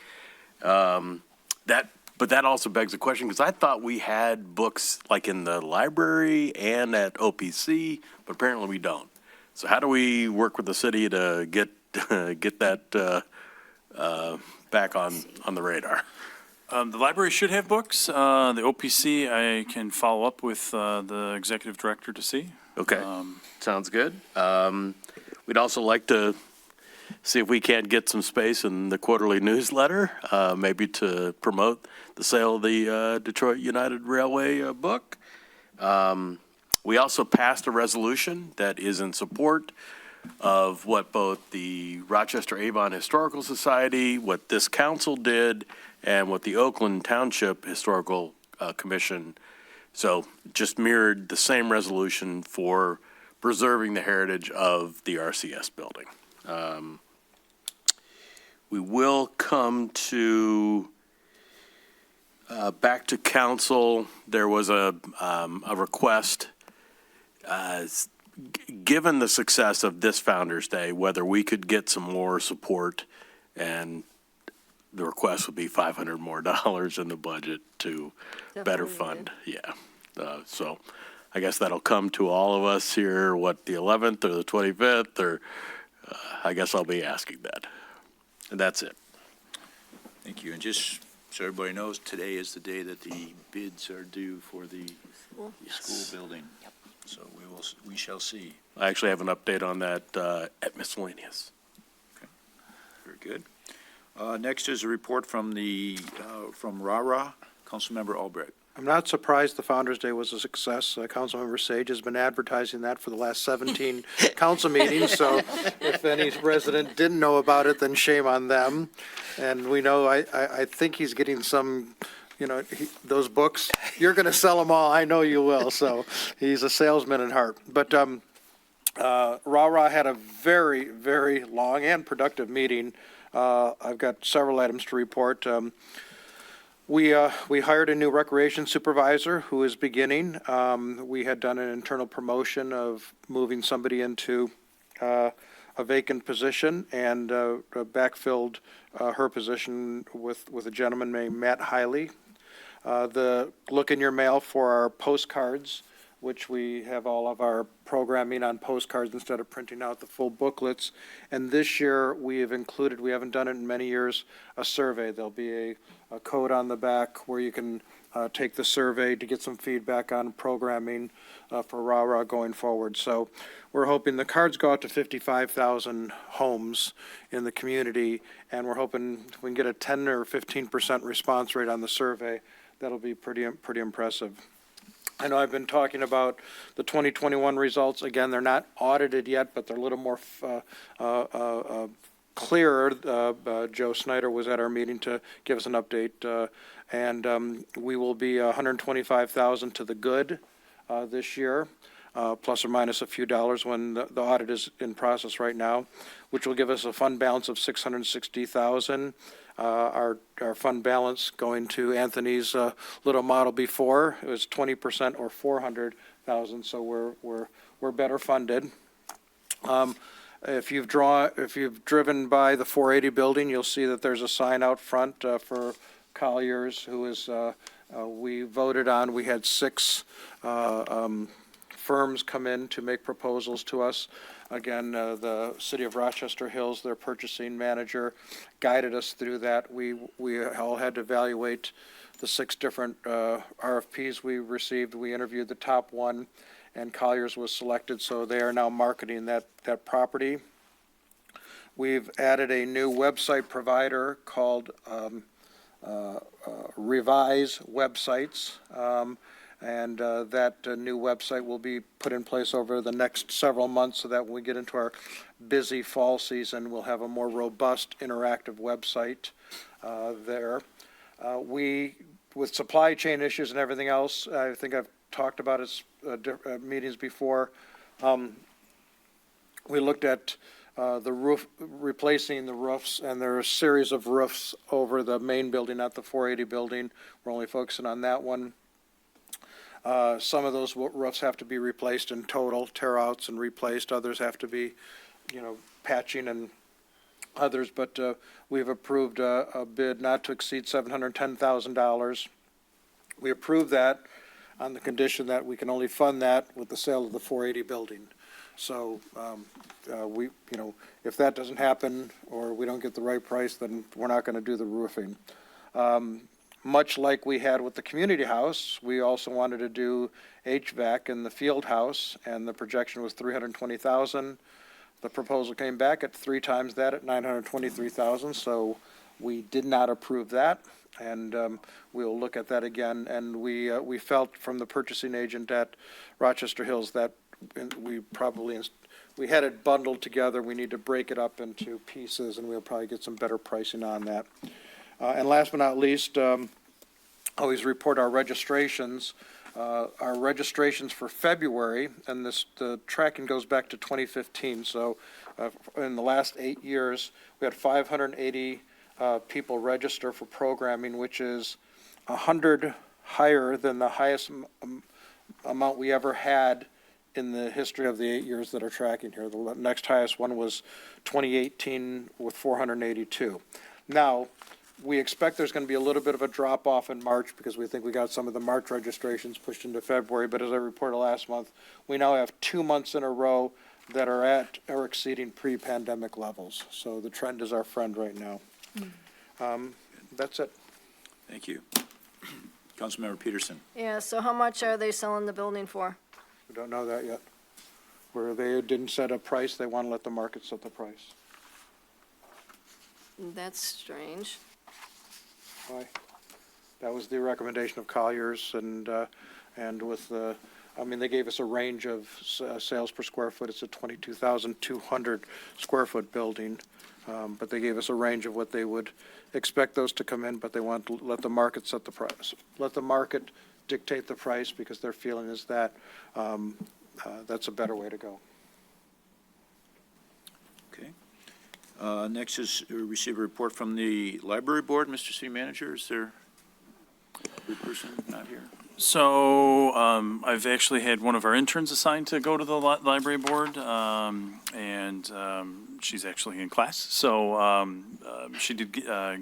But that also begs the question, because I thought we had books like in the library and at OPC, but apparently we don't. So how do we work with the city to get that back on the radar? The library should have books. The OPC, I can follow up with the executive director to see. Okay, sounds good. We'd also like to see if we can't get some space in the quarterly newsletter, maybe to promote the sale of the Detroit United Railway book. We also passed a resolution that is in support of what both the Rochester Avon Historical Society, what this council did, and what the Oakland Township Historical Commission, so just mirrored the same resolution for preserving the heritage of the RCS building. We will come to back to council. There was a request, given the success of this Founder's Day, whether we could get some more support, and the request would be $500 more in the budget to better fund. Yeah. So I guess that'll come to all of us here, the 11th or the 25th, or I guess I'll be asking that. And that's it. Thank you. And just so everybody knows, today is the day that the bids are due for the school building. Yep. So we shall see. I actually have an update on that at miscellaneous. Okay. Very good. Next is a report from from RARA, Councilmember Albrecht. I'm not surprised the Founder's Day was a success. Councilmember Sage has been advertising that for the last 17 council meetings, so if any resident didn't know about it, then shame on them. And we know, I think he's getting some, those books, you're going to sell them all, I know you will, so he's a salesman at heart. But RARA had a very, very long and productive meeting. I've got several items to report. We hired a new recreation supervisor who is beginning. We had done an internal promotion of moving somebody into a vacant position and backfilled her position with a gentleman named Matt Hiley. Look in your mail for our postcards, which we have all of our programming on postcards instead of printing out the full booklets. And this year we have included, we haven't done it in many years, a survey. There'll be a code on the back where you can take the survey to get some feedback on programming for RARA going forward. So we're hoping the cards go out to 55,000 homes in the community, and we're hoping if we can get a 10 or 15% response rate on the survey, that'll be pretty impressive. I know I've been talking about the 2021 results. Again, they're not audited yet, but they're a little more clearer. Joe Snyder was at our meeting to give us an update, and we will be 125,000 to the good this year, plus or minus a few dollars when the audit is in process right now, which will give us a fund balance of 660,000. Our fund balance, going to Anthony's little model before, it was 20% or 400,000, so we're better funded. If you've driven by the 480 building, you'll see that there's a sign out front for Colliers, who is we voted on. We had 6 firms come in to make proposals to us. Again, the City of Rochester Hills, their purchasing manager, guided us through that. We all had to evaluate the 6 different RFPs we received. We interviewed the top one, and Colliers was selected, so they are now marketing that property. We've added a new website provider called Revise Websites. And that new website will be put in place over the next several months so that when we get into our busy fall season, we'll have a more robust interactive website there. We with supply chain issues and everything else, I think I've talked about it meetings before. We looked at the roof, replacing the roofs, and there are a series of roofs over the main building, not the 480 building. We're only focusing on that one. Some of those roofs have to be replaced in total, tear outs and replaced. Others have to be, patching and others, but we've approved a bid not to exceed $710,000. We approved that on the condition that we can only fund that with the sale of the 480 building. So if that doesn't happen or we don't get the right price, then we're not going to do the roofing. Much like we had with the community house, we also wanted to do HVAC in the field house, and the projection was $320,000. The proposal came back at 3 times that at $923,000, so we did not approve that, and we'll look at that again. And we felt from the purchasing agent at Rochester Hills that we had it bundled together. We need to break it up into pieces, and we'll probably get some better pricing on that. And last but not least, always report our registrations. Our registrations for February, and the tracking goes back to 2015. So in the last 8 years, we had 580 people register for programming, which is 100 higher than the highest amount we ever had in the history of the 8 years that are tracking here. The next highest one was 2018 with 482. Now, we expect there's going to be a little bit of a drop off in March because we think we got some of the March registrations pushed into February. But as I reported last month, we now have 2 months in a row that are at or exceeding pre-pandemic levels. So the trend is our friend right now. That's it. Thank you. Councilmember Peterson. Yeah, so how much are they selling the building for? We don't know that yet. Where they didn't set a price, they want to let the market set the price. That's strange. Why? That was the recommendation of Colliers, and with the, they gave us a range of sales per square foot. It's a 22,200 square foot building, but they gave us a range of what they would expect those to come in, but they want to let the market set the price. Let the market dictate the price, because their feeling is that that's a better way to go. Okay. Next is receive a report from the library board. Mr. City Manager, is there a person not here? So I've actually had one of our interns assigned to go to the library board, and she's actually in class. So she did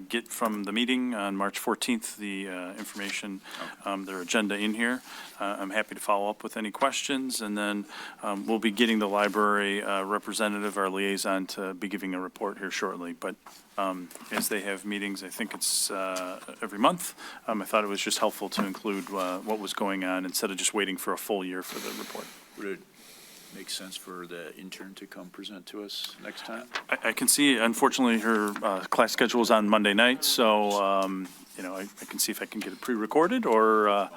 get from the meeting on March 14th the information, their agenda in here. I'm happy to follow up with any questions, and then we'll be getting the library representative, our liaison, to be giving a report here shortly. But as they have meetings, I think it's every month, I thought it was just helpful to include what was going on instead of just waiting for a full year for the report. Would it make sense for the intern to come present to us next time? I can see, unfortunately, her class schedule is on Monday night, so, I can see if I can get it pre-recorded or.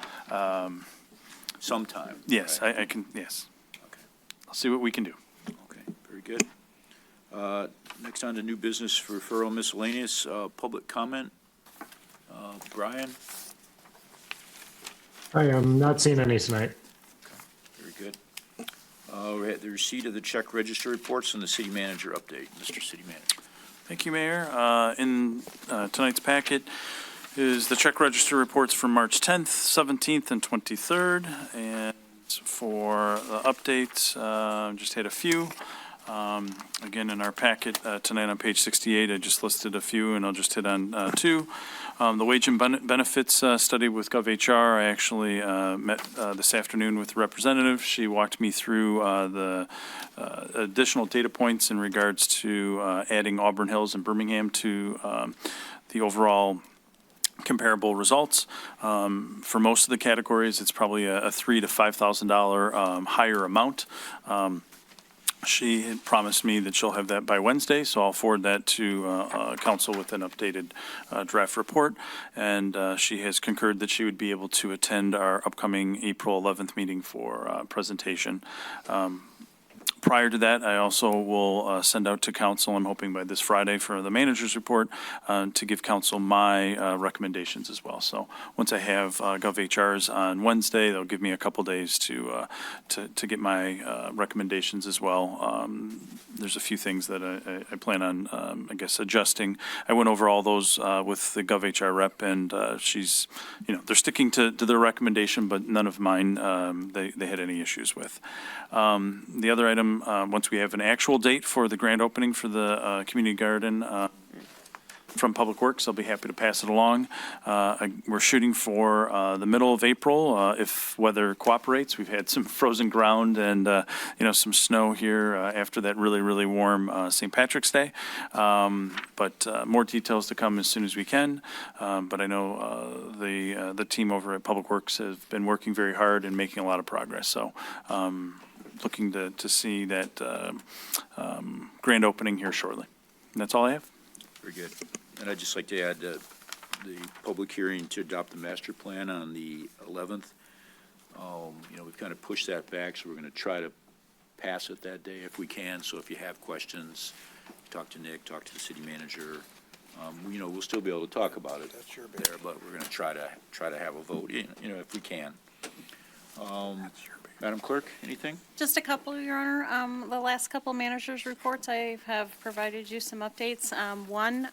Sometime. Yes, right? I can, yes. Okay. I'll see what we can do. Okay, very good. Next on to new business referral miscellaneous, public comment. Brian? I am not seeing any tonight. Very good. We had the receipt of the check register reports and the city manager update. Mr. City Manager. Thank you, Mayor. In tonight's packet is the check register reports from March 10th, 17th, and 23rd. And for the updates, just had a few. Again, in our packet tonight on page 68, I just listed a few, and I'll just hit on two. The wage and benefits study with GovHR, I actually met this afternoon with the representative. She walked me through the additional data points in regards to adding Auburn Hills and Birmingham to the overall comparable results. For most of the categories, it's probably a $3,000 to $5,000 higher amount. She had promised me that she'll have that by Wednesday, so I'll forward that to council with an updated draft report. And she has concurred that she would be able to attend our upcoming April 11th meeting for presentation. Prior to that, I also will send out to council, I'm hoping by this Friday for the manager's report, to give council my recommendations as well. So once I have GovHR's on Wednesday, they'll give me a couple days to get my recommendations as well. There's a few things that I plan on, I guess, adjusting. I went over all those with the GovHR rep, and she's, they're sticking to their recommendation, but none of mine they had any issues with. The other item, once we have an actual date for the grand opening for the community garden from Public Works, I'll be happy to pass it along. We're shooting for the middle of April, if weather cooperates. We've had some frozen ground and, some snow here after that really, really warm St. Patrick's Day. But more details to come as soon as we can. But I know the team over at Public Works have been working very hard and making a lot of progress. So looking to see that grand opening here shortly. And that's all I have. Very good. And I'd just like to add the public hearing to adopt the master plan on the 11th. We've kind of pushed that back, so we're going to try to pass it that day if we can. So if you have questions, talk to Nick, talk to the city manager. We'll still be able to talk about it there, but we're going to try to have a vote, if we can. Madam Clerk, anything? Just a couple, Your Honor. The last couple managers' reports, I have provided you some updates. One,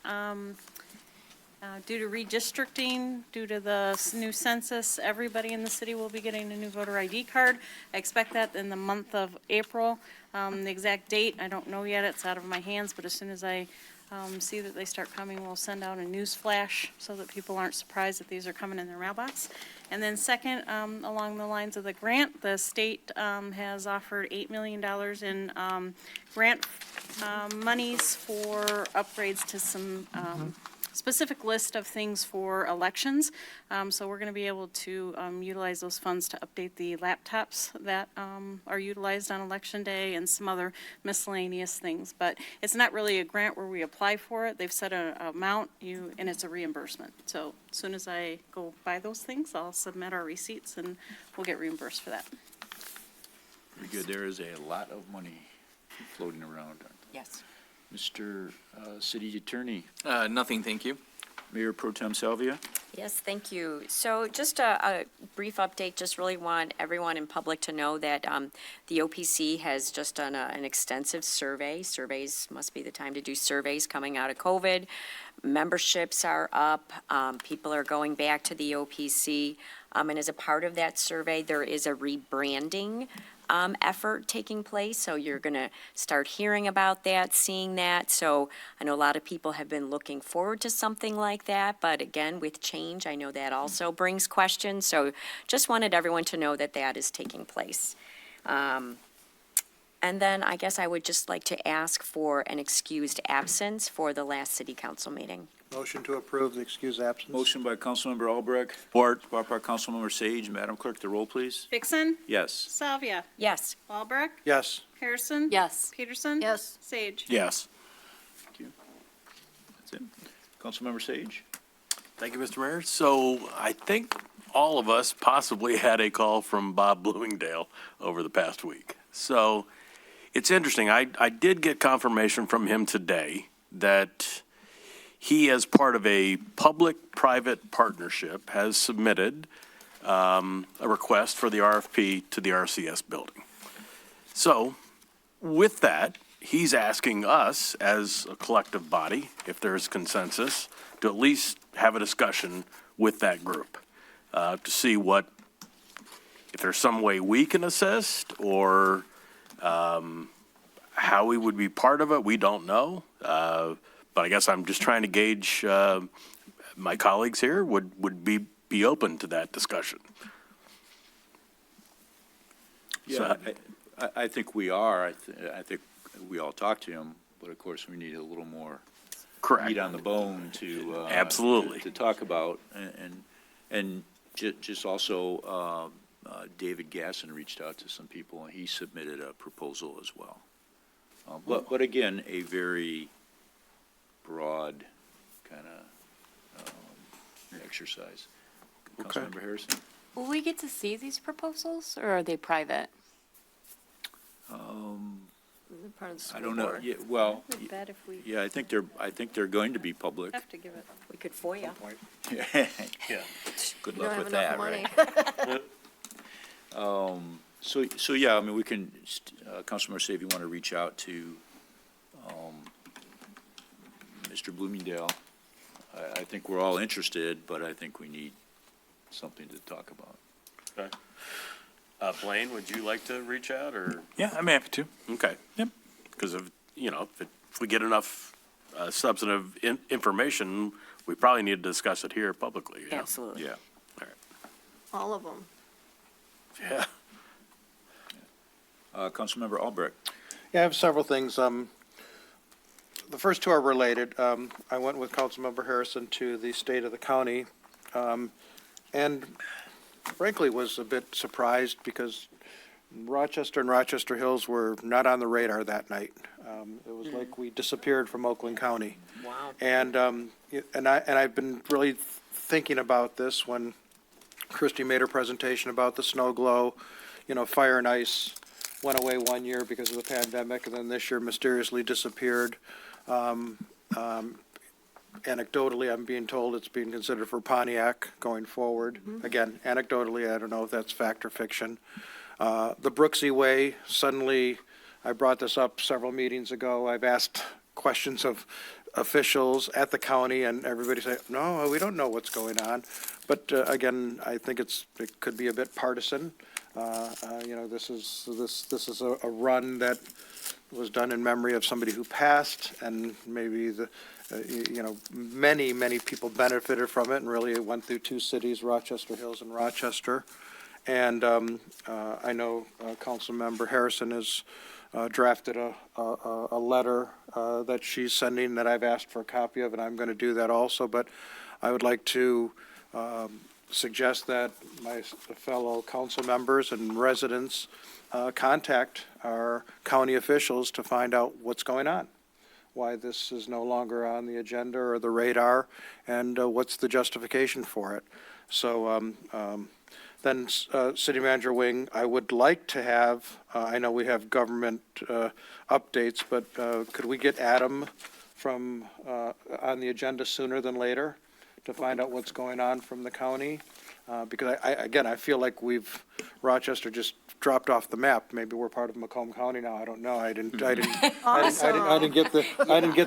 due to redistricting, due to the new census, everybody in the city will be getting a new voter ID card. I expect that in the month of April. The exact date, I don't know yet. It's out of my hands, but as soon as I see that they start coming, we'll send out a news flash so that people aren't surprised that these are coming in their mailbox. And then second, along the lines of the grant, the state has offered $8 million in grant monies for upgrades to some specific list of things for elections. So we're going to be able to utilize those funds to update the laptops that are utilized on Election Day and some other miscellaneous things. But it's not really a grant where we apply for it. They've set an amount, and it's a reimbursement. So as soon as I go buy those things, I'll submit our receipts and we'll get reimbursed for that. Very good. There is a lot of money floating around. Yes. Mr. City Attorney. Nothing, thank you. Mayor Pro Tem Salvia. Yes, thank you. So just a brief update, just really want everyone in public to know that the OPC has just done an extensive survey. Surveys must be the time to do surveys coming out of COVID. Memberships are up. People are going back to the OPC. And as a part of that survey, there is a rebranding effort taking place, so you're going to start hearing about that, seeing that. So I know a lot of people have been looking forward to something like that, but again, with change, I know that also brings questions. So just wanted everyone to know that that is taking place. And then I guess I would just like to ask for an excused absence for the last city council meeting. Motion to approve the excused absence. Motion by Councilmember Albrecht. Support by Councilmember Sage. Madam Clerk, the roll, please. Vixen? Yes. Salvia? Yes. Albrecht? Yes. Harrison? Yes. Peterson? Yes. Sage? Yes. Thank you. That's it. Councilmember Sage. Thank you, Mr. Mayor. So I think all of us possibly had a call from Bob Bloomingdale over the past week. So it's interesting. I did get confirmation from him today that he, as part of a public-private partnership, has submitted a request for the RFP to the RCS building. So with that, he's asking us as a collective body, if there's consensus, to at least have a discussion with that group to see if there's some way we can assist or how we would be part of it. We don't know. But I guess I'm just trying to gauge my colleagues here would be open to that discussion. Yeah, I think we are. I think we all talked to him, but of course we need a little more meat on the bone to absolutely to talk about. And just also David Gasson reached out to some people and he submitted a proposal as well. But again, a very broad kind of exercise. Councilmember Harrison? Will we get to see these proposals, or are they private? part of the I school don't know, board. yeah, well, I bet if we yeah, I think they're going to be public. have to give it. We could FOIA. Yeah. Good You don't luck have with enough that, money. right? So yeah, I mean, we can, Councilmember, say if you want to reach out to, Mr. Bloomingdale. I think we're all interested, but I think we need something to talk about. Okay. Blaine, would you like to reach out, or? Yeah, I'm happy to. Okay. Yep. Because if we get enough substantive information, we probably need to discuss it here publicly. Yeah. Absolutely. Yeah. All right. All of them. Yeah. Councilmember Albrecht. Yeah, I have several things. The first two are related. I went with Councilmember Harrison to the state of the county, and frankly was a bit surprised because Rochester and Rochester Hills were not on the radar that night. It was like we disappeared from Oakland County. Wow. And I've been really thinking about this when Christie made her presentation about the snow glow. Fire and ice went away one year because of the pandemic, and then this year mysteriously disappeared. Anecdotally, I'm being told it's being considered for Pontiac going forward. Again, anecdotally, I don't know if that's fact or fiction. The Brooksy Way, suddenly, I brought this up several meetings ago. I've asked questions of officials at the county, and everybody said, no, we don't know what's going on. But again, I think it could be a bit partisan. This is a run that was done in memory of somebody who passed, and maybe many people benefited from it, and really it went through two cities, Rochester Hills and Rochester. And I know Councilmember Harrison has drafted a letter that she's sending that I've asked for a copy of, and I'm going to do that also. But I would like to suggest that my fellow council members and residents contact our county officials to find out what's going on, why this is no longer on the agenda or the radar, and what's the justification for it. So then City Manager Wing, I would like to have, I know we have government updates, but could we get Adam from on the agenda sooner than later to find out what's going on from the county? Because I feel like Rochester just dropped off the map. Maybe we're part of Macomb County now. I don't know. I didn't get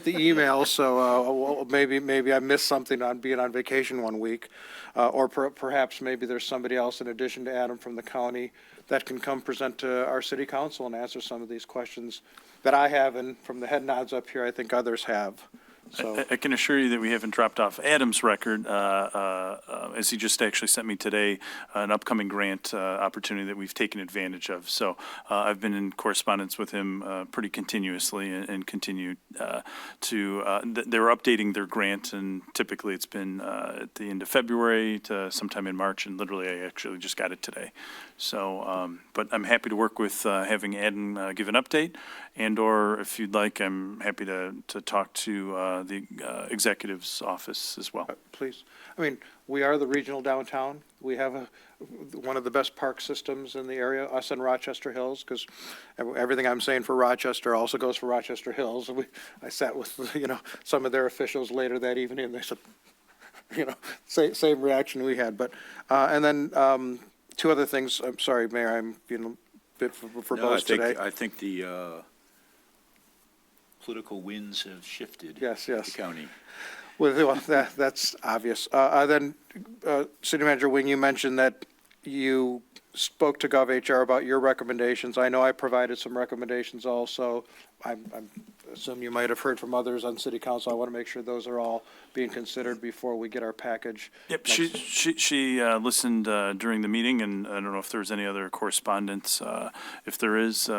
the email. So maybe I missed something on being on vacation one week, or perhaps maybe there's somebody else in addition to Adam from the county that can come present to our city council and answer some of these questions that I have, and from the head nods up here, I think others have. So I can assure you that we haven't dropped off Adam's record, as he just actually sent me today an upcoming grant opportunity that we've taken advantage of. So I've been in correspondence with him pretty continuously and continue they were updating their grant, and typically it's been at the end of February to sometime in March, and literally I actually just got it today. So, but I'm happy to work with having Adam give an update, and/or if you'd like, I'm happy to talk to the executive's office as well. please. I mean, we are the regional downtown. We have one of the best park systems in the area, us and Rochester Hills, because everything I'm saying for Rochester also goes for Rochester Hills. I sat with, some of their officials later that evening, and they said, same reaction we had. But, and then two other things. I'm sorry, Mayor, I'm being a bit verbose today. I think the political winds have shifted. Yes. The county. Well, that's obvious. Then, City Manager Wing, you mentioned that you spoke to GovHR about your recommendations. I know I provided some recommendations also. I assume you might have heard from others on City Council. I want to make sure those are all being considered before we get our package. Yep, she listened during the meeting, and I don't know if there was any other correspondence. If there is,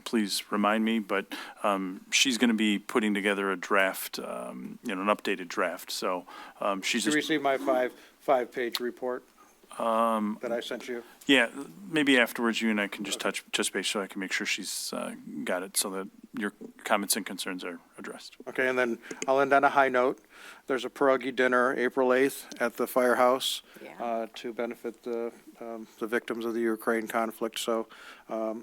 please remind me, but she's going to be putting together a draft, an updated draft. So she's Did you just. receive my five-page report that I sent you? Yeah, maybe afterwards you and I can just touch base so I can make sure she's got it so that your comments and concerns are addressed. Okay, and then I'll end on a high note. There's a pierogi dinner April 8th at the firehouse. Yeah. to benefit the victims of the Ukraine conflict. So, I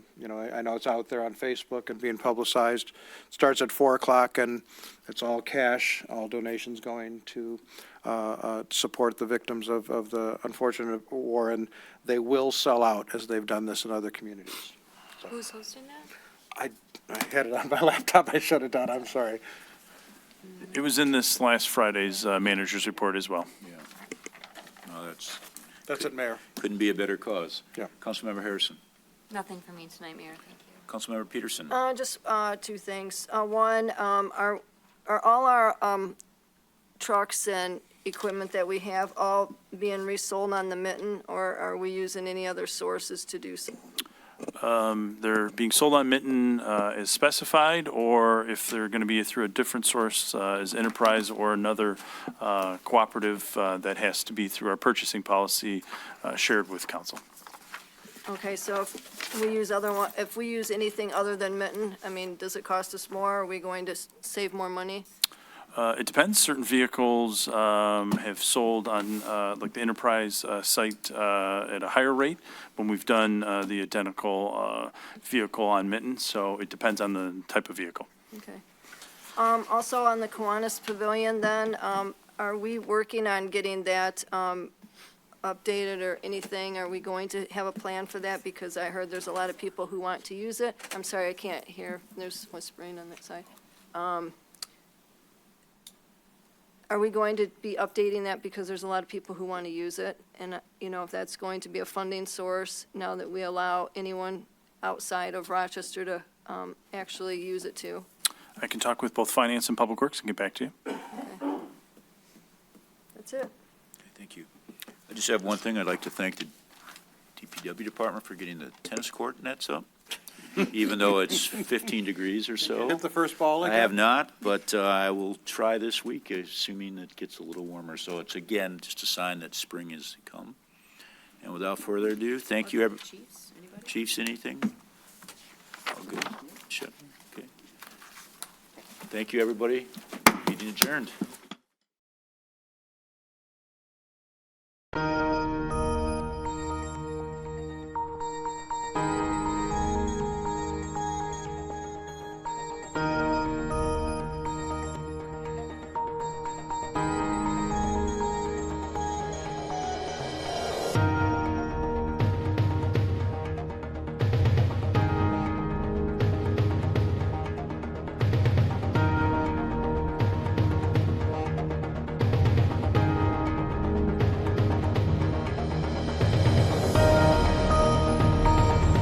know it's out there on Facebook and being publicized. Starts at 4 o'clock, and it's all cash, all donations going to support the victims of the unfortunate war, and they will sell out as they've done this in other communities. Who's hosting that? I had it on my laptop. I shut it down. I'm sorry. It was in this last Friday's manager's report as well. Yeah. No, That's it, Mayor. couldn't be a better cause. Yeah. Councilmember Harrison. Nothing for me tonight, Mayor, thank you. Councilmember Peterson. Just two things. One, are all our trucks and equipment that we have all being resold on the Mitten, or are we using any other sources to do so? They're being sold on Mitten as specified, or if they're going to be through a different source as Enterprise or another cooperative that has to be through our purchasing policy shared with council. Okay, so if we use anything other than Mitten, I mean, does it cost us more? Are we going to save more money? It depends. Certain vehicles have sold on, like the Enterprise site at a higher rate when we've done the identical vehicle on Mitten, so it depends on the type of vehicle. Okay. Also on the Kiwanis Pavilion then, are we working on getting that updated or anything? Are we going to have a plan for that? Because I heard there's a lot of people who want to use it. I'm sorry, I can't hear. There's whispering on that side. Are we going to be updating that because there's a lot of people who want to use it? And, if that's going to be a funding source now that we allow anyone outside of Rochester to actually use it too? I can talk with both Finance and Public Works and get back to you. Okay. That's it. Okay, thank you. I just have one thing. I'd like to thank the DPW department for getting the tennis court nets up, even though it's 15 degrees or so. Hit the first ball I again? have not, but I will try this week, assuming it gets a little warmer. So it's, again, just a sign that spring has come. And without further ado, thank you. Chiefs, anybody? Chiefs, anything? All good? Shut. Okay. Thank you, everybody. Meeting adjourned.